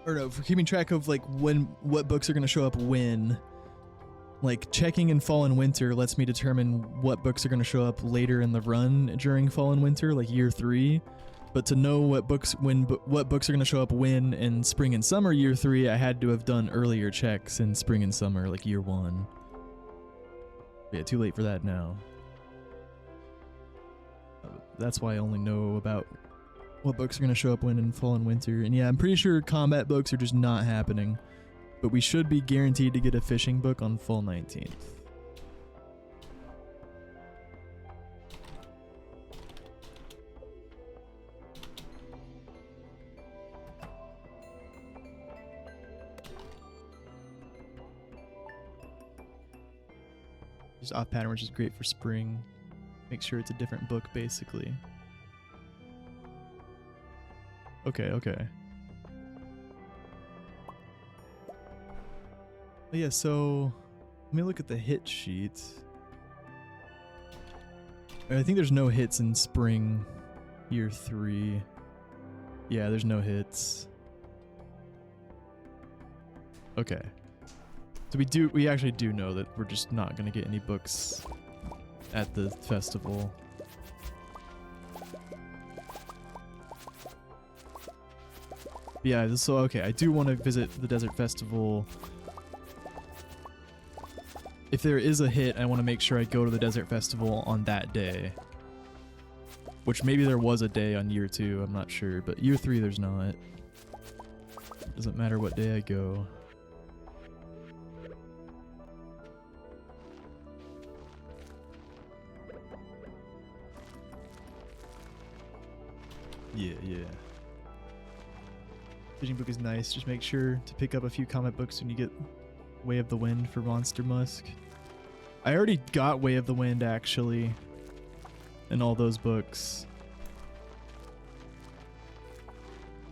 no, for keeping track of like what books are gonna show up when, like checking in fall and winter lets me determine what books are gonna show up later in the run during fall and winter, like year 3. But to know what books are going to show up when in spring and summer year 3, I had to have done earlier checks in spring and summer, like year 1. Yeah, too late for that now. That's why I only know about what books are going to show up when in fall and winter. And yeah, I'm pretty sure combat books are just not happening. But we should be guaranteed to get a fishing book on fall 19th. Just off pattern, which is great for spring. Make sure it's a different book, basically. Okay. Yeah, so let me look at the hit sheet. I think there's no hits in spring year 3. Yeah, there's no hits. Okay. So we actually do know that we're just not gonna get any books at the festival. Yeah, so okay, I do want to visit the Desert Festival. If there is a hit, I want to make sure I go to the Desert Festival on that day. Which maybe there was a day on year 2, I'm not sure, but year 3 there's not. Doesn't matter what day I go. Yeah. Fishing book is nice. Just make sure to pick up a few comic books when you get Way of the Wind for Monster Musk. I already got Way of the Wind, actually, in all those books.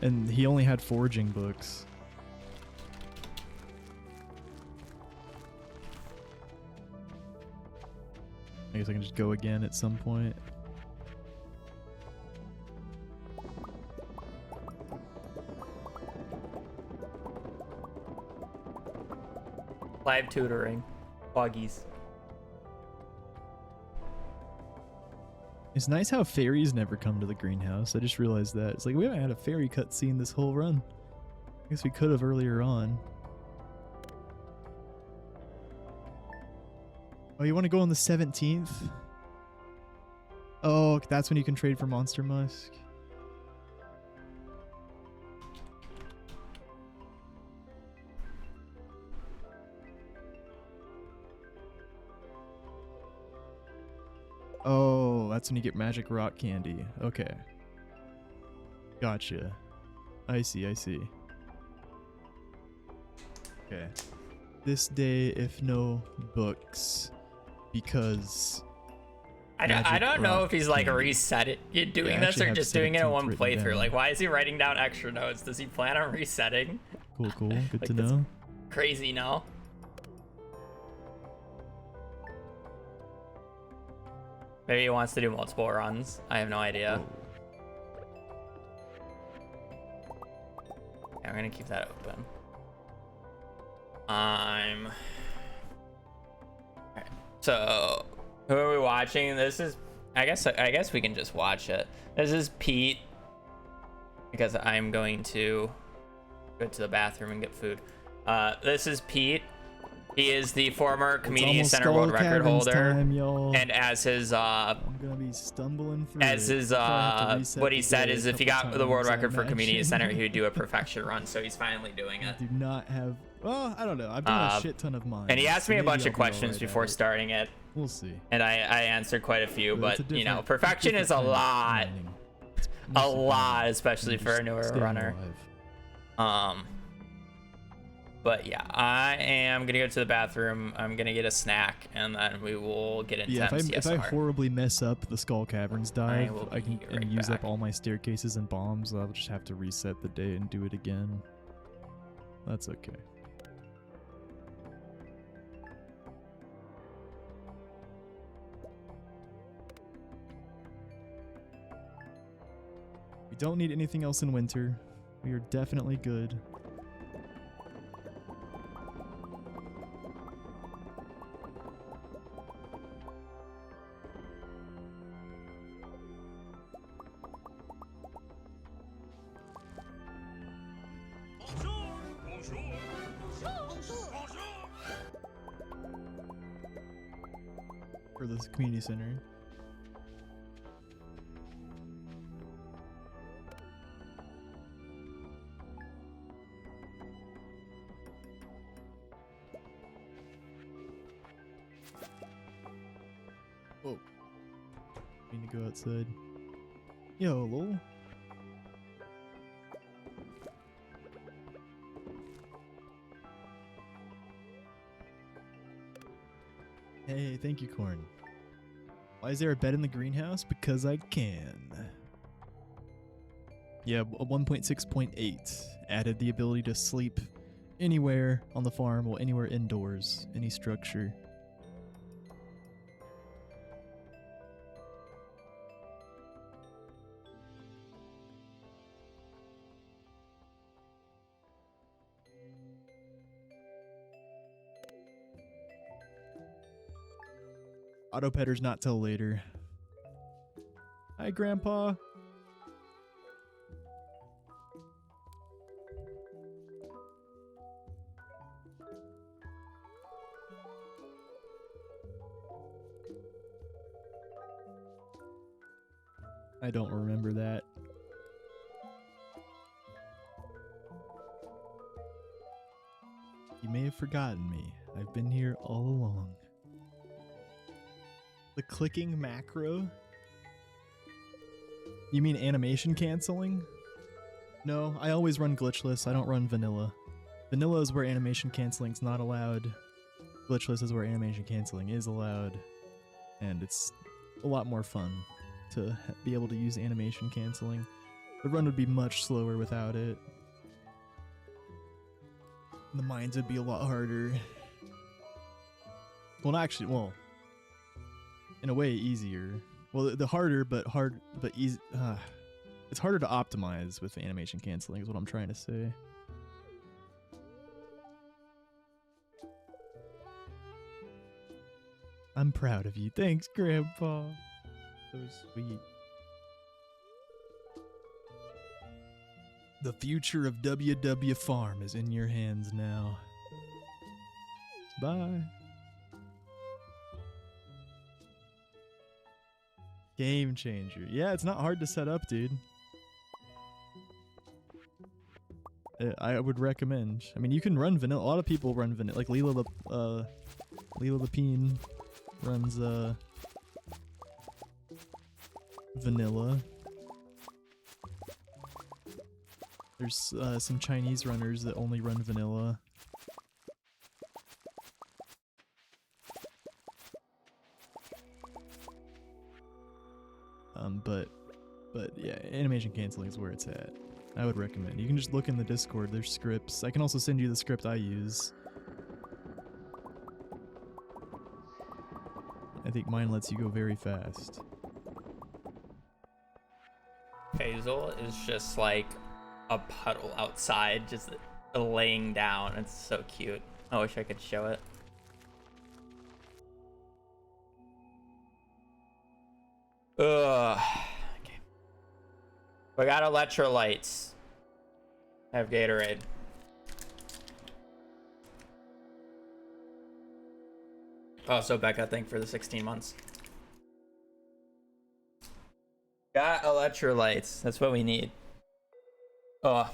And he only had foraging books. I guess I can just go again at some point. Live tutoring. Buggies. It's nice how fairies never come to the greenhouse. I just realized that. It's like, we haven't had a fairy cutscene this whole run. I guess we could have earlier on. Oh, you want to go on the 17th? Oh, that's when you can trade for Monster Musk. Oh, that's when you get magic rock candy. Okay. Gotcha. I see. Okay. This day, if no books, because... I don't know if he's like doing this or just doing it in one playthrough. Down. Like, why is he writing down extra notes? Does he plan on resetting? Cool. Good Like, to that's know. Crazy, no? Maybe he wants to do multiple runs. I have no idea. Yeah, I'm gonna keep that open. Alright. So, who are we watching? This is, I guess we can just watch it. This is Pete, because I'm going to go to the bathroom and get food. This is Pete. He is the former Community Center World Record holder, and as his I'm gonna be stumbling through as his what he said is if he got the world record for Community Center, he would do a perfection run. So he's finally doing it. I do not have. Well, I don't know. I've done a shit ton of mine. And he asked me a bunch of questions before starting it. We'll see. And I answered quite a few, but you know, perfection is a kind of lot, planning. especially for a newer runner. But yeah, I am gonna go to the bathroom. I'm gonna get a snack, and then we will get into if I horribly mess up the Skull Caverns dive, I can right use back. up all my staircases and bombs. I'll just have to reset the day and do it again. That's okay. We don't need anything else in winter. We are definitely good. For the community center. Whoa. Need to go outside. Yo, lol. Hey, thank you, Corn. Why is there a bed in the greenhouse? Because I can. Yeah, 1.6.8 added the ability to sleep anywhere on the farm or anywhere indoors, any structure. Auto petter's not till later. Hi, Grandpa. I don't remember that. You may have forgotten me. I've been here all along. The clicking macro? You mean animation canceling? No, I always run glitchless. I don't run vanilla. Vanilla is where animation canceling's not allowed. Glitchless is where animation canceling is allowed. And it's a lot more fun to be able to use animation canceling. The run would be much slower without it. The mines would be a lot harder. Well, not actually, well, in a way easier. Well, the harder, but easy. It's harder to optimize with animation canceling is what I'm trying to say. I'm proud of you. Thanks, Grandpa. So sweet. The future of WW Farm is in your hands now. Bye. Game changer. Yeah, it's not hard to set up, dude. I would recommend. I mean, you can run vanilla. A lot of people run vanilla. Like Leela Lapine runs vanilla. There's some Chinese runners that only run vanilla. But yeah, animation canceling is where it's at. I would recommend. You can just look in the Discord. There's scripts. I can also send you the script I use. I think mine lets you go very fast. Hazel is just like a puddle outside, just laying down. It's so cute. I wish I could show it. Ugh. Okay. We got electrolytes. I have Gatorade. Also, Becca, thank you for the 16 months. Got electrolytes. That's what we need. Oh,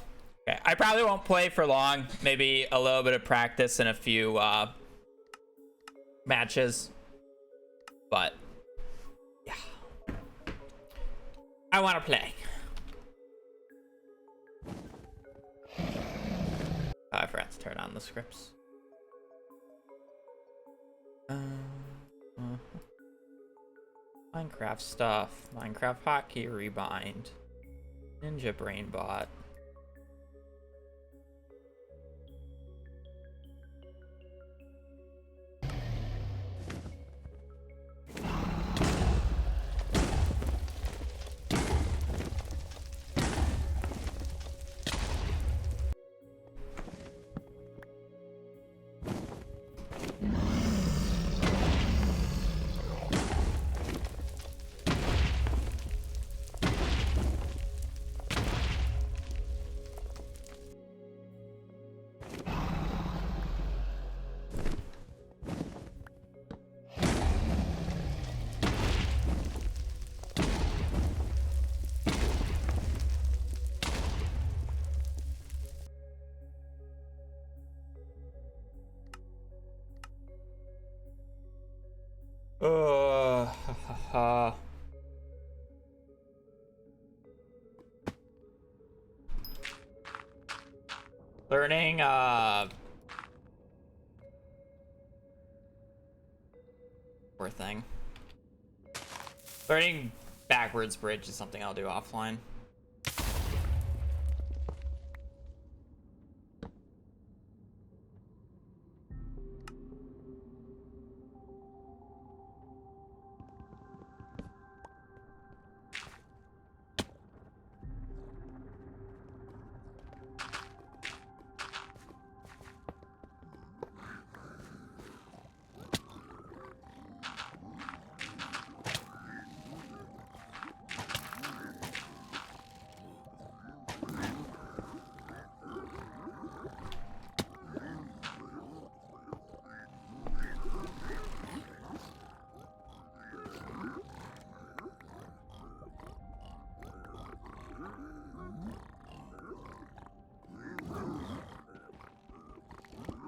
okay. I probably won't play for long. Maybe a little bit of practice and a few matches. But yeah, I want to play. Oh, I forgot to turn on the scripts. Minecraft stuff. Minecraft hotkey rebind. Ninja brain bot. Learning poor thing. Learning backwards bridge is something I'll do offline.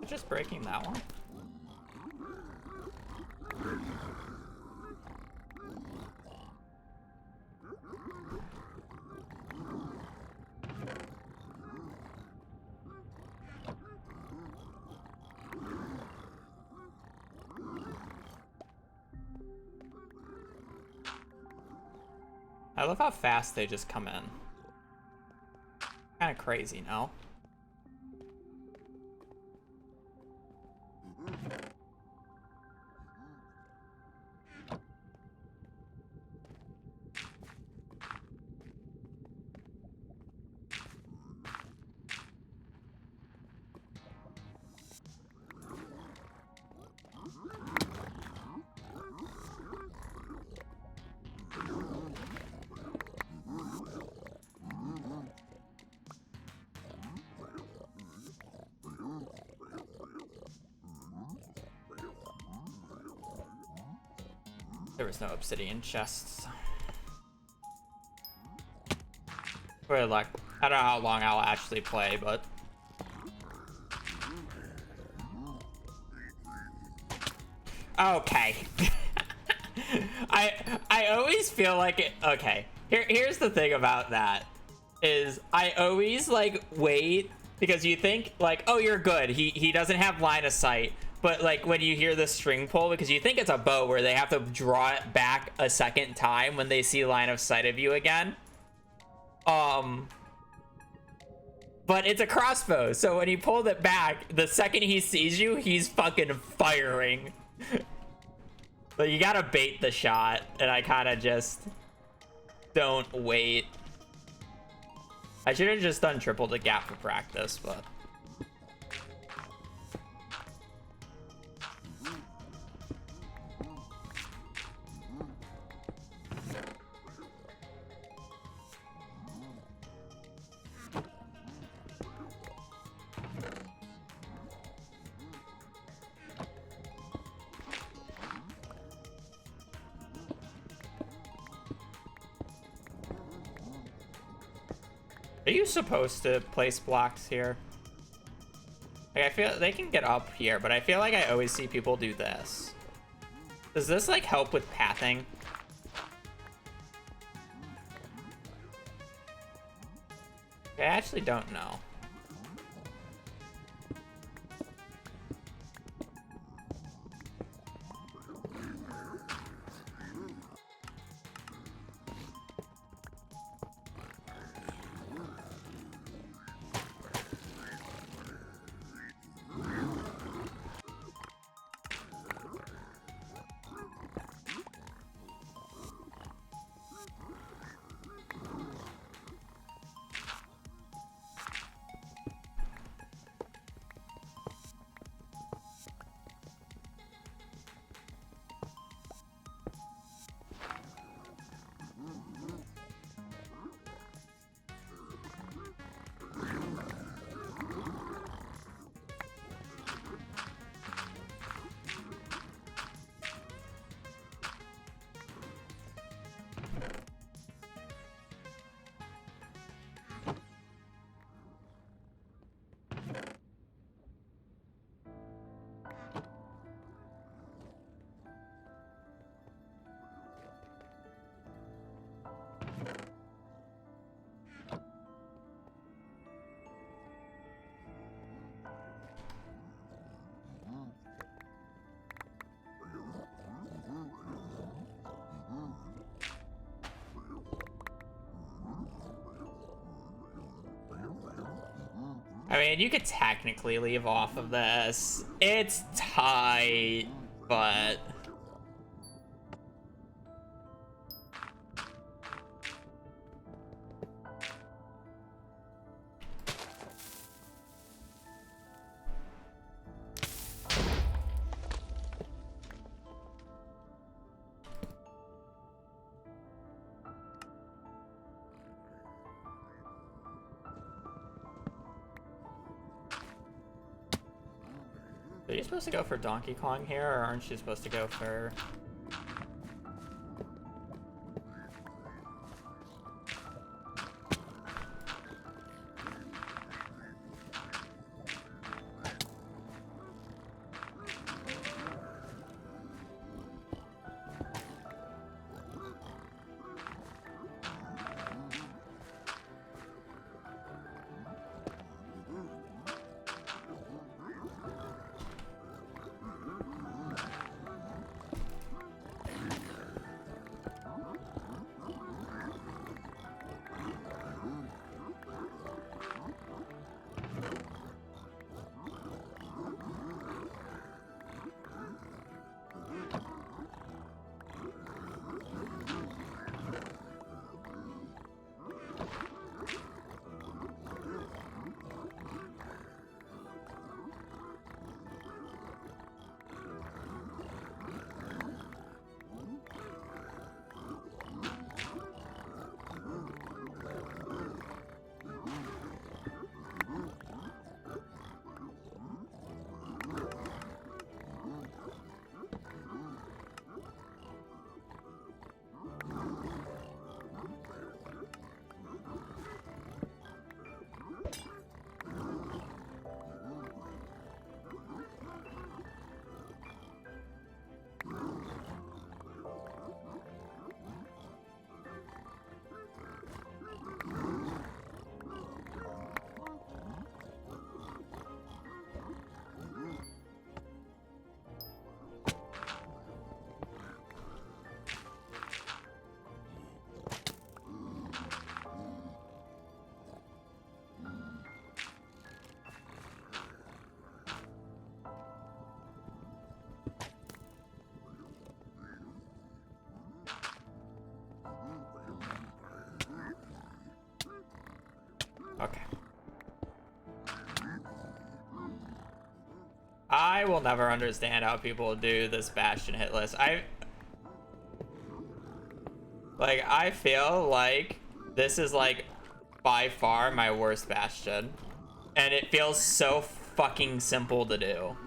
Just breaking that one. I love how fast they just come in. Kind of crazy, no? There was no obsidian chests. Good luck. I don't know how long I'll actually play, but... Okay. I always feel like it... Okay. Here's the thing about that. Is I always, like, wait... Because you think, like, oh, you're good. He doesn't have line of sight. But, like, when you hear the string pull, because you think it's a bow where they have to draw it back a second time when they see line of sight of you again. But it's a crossbow, so when he pulled it back, the second he sees you, he's fucking firing. But you gotta bait the shot, and I kind of just don't wait. I should have just done triple the gap for practice, but... Are you supposed to place blocks here? Like, I feel they can get up here, but I feel like I always see people do this. Does this, like, help with pathing? I actually don't know. I mean, you could technically leave off of this. It's tight, but... Are you supposed to go for Donkey Kong here, or aren't you supposed to go for... I will never understand how people do this Bastion hit list. I feel like this is like by far my worst Bastion. And it feels so fucking simple to do.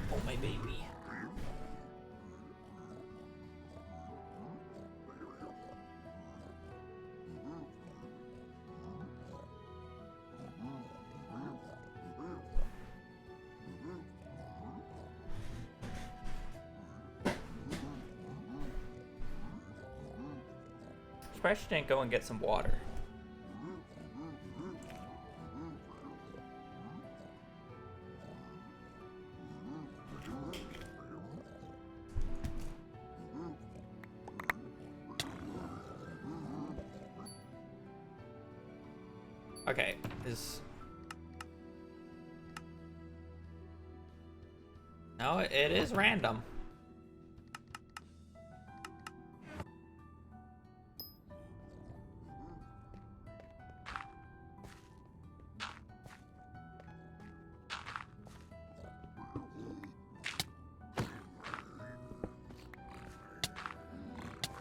Oh, my baby. Surprised she didn't go and get some water. Okay, no, it is random.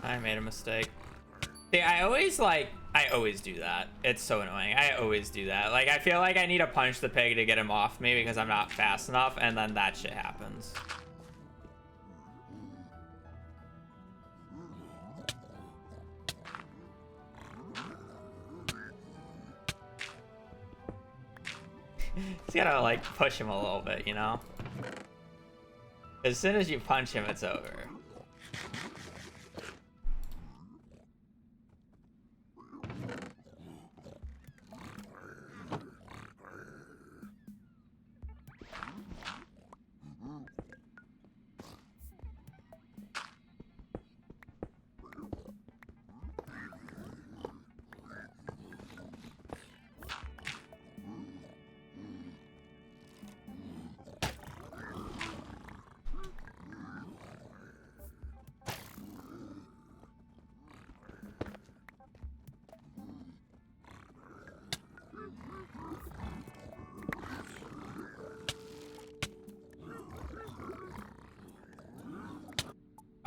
I made a mistake. See, I always do that. It's so annoying. I always do that. Like, I feel like I need to punch the pig to get him off me because I'm not fast enough, and then that shit happens. Just gotta, like, push him a little bit, you know? As soon as you punch him, it's over.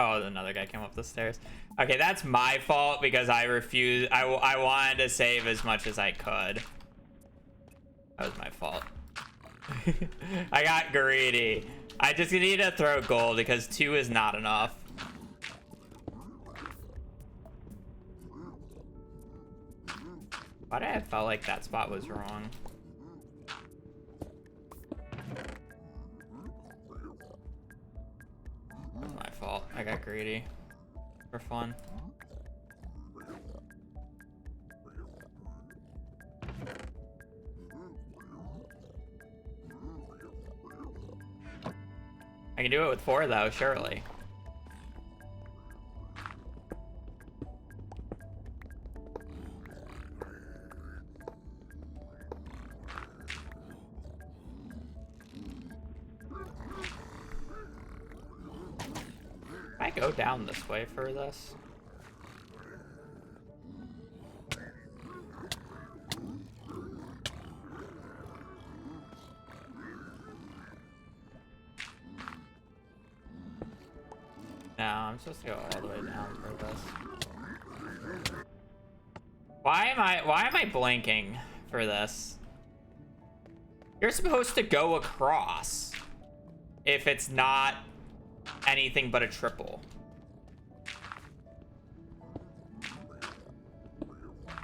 Oh, another guy came up the stairs. Okay, that's my fault because I refused. I wanted to save as much as I could. That was my fault. I got greedy. I just need to throw gold because 2 is not enough. Why did I felt like that spot was wrong? My fault. I got greedy for fun. I can do it with 4 though, surely. go down this way for this? No, I'm supposed to go all the way down for this. Why am I blinking for this? You're supposed to go across if it's not anything but a triple.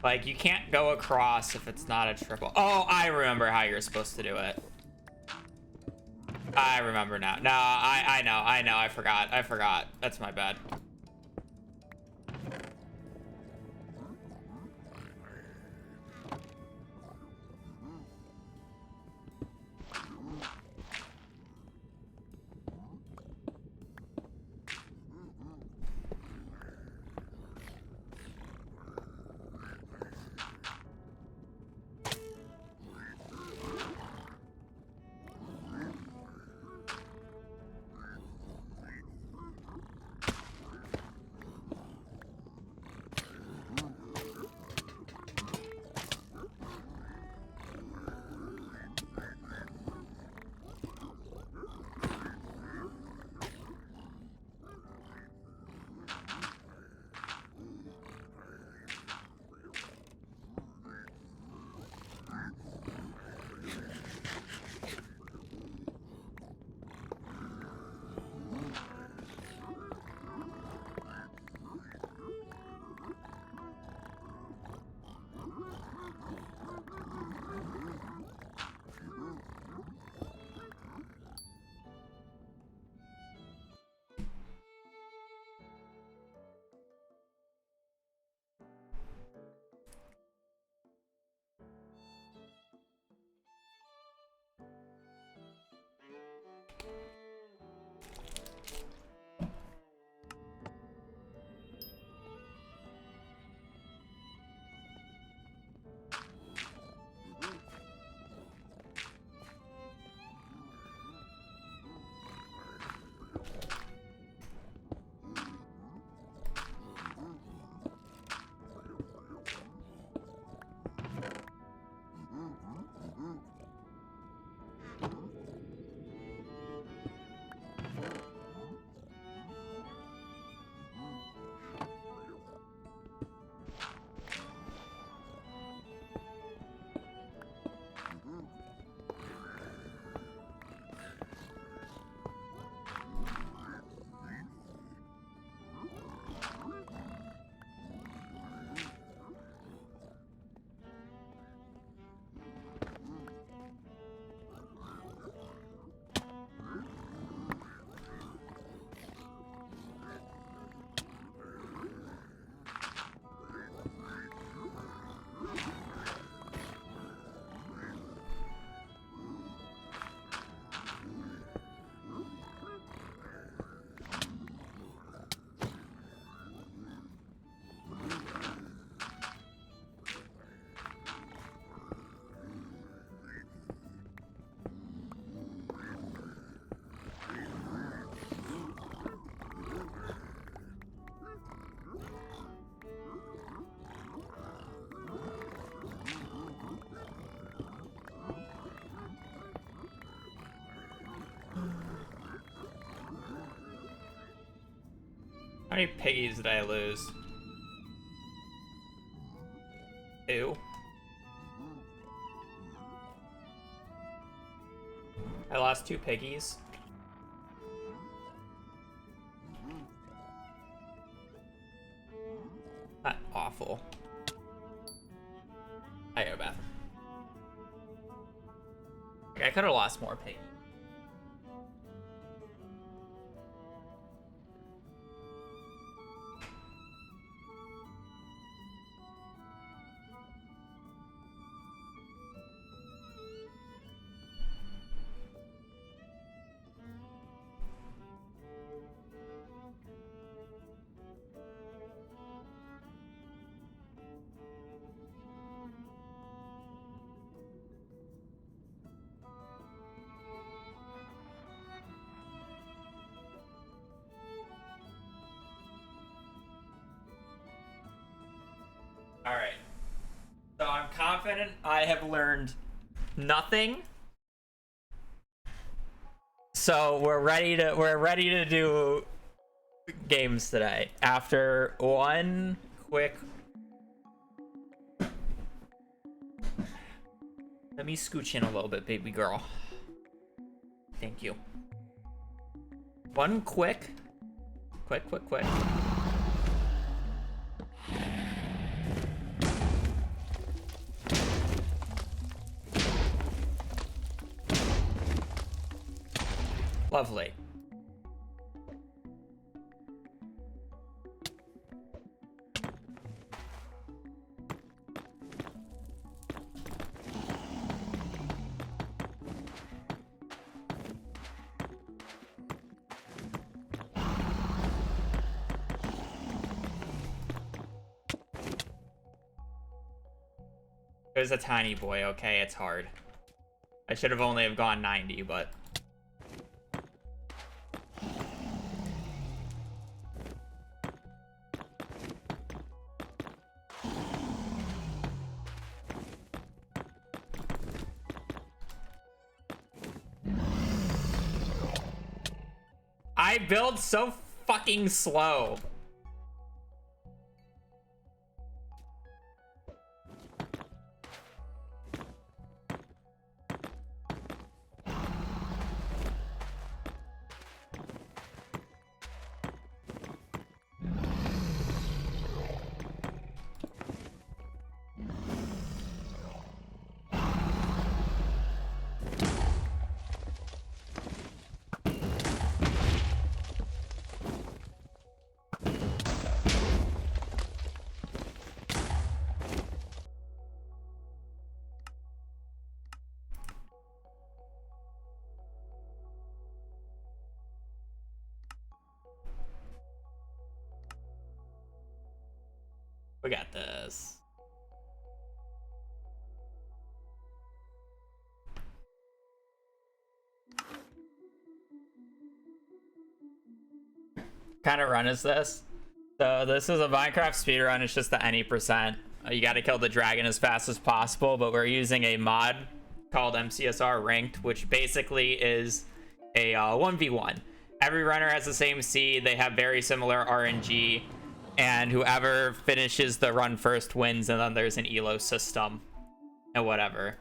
Like, you can't go across if it's not a triple. Oh, I remember how you're supposed to do it. I remember now. No, I know. I forgot. That's my bad. How many piggies did I lose? 2. I lost 2 piggies. Not awful. I go bathroom. I could have lost more piggies. confident I have learned nothing. So we're ready to do games today. After one quick... Let me scooch in a little bit, baby girl. Thank you. One quick. Lovely. There's a tiny boy, okay? It's hard. I should have only have gone 90, but... I build so fucking slow. We got this. Kind of run is this? So this is a Minecraft speedrun. It's just the any percent. You got to kill the dragon as fast as possible, but we're using a mod called MCSR Ranked, which basically is a 1v1. Every runner has the same seed. They have very similar RNG, and whoever finishes the run first wins, and then there's an elo system and whatever.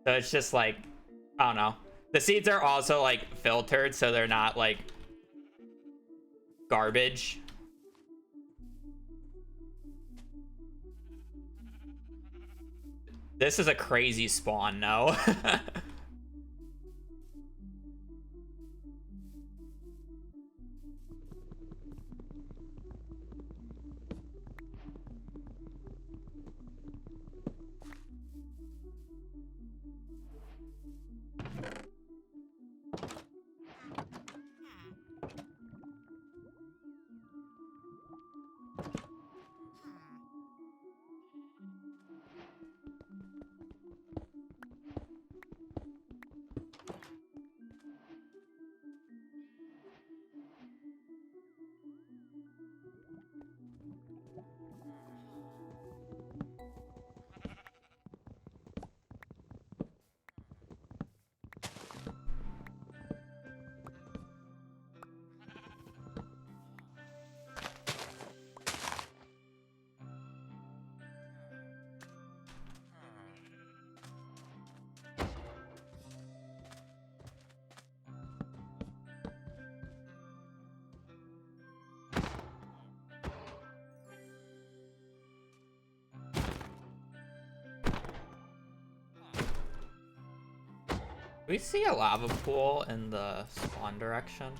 So it's just like, I don't know. The seeds are also like filtered, so they're not like garbage. This is a crazy spawn, no? We see a lava pool in the spawn direction.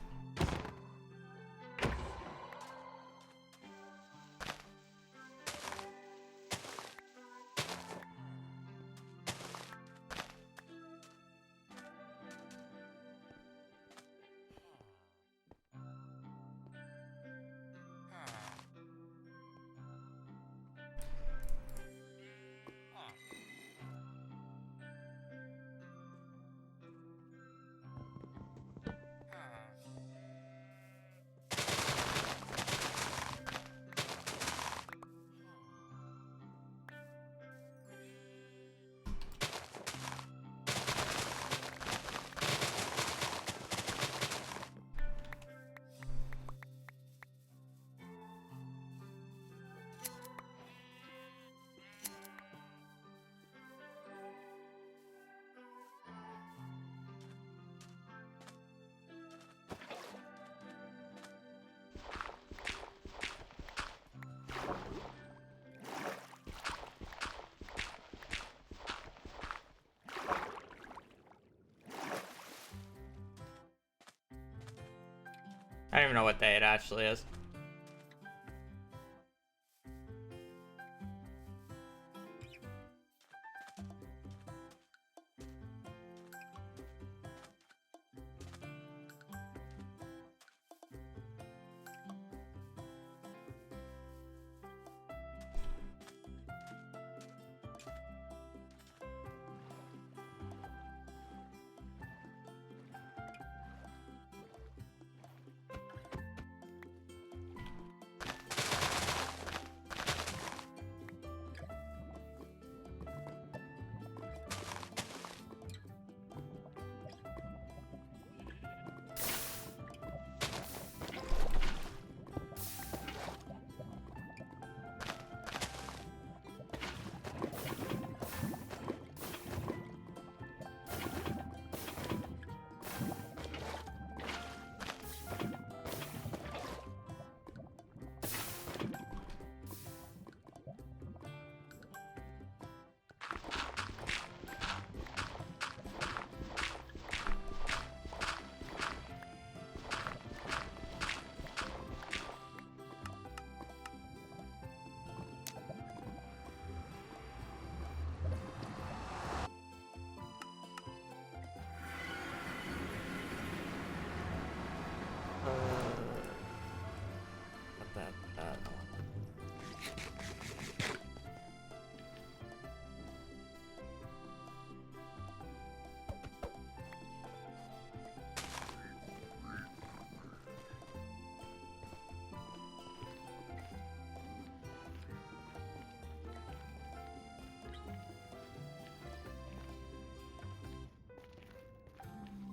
I don't even know what day it actually is.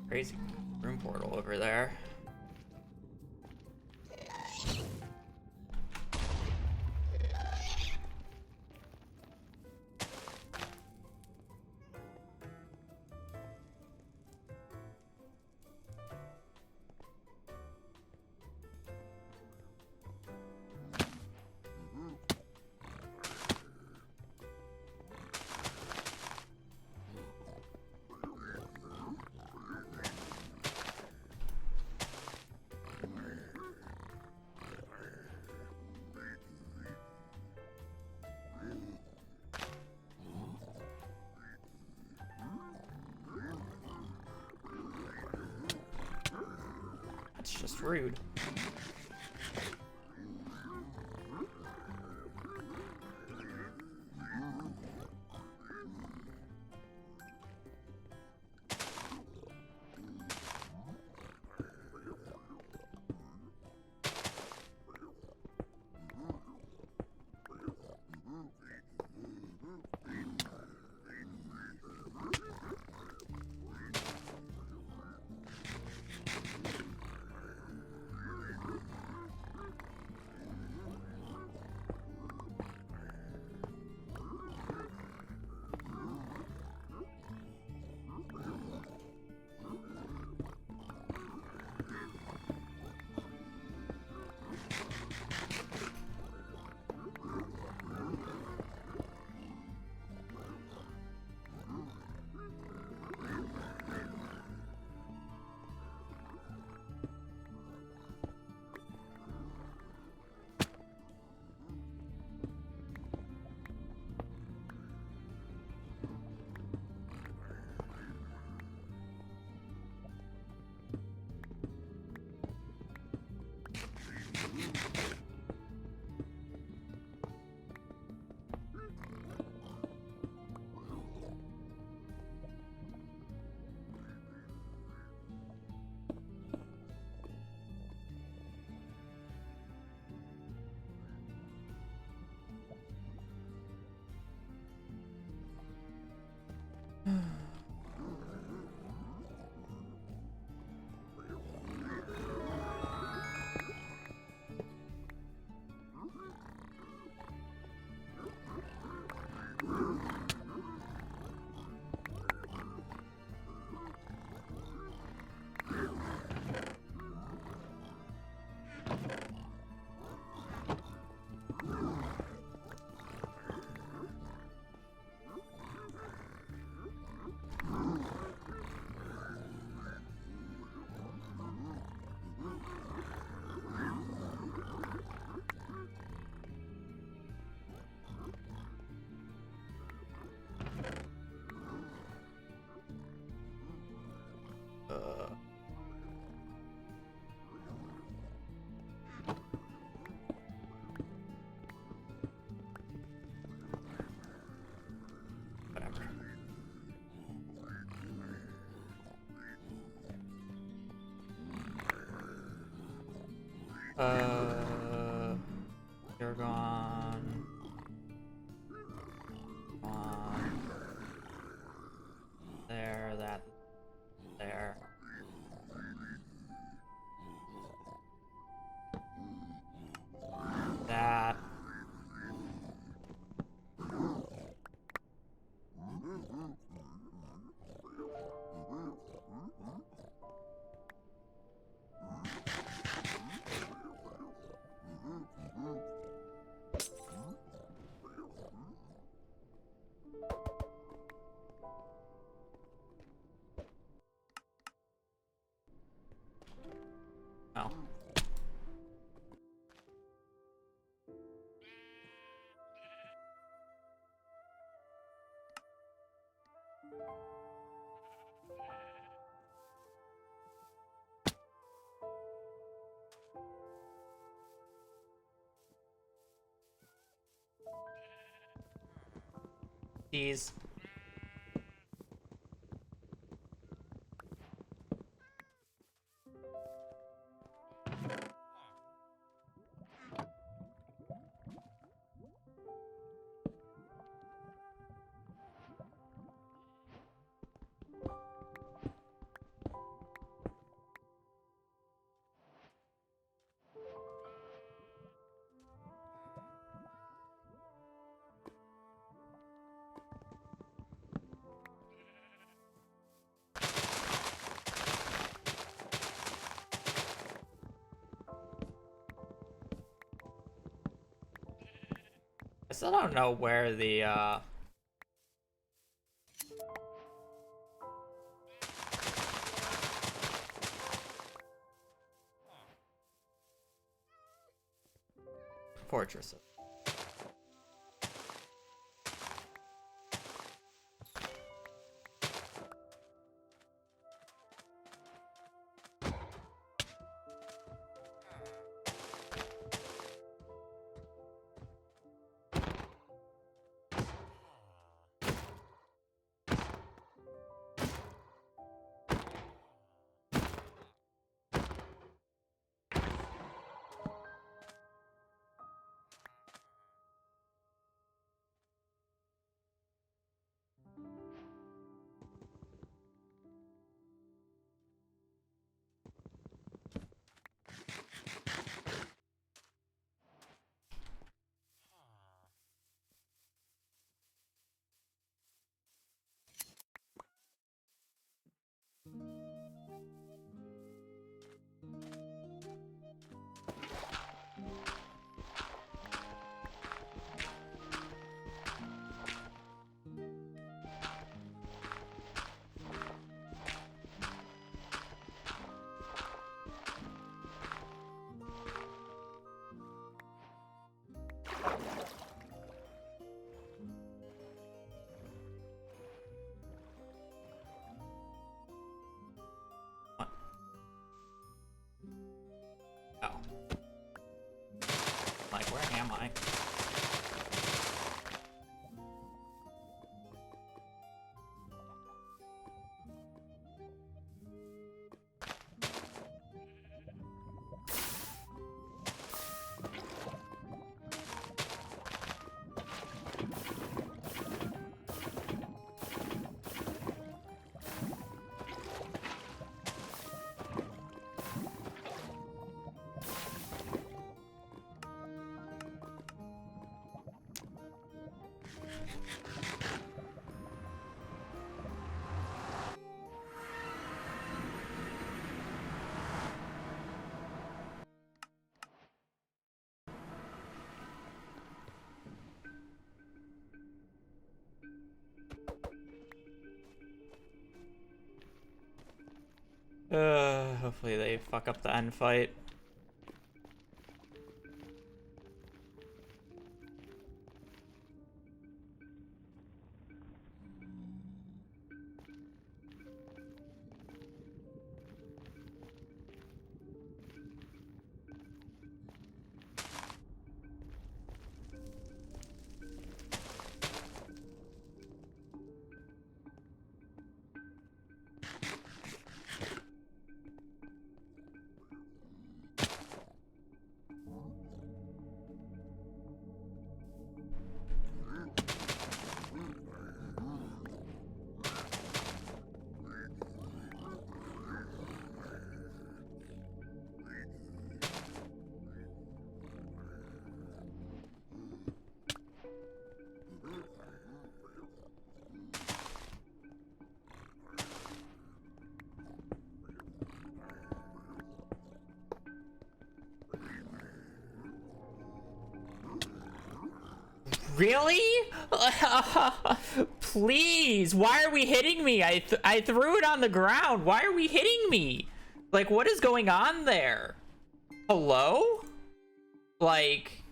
Crazy room portal over there. That's just rude. You're gone. On. There, that, there. That. Oh. Jeez. I still don't know where the fortress is. What? Oh. Like, where am I? Hopefully they fuck up the end fight. Really? Please, why are we hitting me? I threw it on the ground. Why are we hitting me? Like, what is going on there? Hello? Like,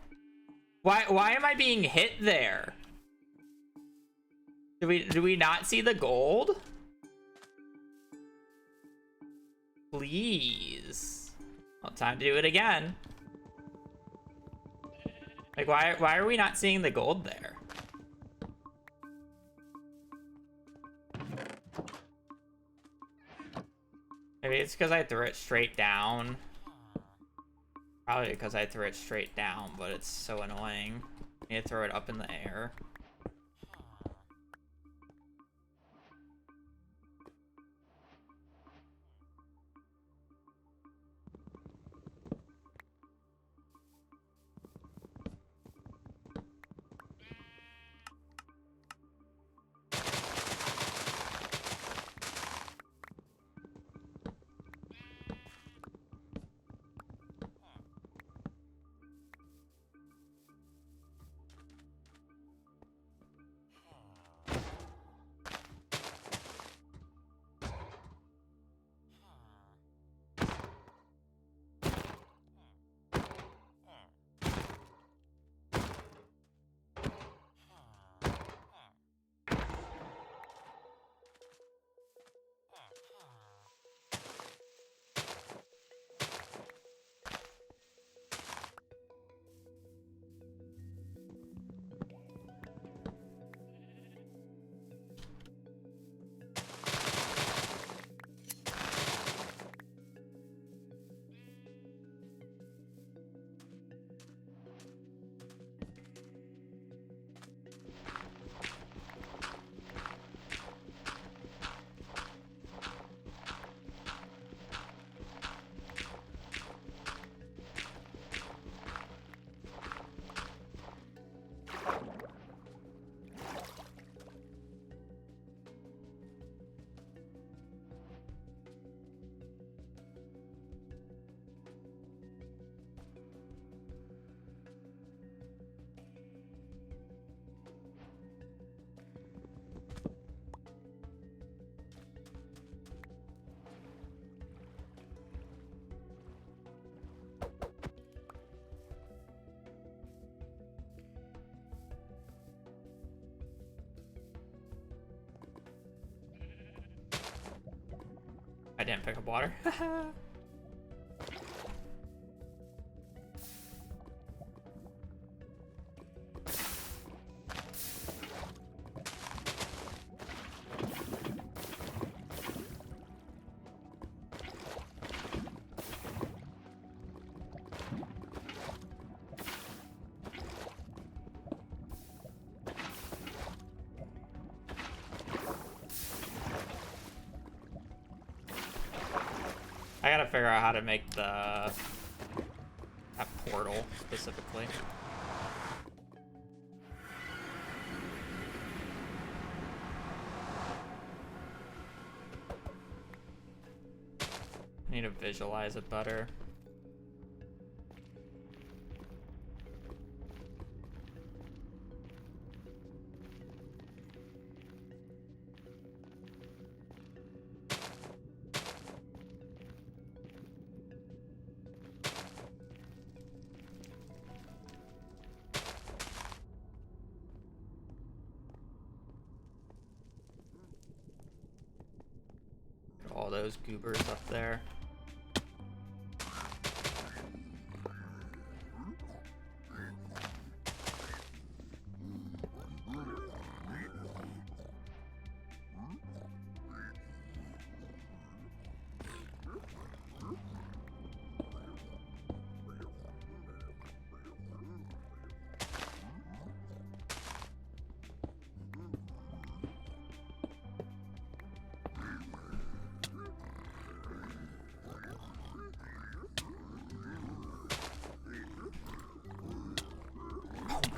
why am I being hit there? Do we not see the gold? Please. Well, time to do it again. Like, why are we not seeing the gold there? Maybe it's because I threw it straight down. Probably because I threw it straight down, but it's so annoying. I need to throw it up in the air. I didn't pick up water. I gotta figure out how to make that portal specifically. I need to visualize it better. All those goobers up there.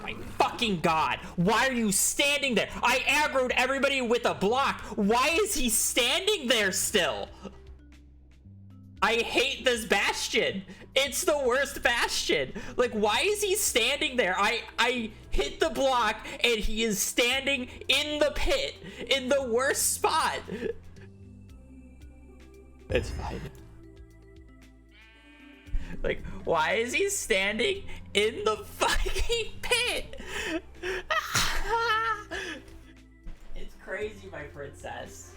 My fucking god, why are you standing there? I aggroed everybody with a block. Why is he standing there still? I hate this bastion. It's the worst bastion. Like, why is he standing there? I hit the block and he is standing in the pit in the worst spot. It's fine. Like, why is he standing in the fucking pit? It's crazy, my princess.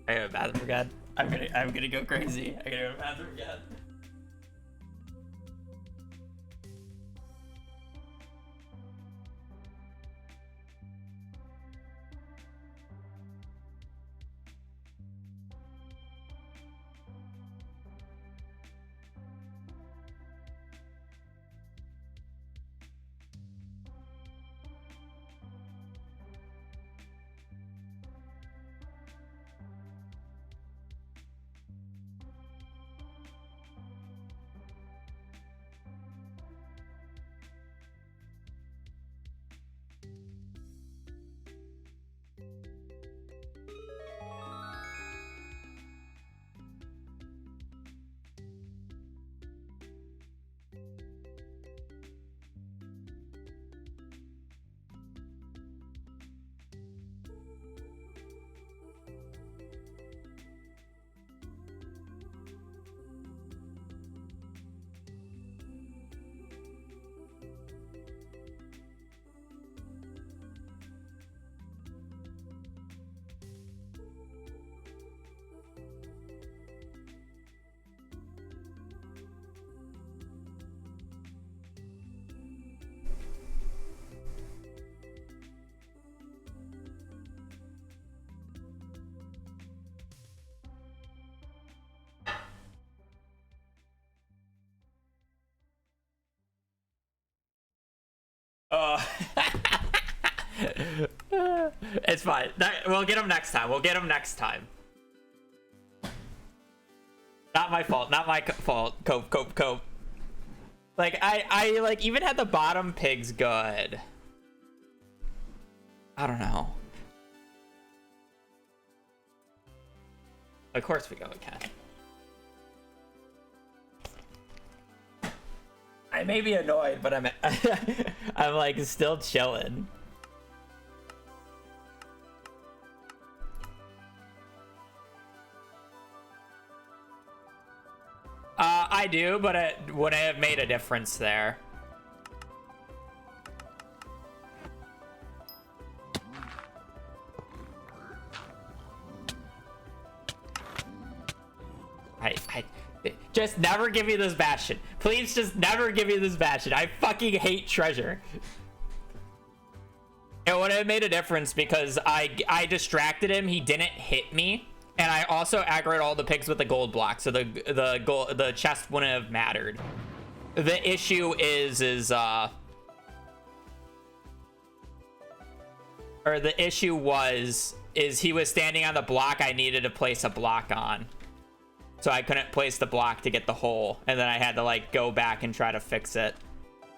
I go to the bathroom again. I'm gonna go crazy. I gotta go to the bathroom again. It's fine. We'll get him next time. We'll get him next time. Not my fault. Not my fault. Cope. Like, I like even had the bottom pigs good. I don't know. Of course we go again. I may be annoyed, but I'm I'm like still chilling. I do, but it wouldn't have made a difference there. I just never give me this bastion. Please just never give me this bastion. I fucking hate treasure. It would have made a difference because I distracted him. He didn't hit me. And I also aggroed all the pigs with the gold block, so the chest wouldn't have mattered. The issue is the issue was he was standing on the block I needed to place a block on. So I couldn't place the block to get the hole, and then I had to like go back and try to fix it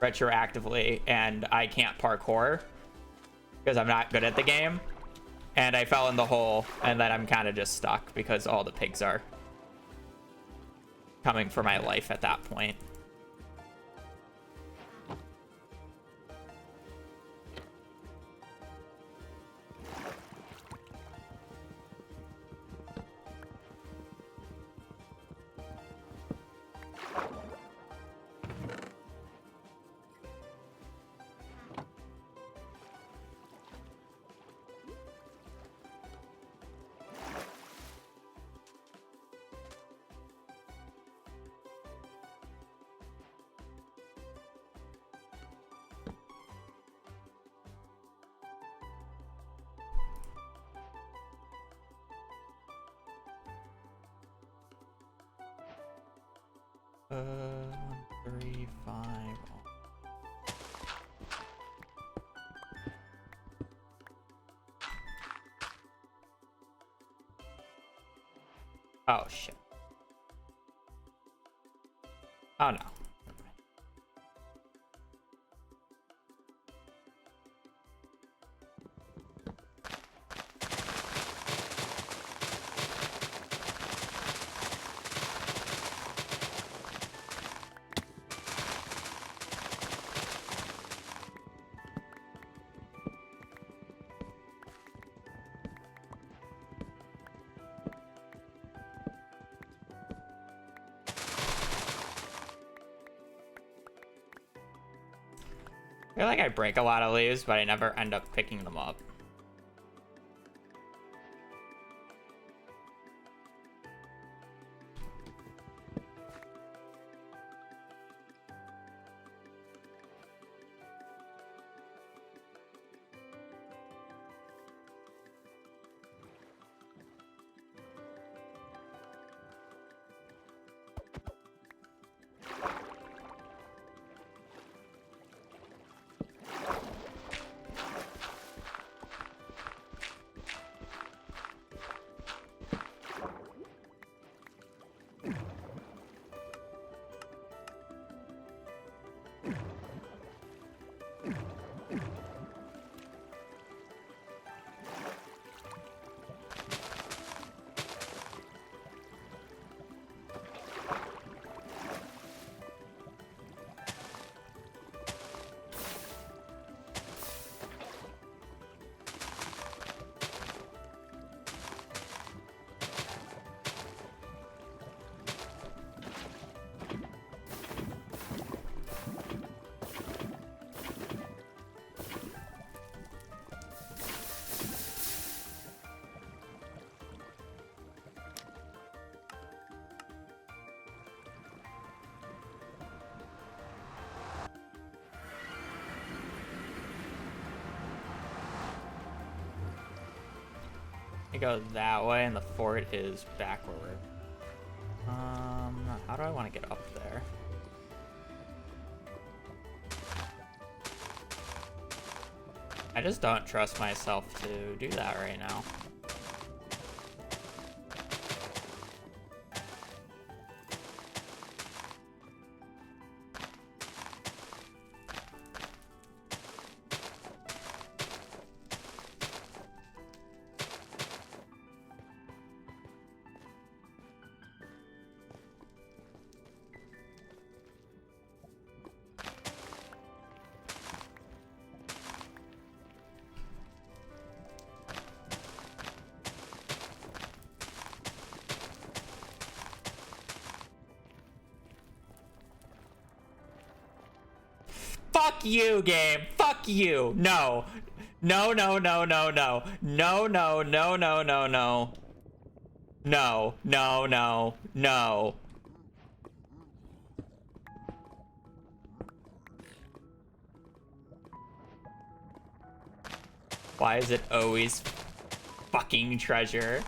retroactively, and I can't parkour because I'm not good at the game. And I fell in the hole, and then I'm kind of just stuck because all the pigs are coming for my life at that point. One, 3, 5. Oh shit. Oh no. I feel like I break a lot of leaves, but I never end up picking them up. It goes that way, and the fort is backward. How do I want to get up there? I just don't trust myself to do that right now. Fuck you, game. Fuck you. No. No, no, no, no, no. No, no, no, no, no, no. No, no, no, no. Why is it always fucking treasure?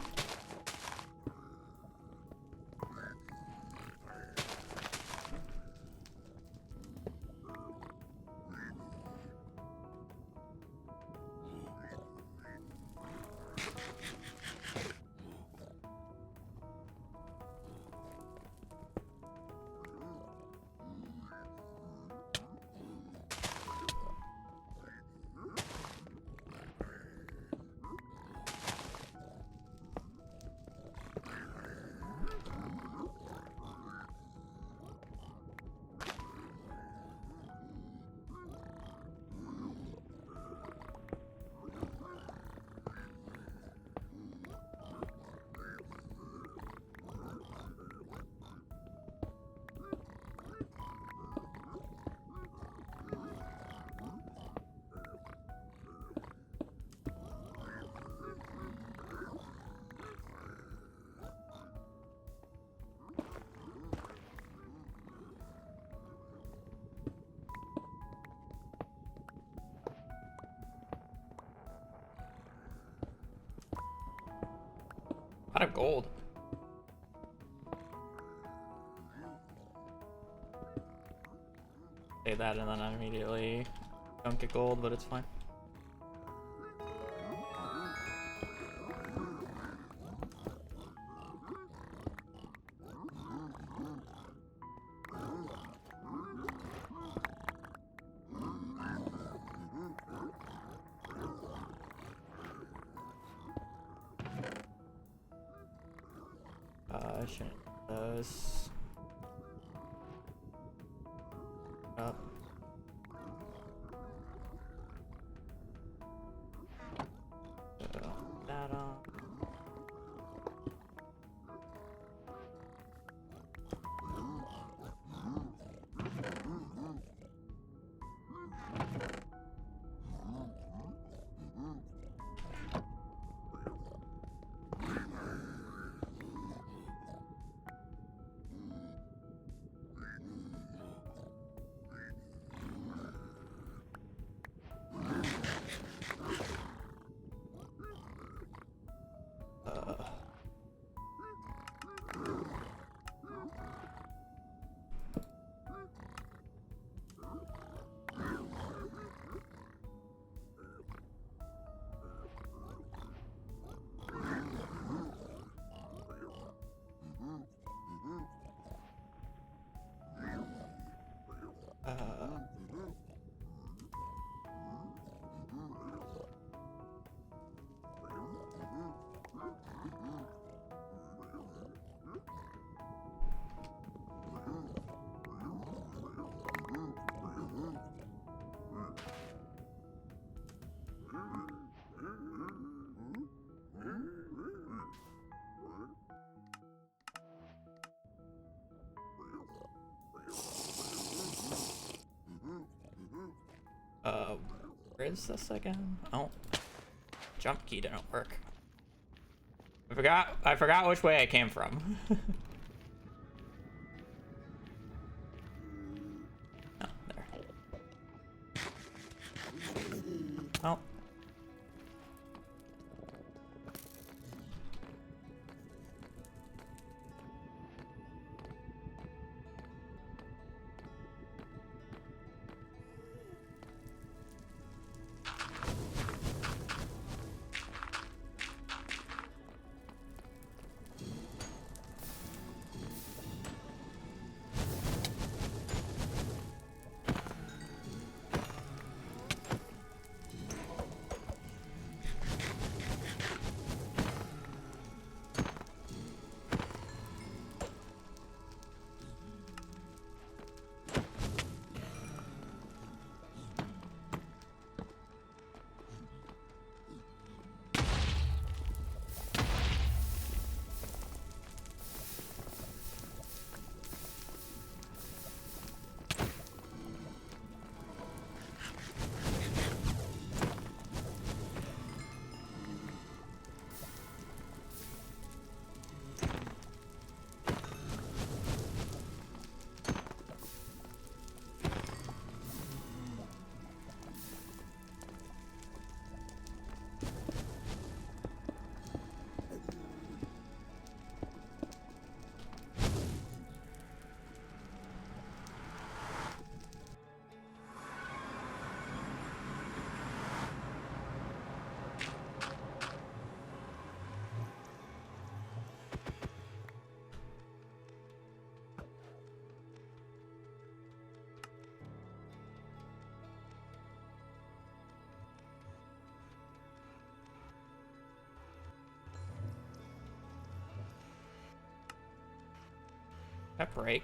A lot of gold. Say that and then I immediately don't get gold, but it's fine. I shouldn't do this. Up. Put that on. Where is this again? Oh, jump key didn't work. I forgot which way I came from. Oh, there. Oh. That break.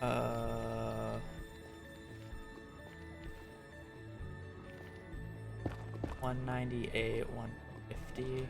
Uh, 198, 150.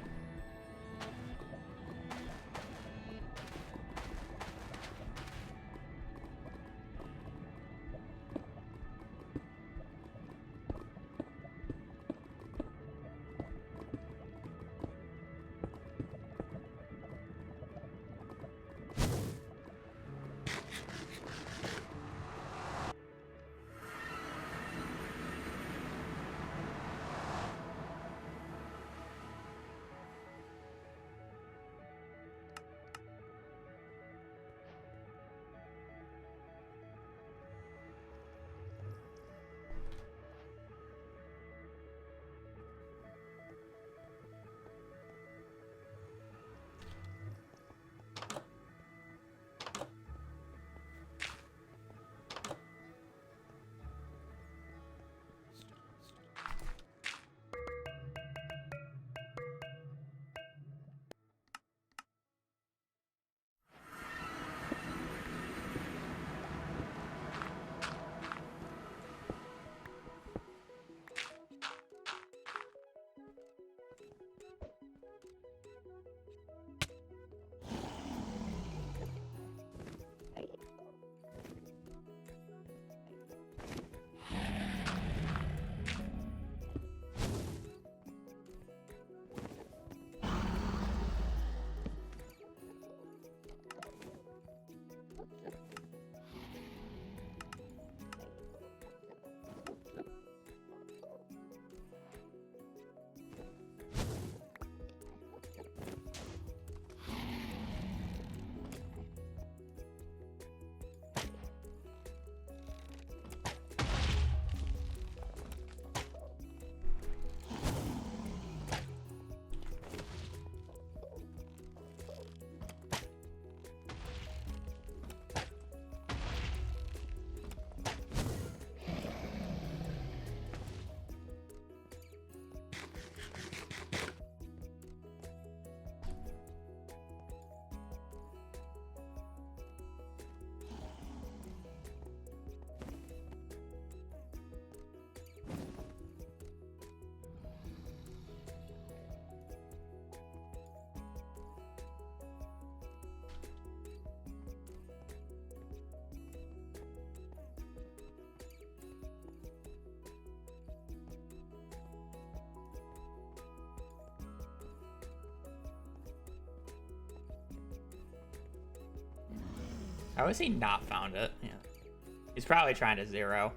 How has he not found it? Yeah. He's probably trying to zero.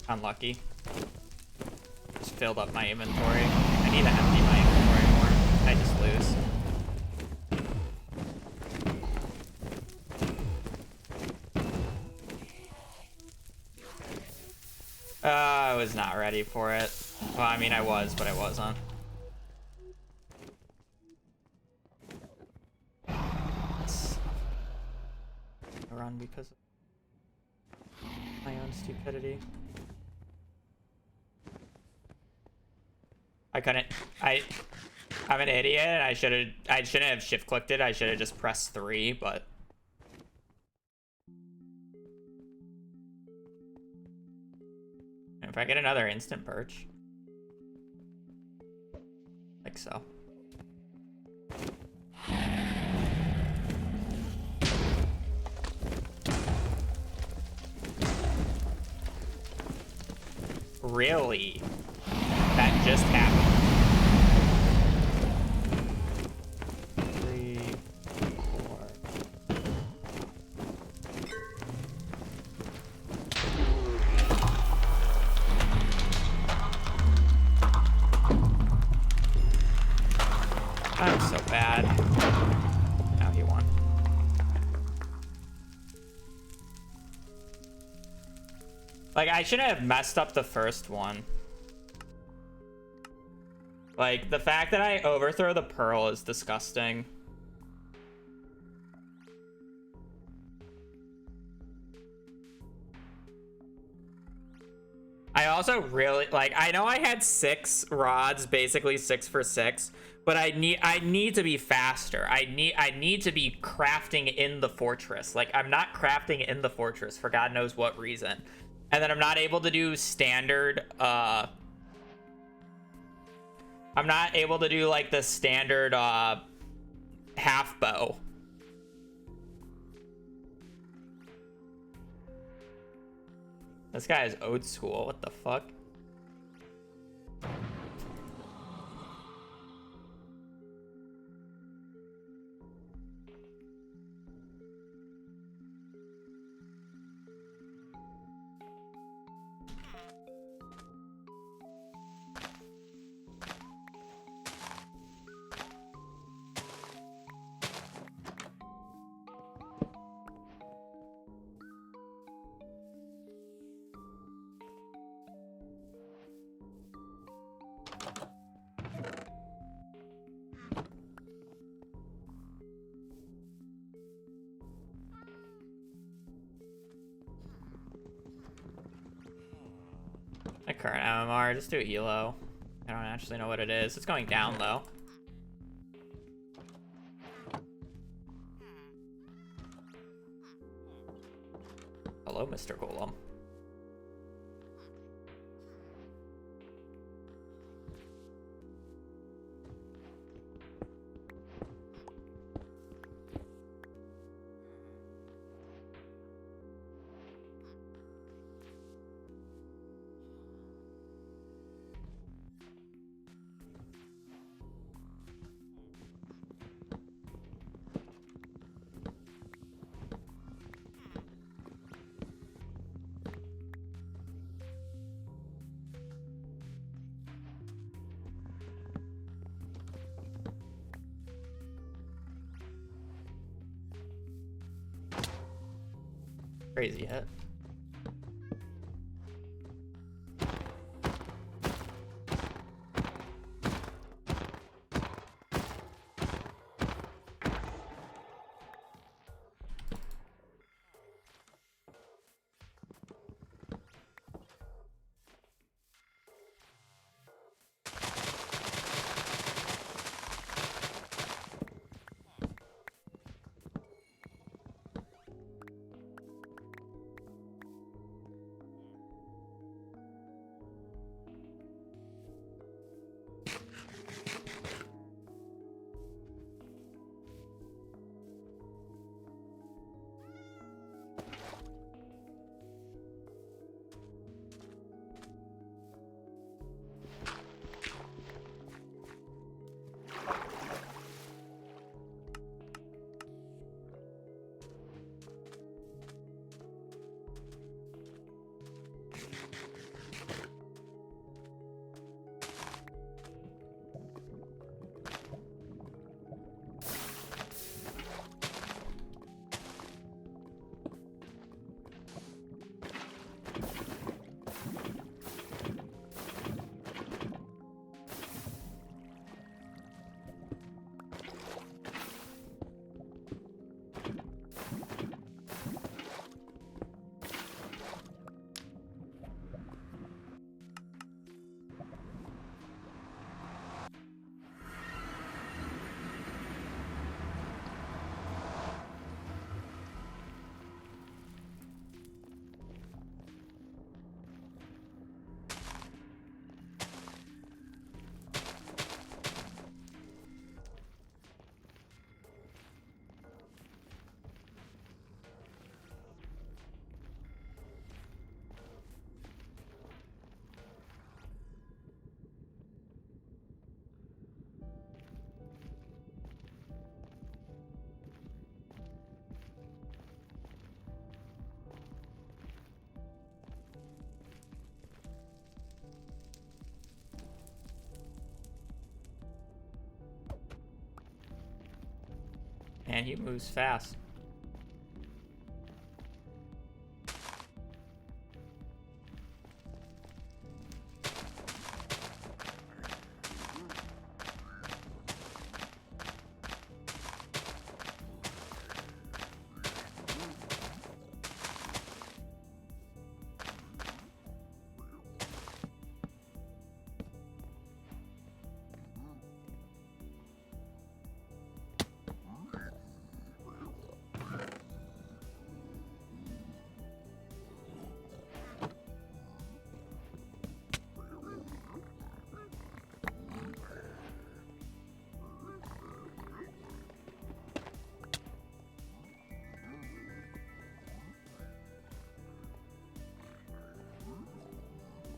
Unlucky. Just filled up my inventory. I need to empty my inventory more. I just lose. I was not ready for it. Well, I mean, I was, but I wasn't. I run because of my own stupidity. I couldn't. I'm an idiot. I shouldn't have shift clicked it. I should have just pressed 3, but. If I get another instant perch. Like so. Really? That just happened. 3, 4. I'm so bad. Now he won. Like, I shouldn't have messed up the first one. Like, the fact that I overthrow the pearl is disgusting. I also really, like, I know I had 6 rods, basically 6 for 6, but I need to be faster. I need to be crafting in the fortress. Like, I'm not crafting in the fortress for God knows what reason. And then I'm not able to do standard, I'm not able to do, like, the standard, half bow. This guy is old school. What the fuck? My current MMR, just do Elo. I don't actually know what it is. It's going down though. Hello, Mr. Golem. Crazy hit. And he moves fast.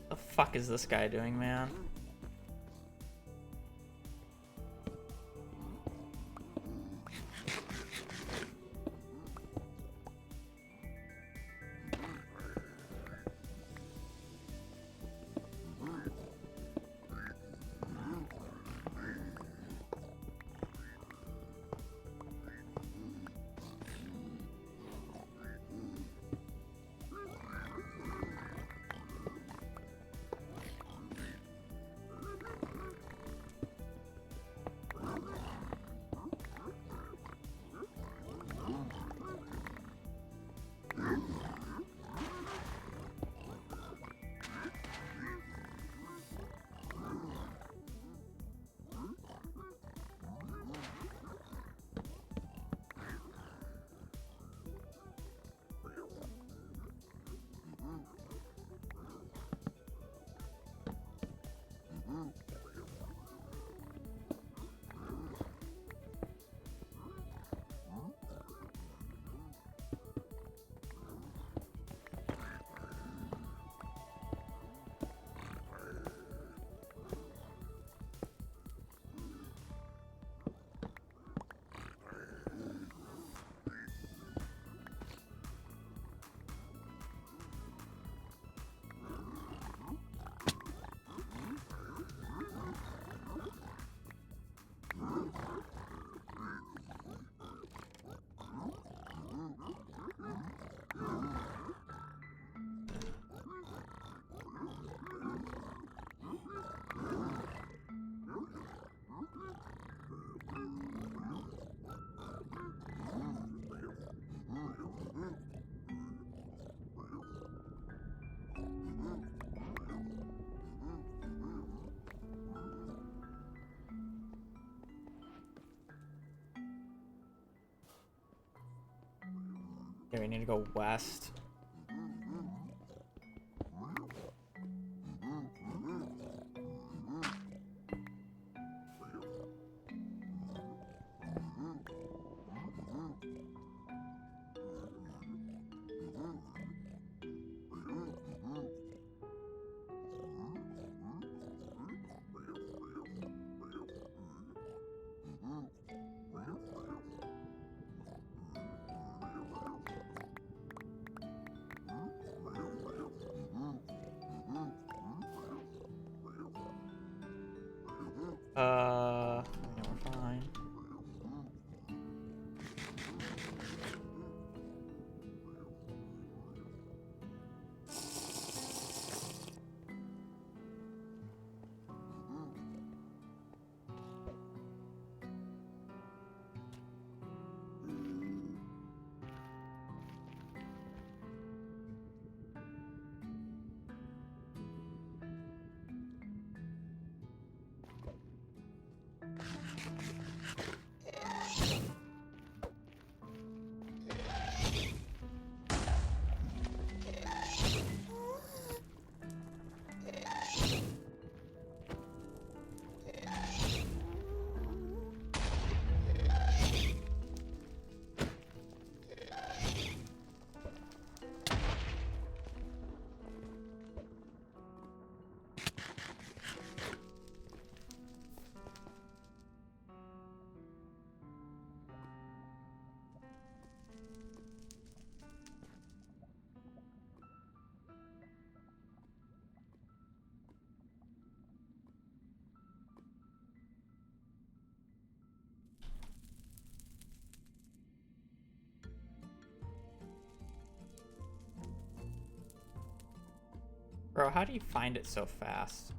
The fuck is this guy doing, man? Okay, we need to go west. Yeah, we're fine. Bro, how do you find it so fast?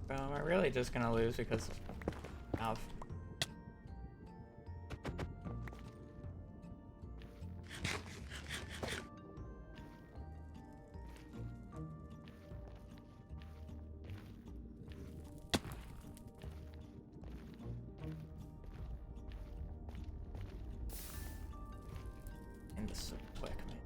Well, we're really just gonna lose because of. And this is so quick, man.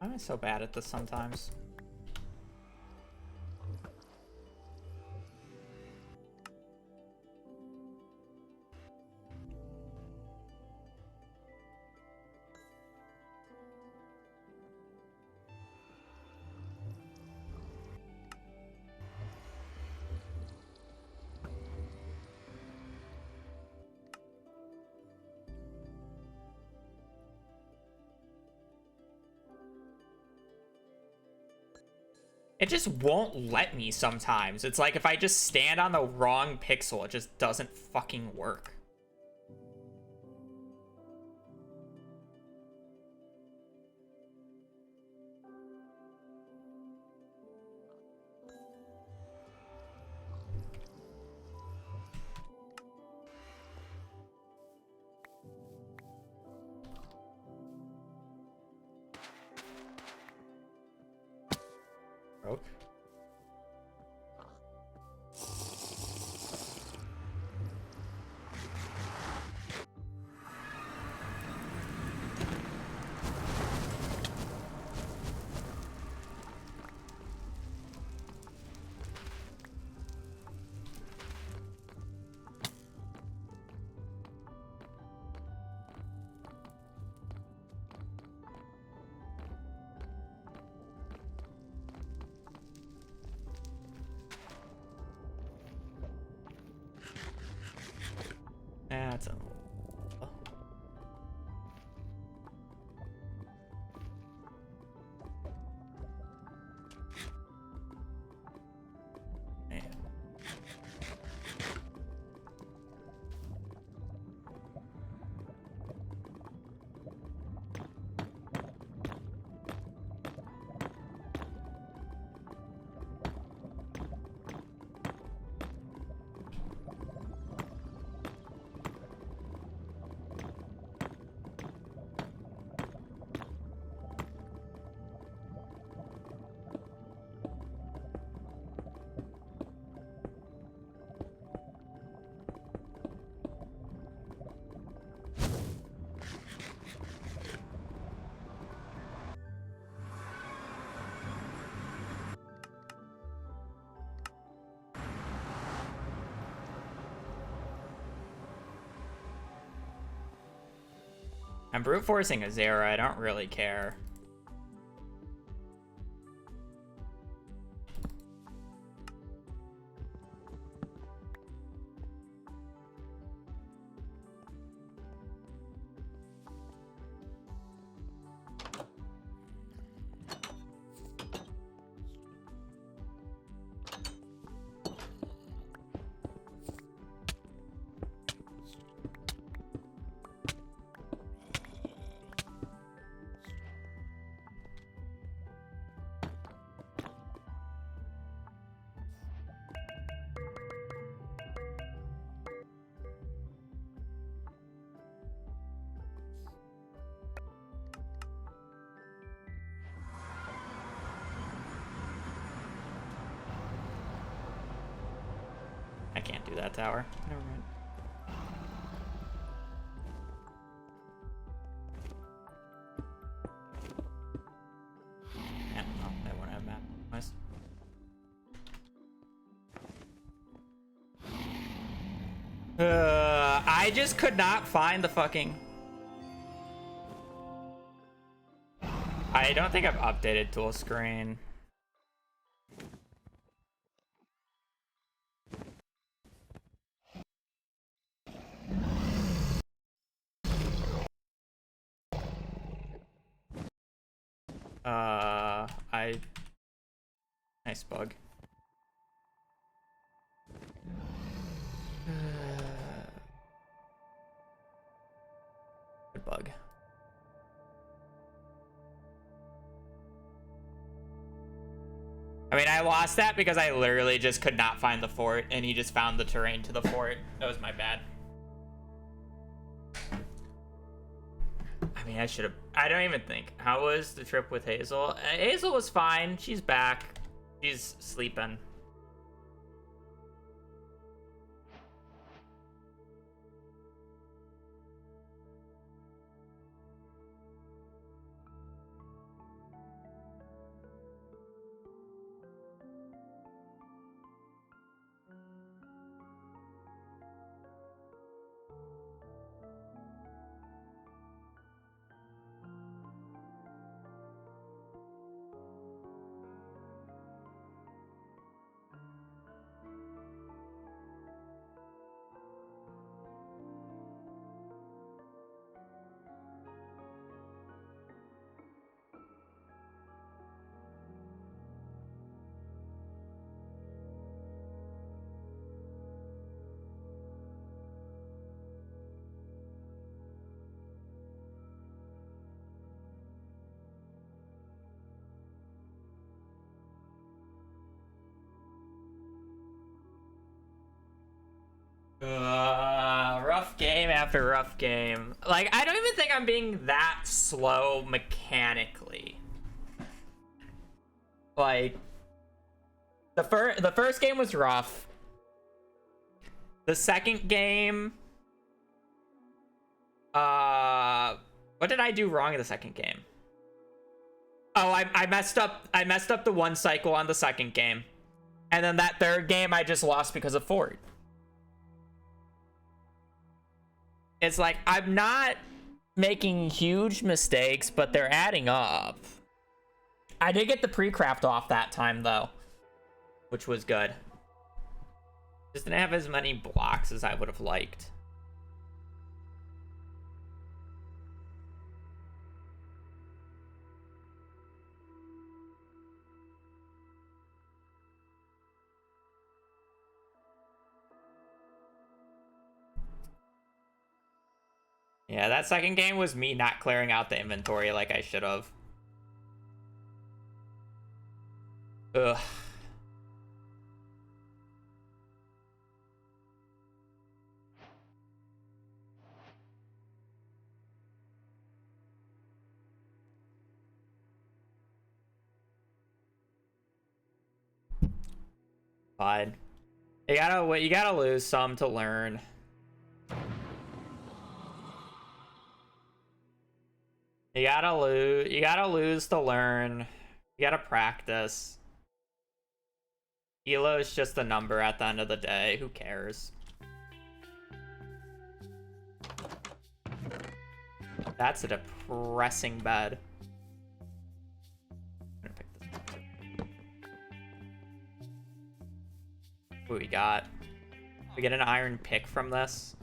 Why am I so bad at this sometimes? It just won't let me sometimes. It's like if I just stand on the wrong pixel, it just doesn't fucking work. Broke. That's a... Man. I'm brute forcing a Zera. I don't really care. I can't do that tower. Never mind. Yeah, no, they won't have map. Nice. I just could not find the fucking... I don't think I've updated tool screen. Nice bug. Good bug. I mean, I lost that because I literally just could not find the fort, and he just found the terrain to the fort. That was my bad. I mean, I should have... I don't even think. How was the trip with Hazel? Hazel was fine. She's back. She's sleeping. Rough game after rough game. Like, I don't even think I'm being that slow mechanically. Like, the first game was rough. The second game, what did I do wrong in the second game? Oh, I messed up the one cycle on the second game. And then that third game I just lost because of Ford. It's like, I'm not making huge mistakes, but they're adding up. I did get the pre-craft off that time, though, which was good. Just didn't have as many blocks as I would have liked. Yeah, that second game was me not clearing out the inventory like I should have. Ugh. Fine. You gotta lose some to learn. You gotta lose to learn. You gotta practice. Elo is just a number at the end of the day. Who cares? That's a depressing bed. I'm gonna pick this up. What we got? We get an iron pick from this.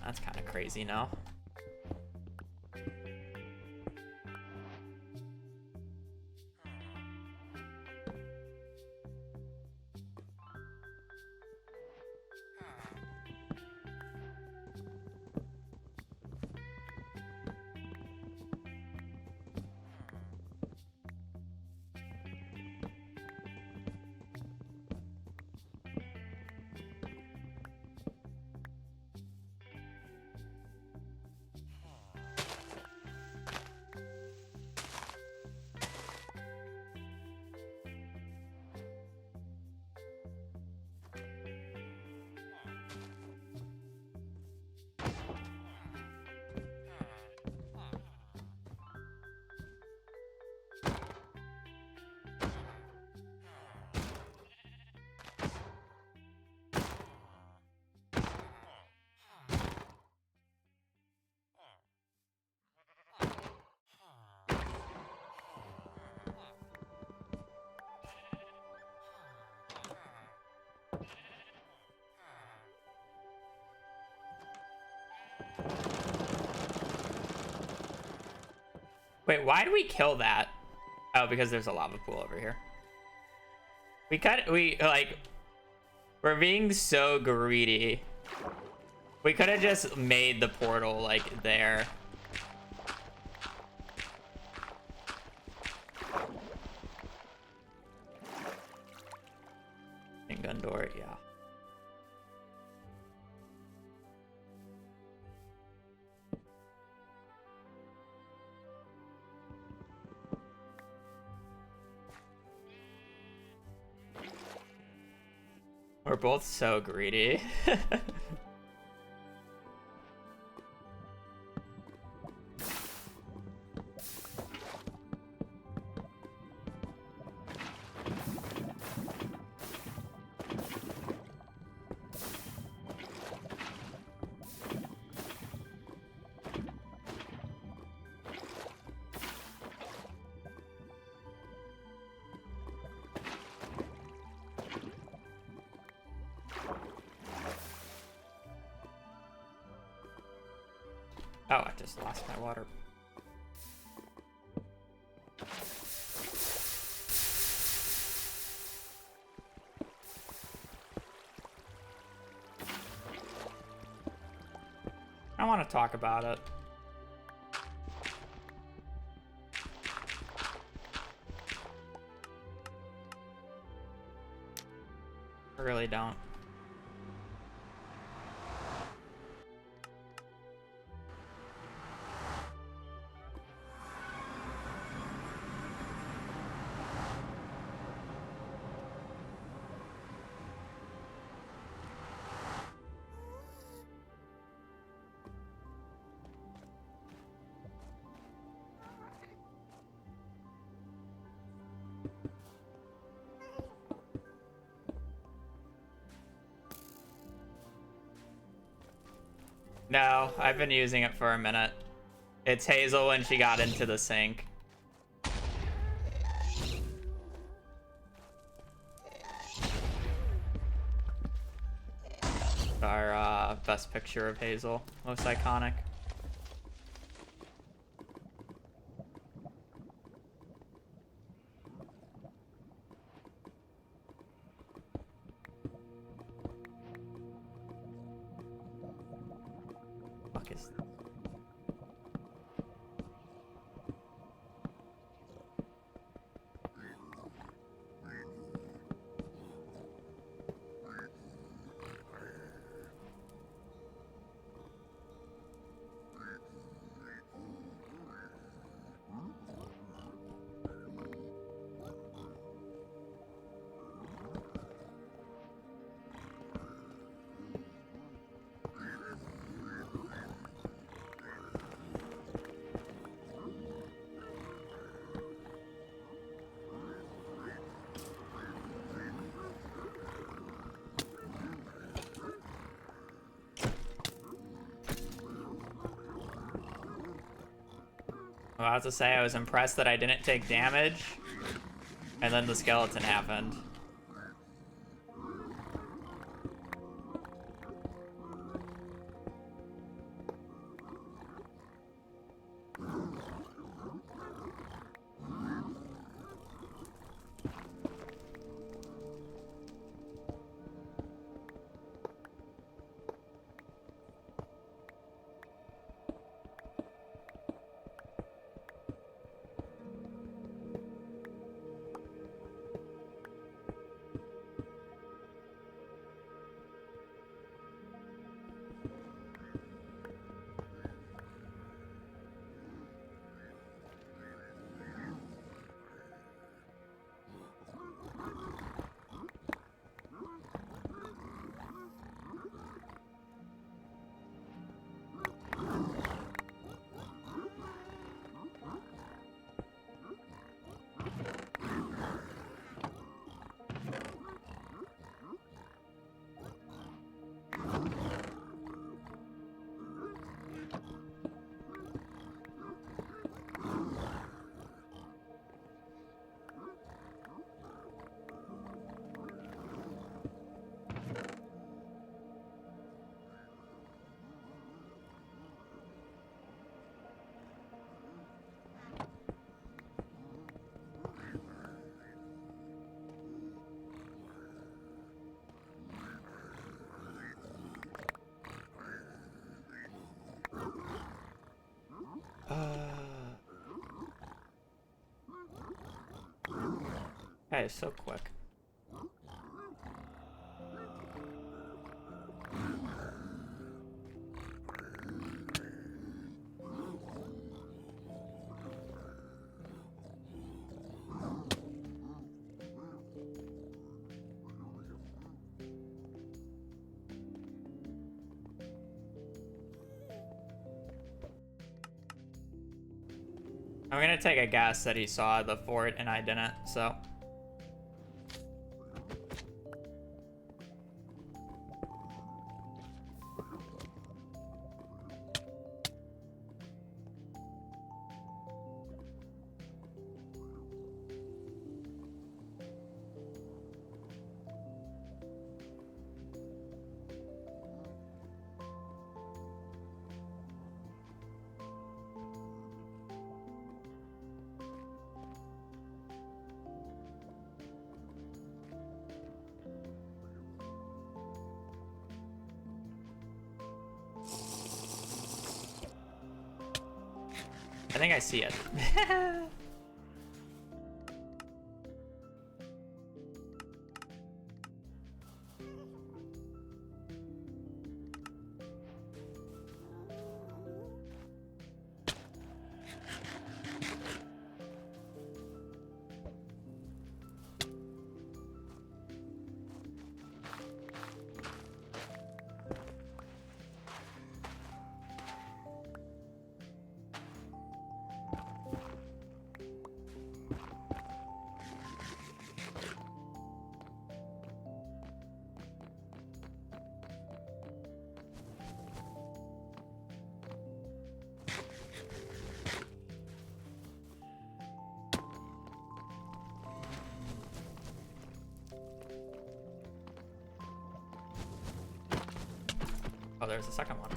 That's kind of crazy, no? Wait, why did we kill that? Oh, because there's a lava pool over here. We're being so greedy. We could have just made the portal, like, there. And gun door, yeah. We're both so greedy. Oh, I just lost my water. I want to talk about it. really don't. No, I've been using it for a minute. It's Hazel when she got into the sink. Our best picture of Hazel, most iconic. Fuck is... I have to say, I was impressed that I didn't take damage, and then the skeleton happened. That is so quick. I'm gonna take a guess that he saw the fort and I didn't, so. I think I see it. Oh, there's the second one.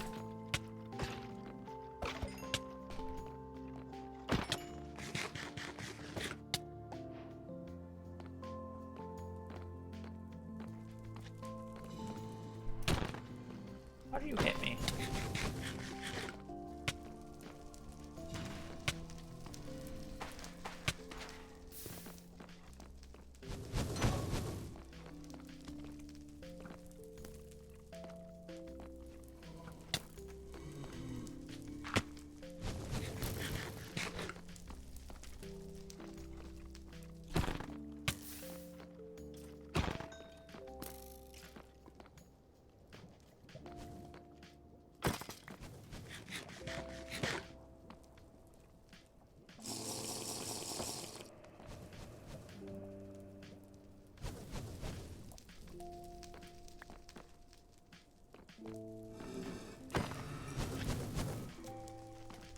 How do you hit me?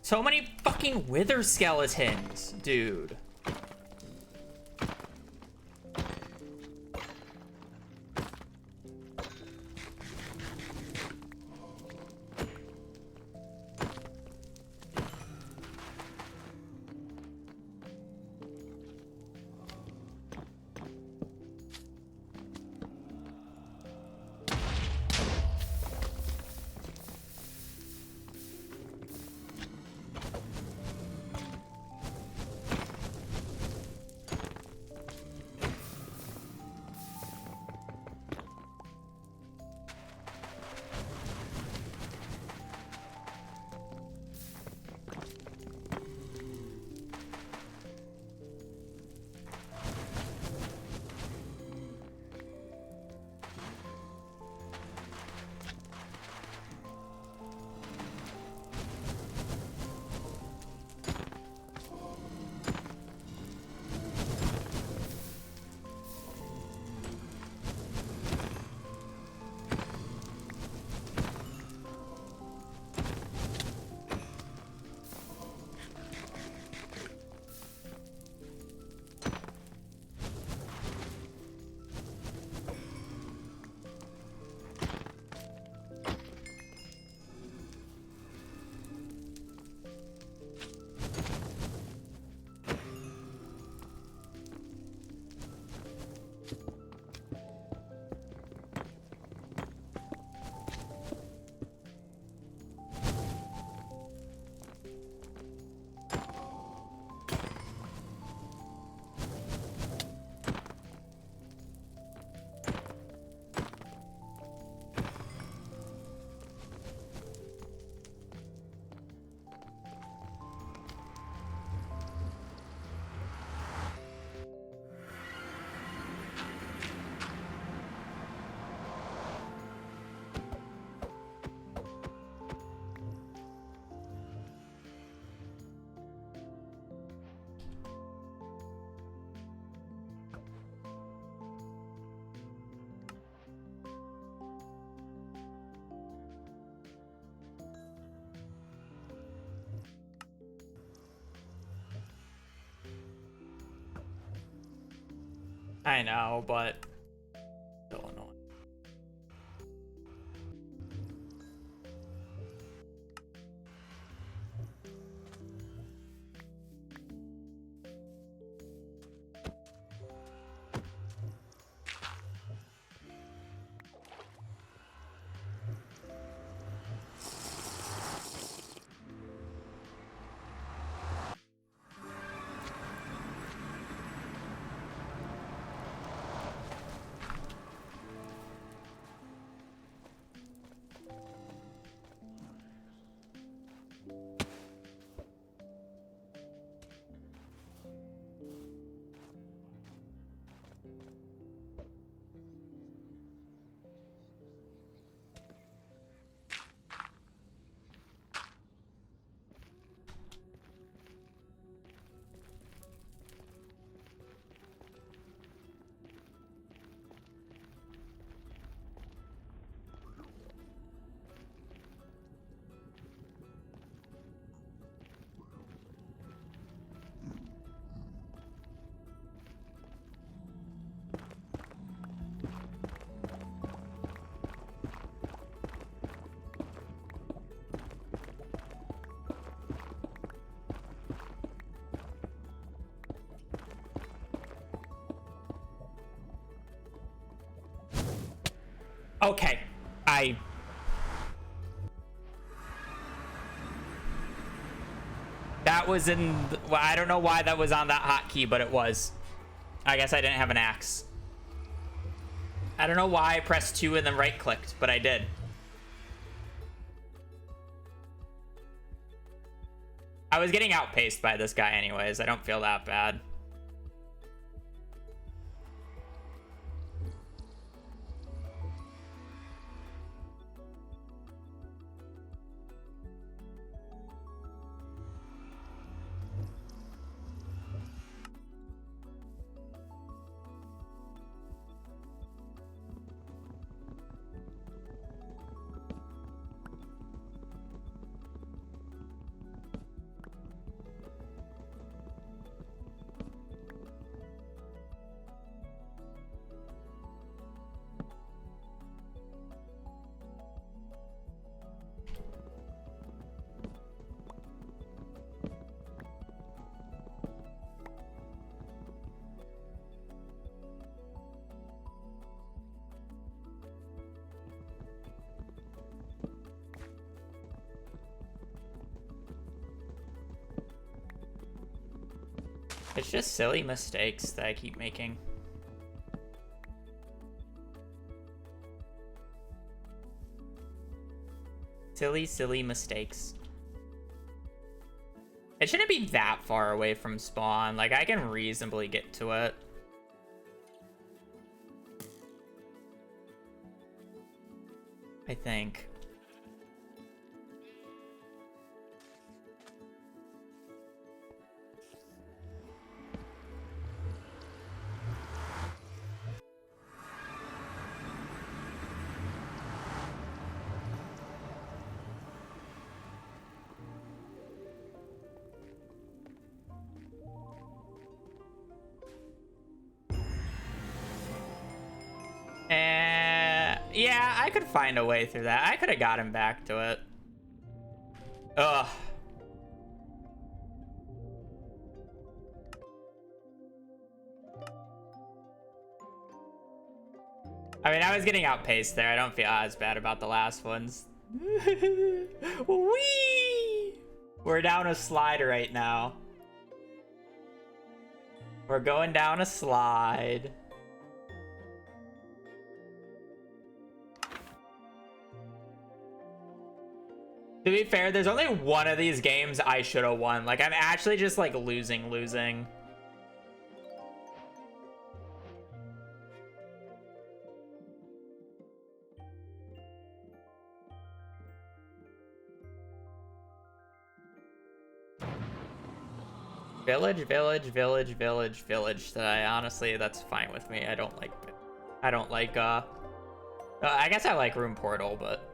So many fucking wither skeletons, dude. I know, but still annoying. Okay, that was in, well, I don't know why that was on that hotkey, but it was. I guess I didn't have an axe. I don't know why I pressed 2 and then right clicked, but I did. I was getting outpaced by this guy anyways. I don't feel that bad. It's just silly mistakes that I keep making. Silly mistakes. It shouldn't be that far away from spawn. Like, I can reasonably get to it. I think. Yeah, I could find a way through that. I could have got him back to it. Ugh. I mean, I was getting outpaced there. I don't feel as bad about the last ones. Whee! We're down a slide right now. We're going down a slide. To be fair, there's only one of these games I should have won. Like, I'm actually just, like, losing. Village. That I honestly, that's fine with me. I don't like, I guess I like Room Portal, but.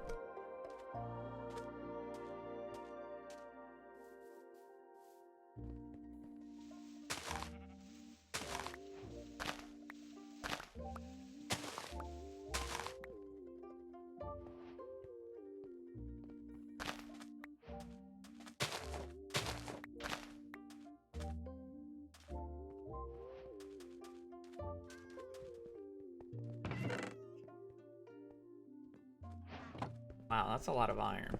Wow, that's a lot of iron.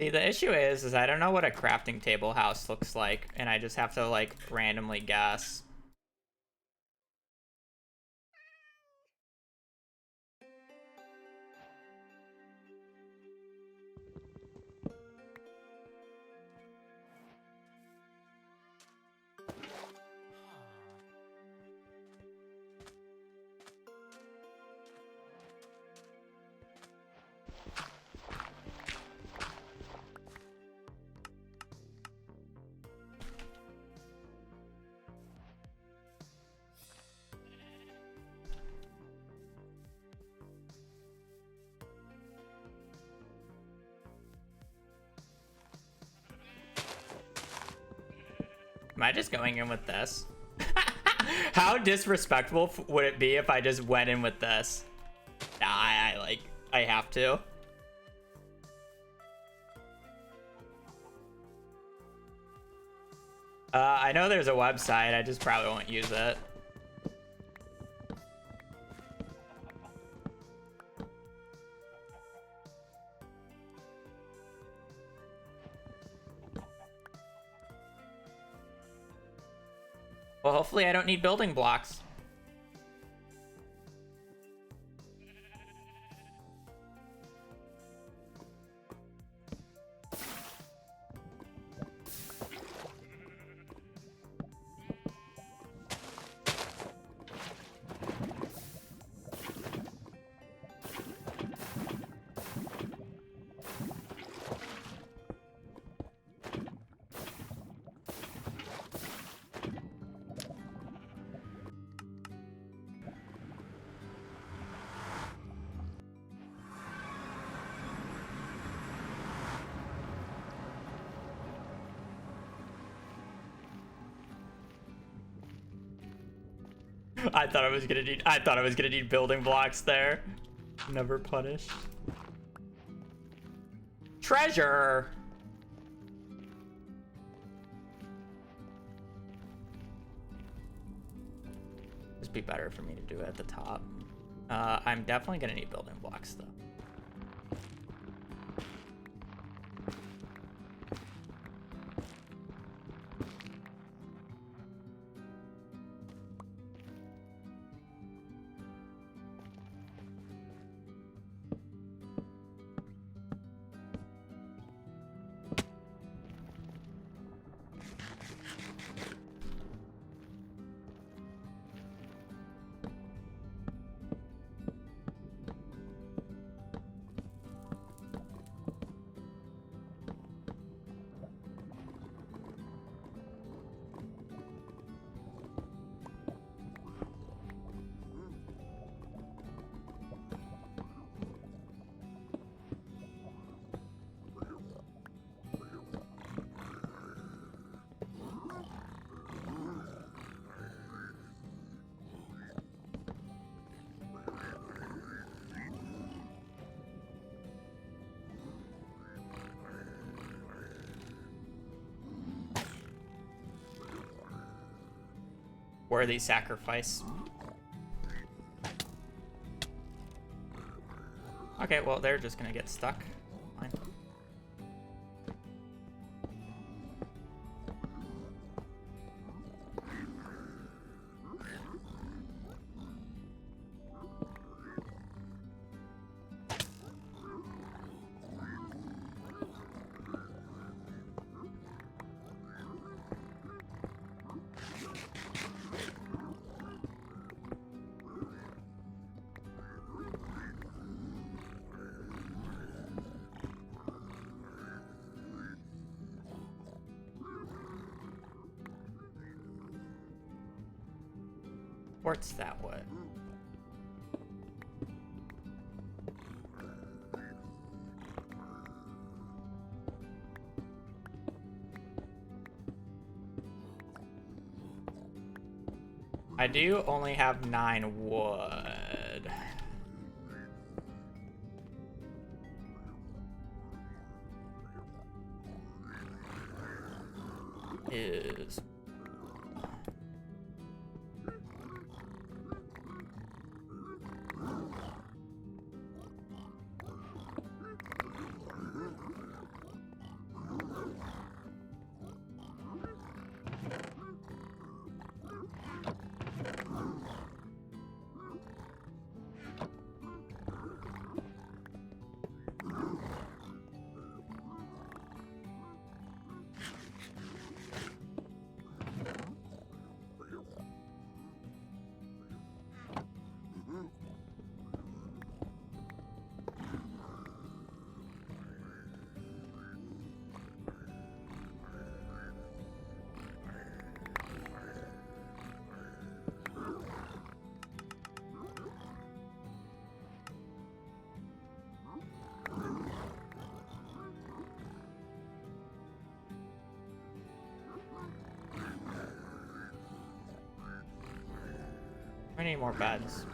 See, the issue is I don't know what a crafting table house looks like, and I just have to, like, randomly guess. Am I just going in with this? How disrespectful would it be if I just went in with this? Nah, I have to. I know there's a website. I just probably won't use it. Well, hopefully I don't need building blocks. I thought I was gonna need building blocks there. Never punished. Treasure. Just be better for me to do it at the top. I'm definitely gonna need building blocks though. Worthy sacrifice. Okay, well, they're just gonna get stuck. Fine. Ports that way. I do only have 9 wood. Is I need more beds.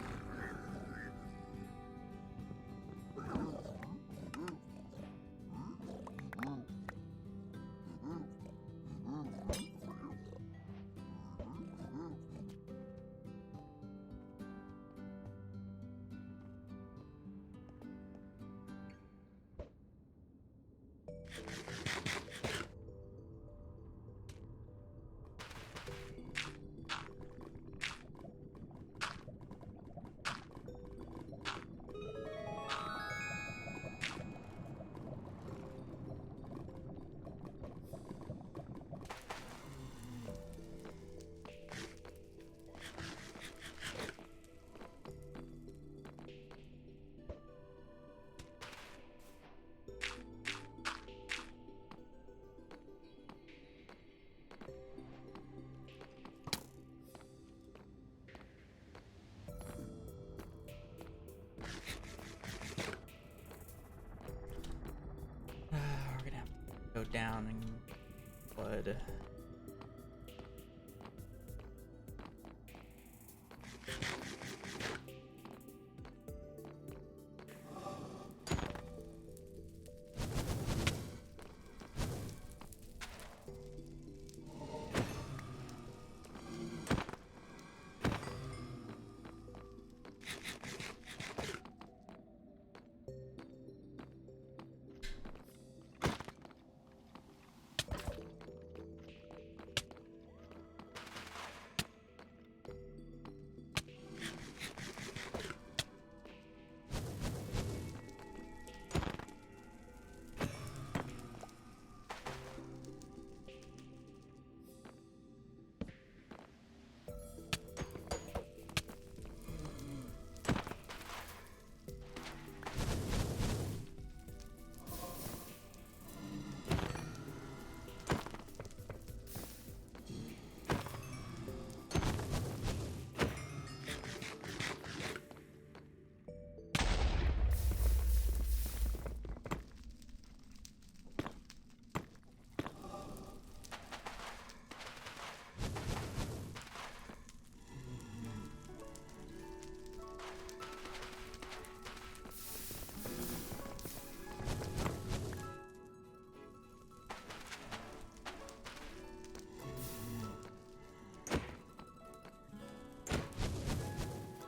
We're gonna have to go down and wood.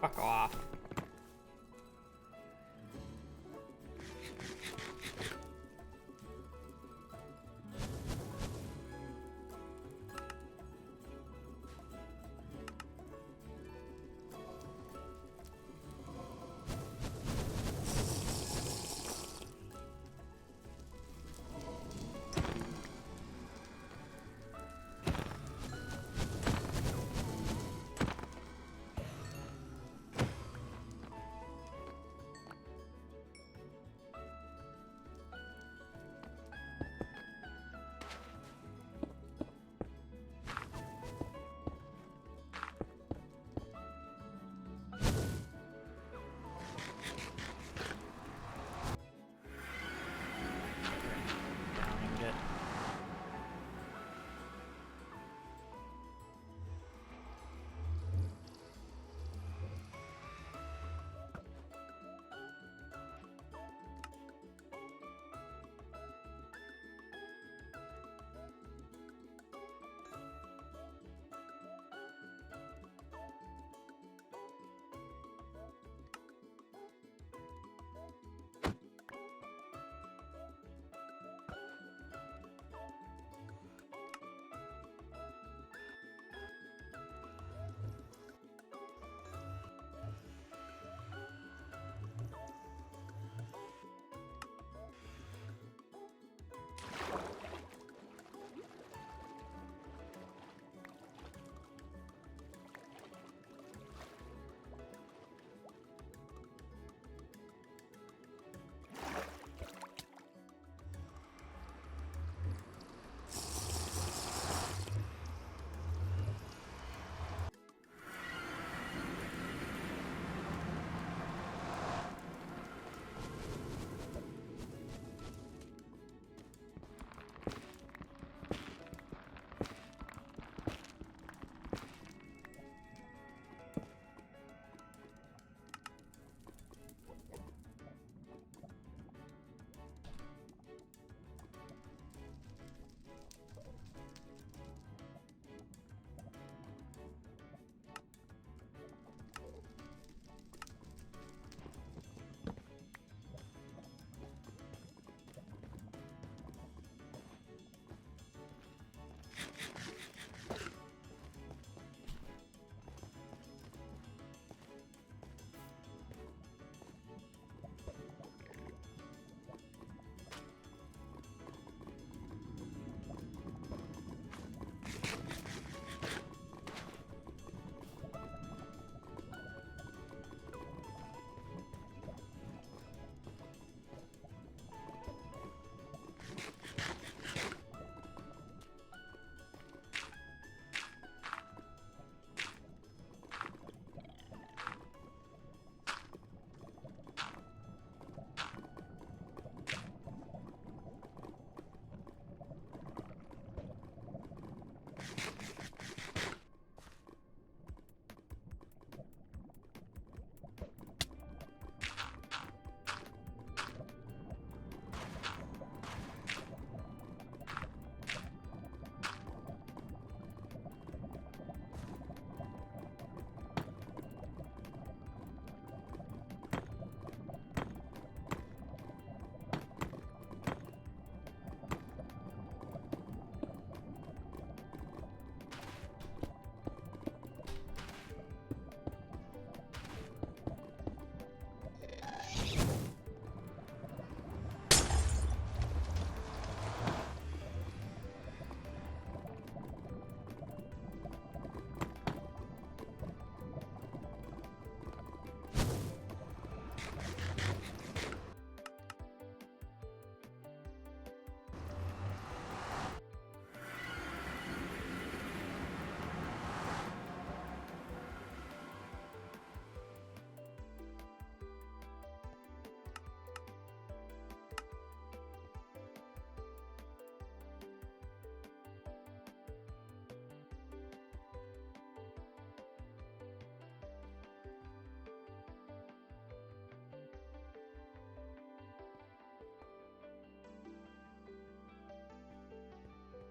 Fuck off.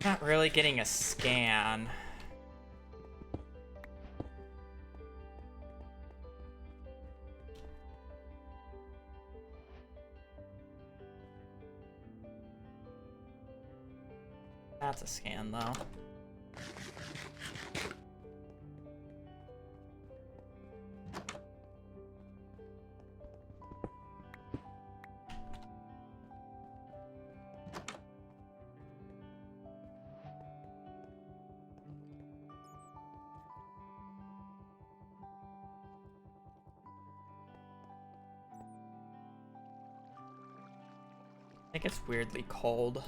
Not really getting a scan. That's a scan, though. I think it's weirdly cold.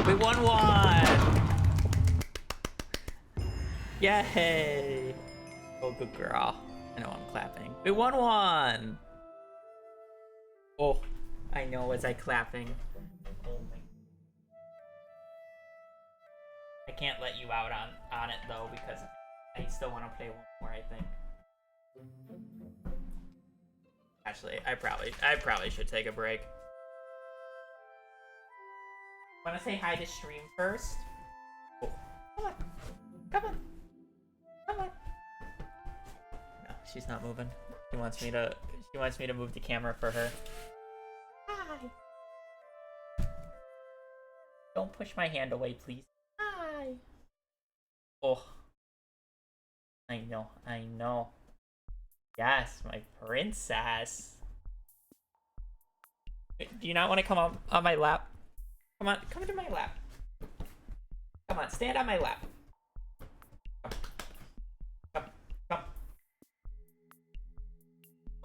We won one! Yay! Oh, good girl. I know I'm clapping. We won one! Oh, I know, was I clapping? Oh my. I can't let you out on it though, because I still want to play one more, I think. Actually, I probably should take a break. Want to say hi to stream first? Oh. Come on. Come on. Come on. No, she's not moving. She wants me to move the camera for her. Hi. Don't push my hand away, please. Hi. Oh. I know. I know. Yes, my princess. Wait, do you not want to come on my lap? Come on, come into my lap. Come on, stand on my lap. Come, come.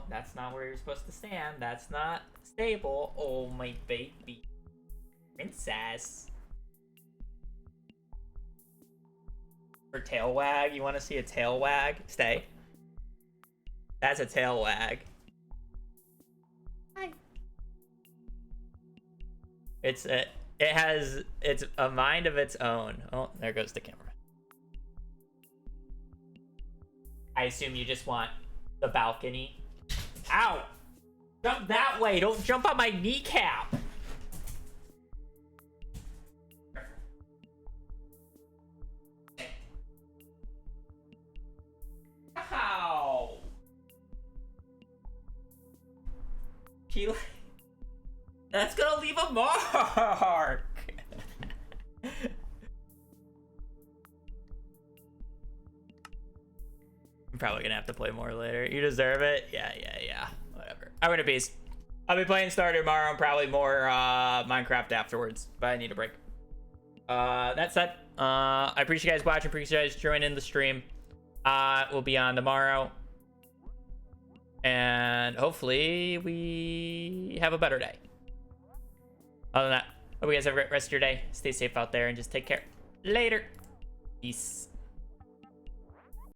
That's not where you're supposed to stand. That's not stable. Oh, my baby. Princess. Her tail wag. You want to see a tail wag? Stay. That's a tail wag. Hi. It's a mind of its own. Oh, there goes the camera. I assume you just want the balcony. Ow! Jump that way, don't jump on my kneecap! Ow! That's gonna leave a mark! I'm probably gonna have to play more later. You deserve it. Yeah. Whatever. I'm gonna peace. I'll be playing Starter tomorrow and probably more Minecraft afterwards, but I need a break. That said, I appreciate you guys watching. Appreciate you guys joining the stream. We'll be on tomorrow, and hopefully we have a better day. Other than that, hope you guys have a great rest of your day. Stay safe out there and just take care. Later. Peace.